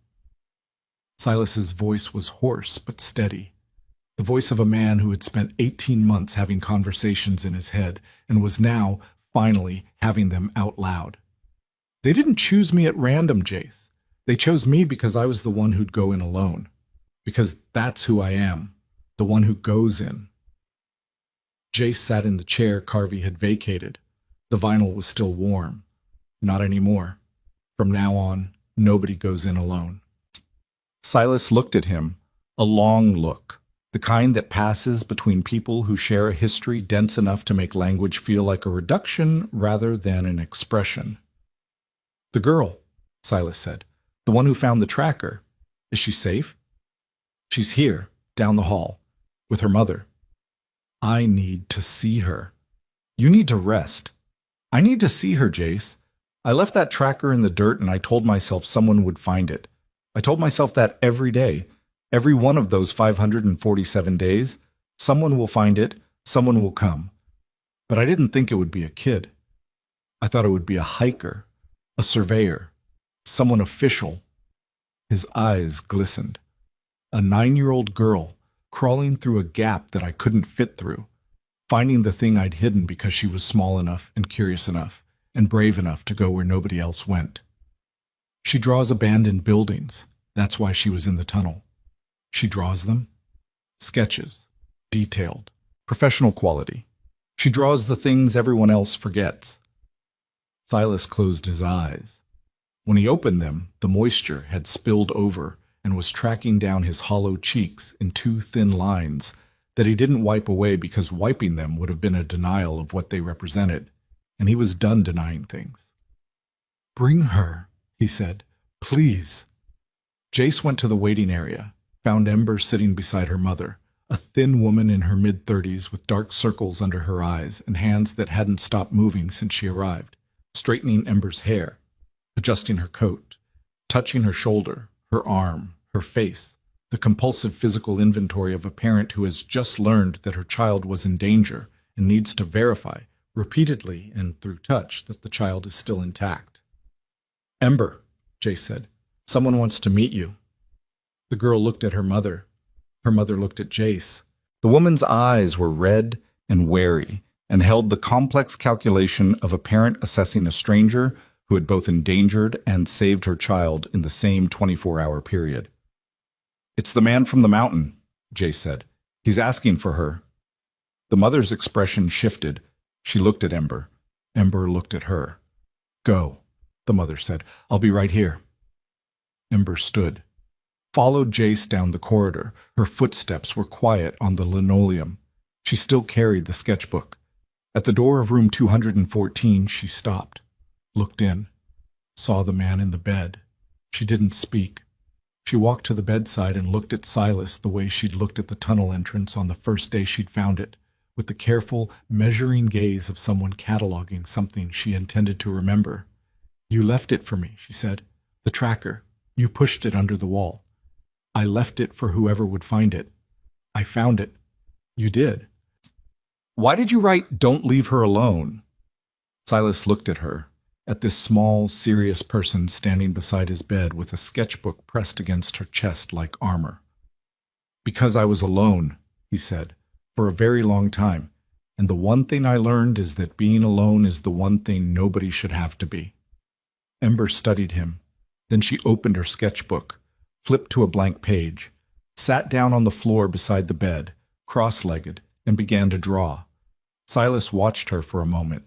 Silas's voice was hoarse but steady, the voice of a man who had spent 18 months having conversations in his head and was now, finally, having them out loud. "They didn't choose me at random, Jace. They chose me because I was the one who'd go in alone. Because that's who I am, the one who goes in." Jace sat in the chair Carvey had vacated. The vinyl was still warm. "Not anymore. From now on, nobody goes in alone." Silas looked at him, a long look, the kind that passes between people who share a history dense enough to make language feel like a reduction rather than an expression. "The girl," Silas said, "the one who found the tracker, is she safe?" "She's here, down the hall, with her mother." "I need to see her." "You need to rest." "I need to see her, Jace. I left that tracker in the dirt and I told myself someone would find it. I told myself that every day. Every one of those 547 days, someone will find it, someone will come. But I didn't think it would be a kid. I thought it would be a hiker, a surveyor, someone official." His eyes glistened. "A 9-year-old girl crawling through a gap that I couldn't fit through, finding the thing I'd hidden because she was small enough and curious enough and brave enough to go where nobody else went. She draws abandoned buildings. That's why she was in the tunnel. She draws them. Sketches. Detailed. Professional quality. She draws the things everyone else forgets." Silas closed his eyes. When he opened them, the moisture had spilled over and was tracking down his hollow cheeks in 2 thin lines that he didn't wipe away because wiping them would have been a denial of what they represented, and he was done denying things. "Bring her," he said. "Please." Jace went to the waiting area, found Ember sitting beside her mother, a thin woman in her mid-30s with dark circles under her eyes and hands that hadn't stopped moving since she arrived, straightening Ember's hair, adjusting her coat, touching her shoulder, her arm, her face, the compulsive physical inventory of a parent who has just learned that her child was in danger and needs to verify, repeatedly and through touch, that the child is still intact. "Ember," Jace said, "someone wants to meet you." The girl looked at her mother. Her mother looked at Jace. The woman's eyes were red and wary and held the complex calculation of a parent assessing a stranger who had both endangered and saved her child in the same 24-hour period. "It's the man from the mountain," Jace said. "He's asking for her." The mother's expression shifted. She looked at Ember. Ember looked at her. "Go," the mother said. "I'll be right here." Ember stood, followed Jace down the corridor. Her footsteps were quiet on the linoleum. She still carried the sketchbook. At the door of room 214, she stopped, looked in, saw the man in the bed. She didn't speak. She walked to the bedside and looked at Silas the way she'd looked at the tunnel entrance on the first day she'd found it, with the careful, measuring gaze of someone cataloging something she intended to remember. "You left it for me," she said. "The tracker. You pushed it under the wall. I left it for whoever would find it. I found it. You did." "Why did you write, 'Don't leave her alone'?" Silas looked at her, at this small, serious person standing beside his bed with a sketchbook pressed against her chest like armor. "Because I was alone," he said, "for a very long time, and the one thing I learned is that being alone is the one thing nobody should have to be." Ember studied him. Then she opened her sketchbook, flipped to a blank page, sat down on the floor beside the bed, cross-legged, and began to draw. Silas watched her for a moment.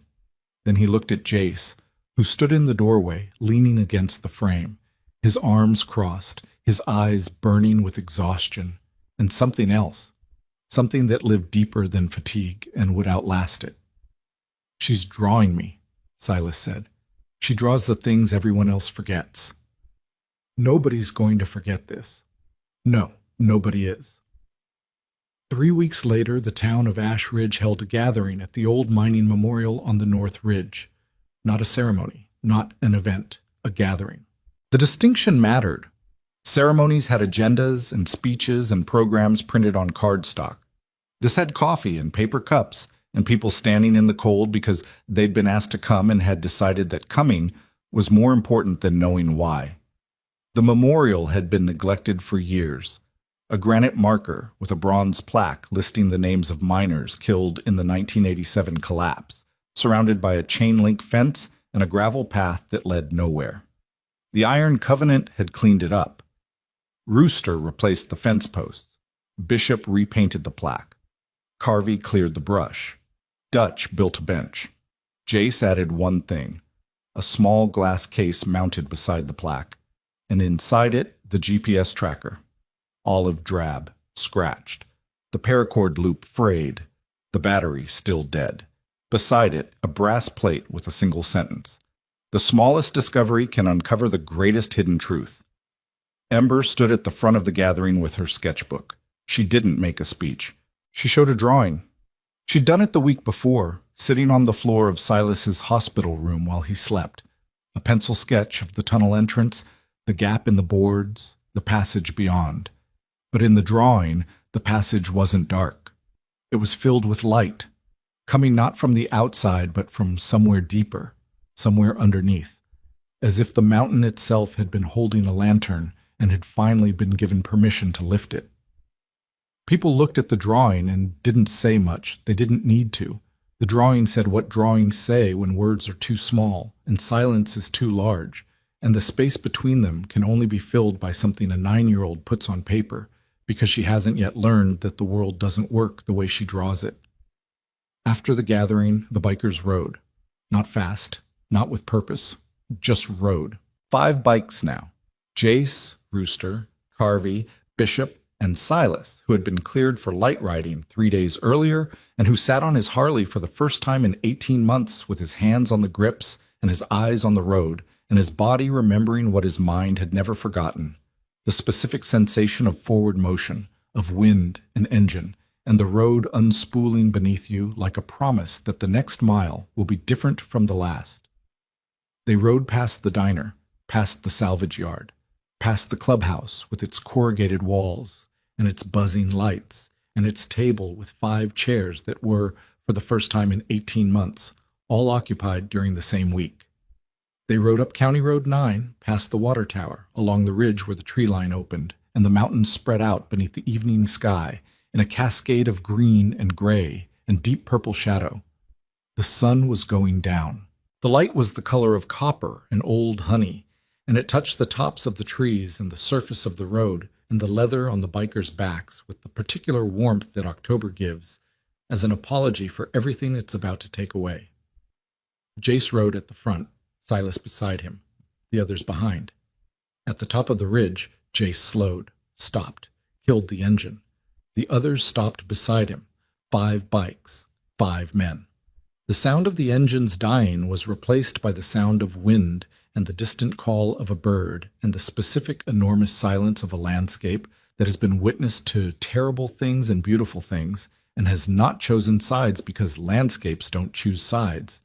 Then he looked at Jace, who stood in the doorway, leaning against the frame, his arms crossed, his eyes burning with exhaustion, and something else, something that lived deeper than fatigue and would outlast it. "She's drawing me," Silas said. "She draws the things everyone else forgets." Nobody's going to forget this. No, nobody is. 3 weeks later, the town of Ash Ridge held a gathering at the old mining memorial on the North Ridge. Not a ceremony, not an event, a gathering. The distinction mattered. Ceremonies had agendas and speeches and programs printed on cardstock. This had coffee and paper cups and people standing in the cold because they'd been asked to come and had decided that coming was more important than knowing why. The memorial had been neglected for years. A granite marker with a bronze plaque listing the names of miners killed in the 1987 collapse, surrounded by a chain-link fence and a gravel path that led nowhere. The Iron Covenant had cleaned it up. Rooster replaced the fence posts. Bishop repainted the plaque. Carvey cleared the brush. Dutch built a bench. Jace added one thing, a small glass case mounted beside the plaque, and inside it, the GPS tracker. Olive drab, scratched. The paracord loop frayed. The battery still dead. Beside it, a brass plate with a single sentence. The smallest discovery can uncover the greatest hidden truth. Ember stood at the front of the gathering with her sketchbook. She didn't make a speech. She showed a drawing. She'd done it the week before, sitting on the floor of Silas's hospital room while he slept. A pencil sketch of the tunnel entrance, the gap in the boards, the passage beyond. But in the drawing, the passage wasn't dark. It was filled with light, coming not from the outside but from somewhere deeper, somewhere underneath, as if the mountain itself had been holding a lantern and had finally been given permission to lift it. People looked at the drawing and didn't say much. They didn't need to. The drawing said what drawings say when words are too small and silence is too large, and the space between them can only be filled by something a 9-year-old puts on paper because she hasn't yet learned that the world doesn't work the way she draws it. After the gathering, the bikers rode. Not fast, not with purpose, just rode. 5 bikes now. Jace, Rooster, Carvey, Bishop, and Silas, who had been cleared for light riding 3 days earlier and who sat on his Harley for the first time in 18 months with his hands on the grips and his eyes on the road and his body remembering what his mind had never forgotten, the specific sensation of forward motion, of wind and engine, and the road unspooling beneath you like a promise that the next mile will be different from the last. They rode past the diner, past the salvage yard, past the clubhouse with its corrugated walls and its buzzing lights and its table with 5 chairs that were, for the first time in 18 months, all occupied during the same week. They rode up County Road 9, past the water tower, along the ridge where the tree line opened, and the mountains spread out beneath the evening sky in a cascade of green and gray and deep purple shadow. The sun was going down. The light was the color of copper and old honey, and it touched the tops of the trees and the surface of the road and the leather on the bikers' backs with the particular warmth that October gives as an apology for everything it's about to take away. Jace rode at the front, Silas beside him, the others behind. At the top of the ridge, Jace slowed, stopped, killed the engine. The others stopped beside him, 5 bikes, 5 men. The sound of the engines dying was replaced by the sound of wind and the distant call of a bird and the specific enormous silence of a landscape that has been witness to terrible things and beautiful things and has not chosen sides because landscapes don't choose sides.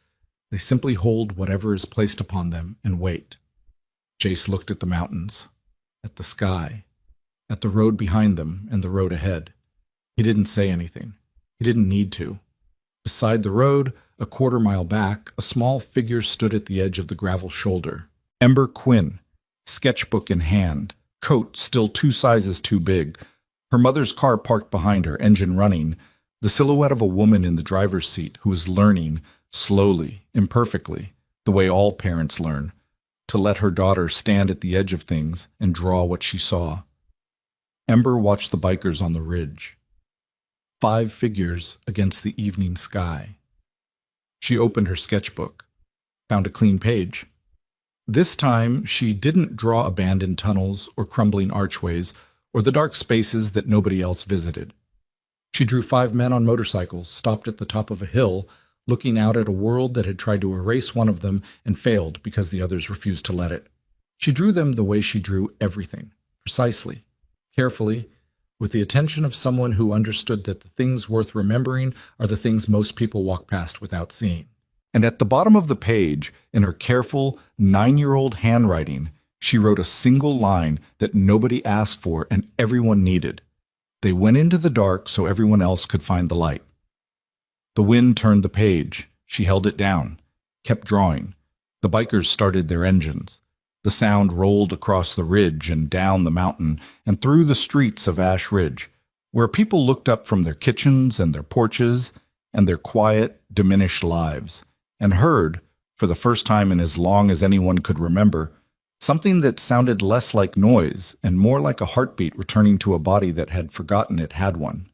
They simply hold whatever is placed upon them and wait. Jace looked at the mountains, at the sky, at the road behind them and the road ahead. He didn't say anything. He didn't need to. Beside the road, a quarter-mile back, a small figure stood at the edge of the gravel shoulder. Ember Quinn, sketchbook in hand, coat still 2 sizes too big, her mother's car parked behind her, engine running, the silhouette of a woman in the driver's seat who was learning, slowly, imperfectly, the way all parents learn, to let her daughter stand at the edge of things and draw what she saw. Ember watched the bikers on the ridge. 5 figures against the evening sky. She opened her sketchbook. found a clean page. This time, she didn't draw abandoned tunnels or crumbling archways or the dark spaces that nobody else visited. She drew 5 men on motorcycles, stopped at the top of a hill, looking out at a world that had tried to erase one of them and failed because the others refused to let it. She drew them the way she drew everything, precisely, carefully, with the attention of someone who understood that the things worth remembering are the things most people walk past without seeing. And at the bottom of the page, in her careful 9-year-old handwriting, she wrote a single line that nobody asked for and everyone needed. They went into the dark so everyone else could find the light. The wind turned the page. She held it down, kept drawing. The bikers started their engines. The sound rolled across the ridge and down the mountain and through the streets of Ash Ridge, where people looked up from their kitchens and their porches and their quiet, diminished lives, and heard, for the first time in as long as anyone could remember, something that sounded less like noise and more like a heartbeat returning to a body that had forgotten it had one.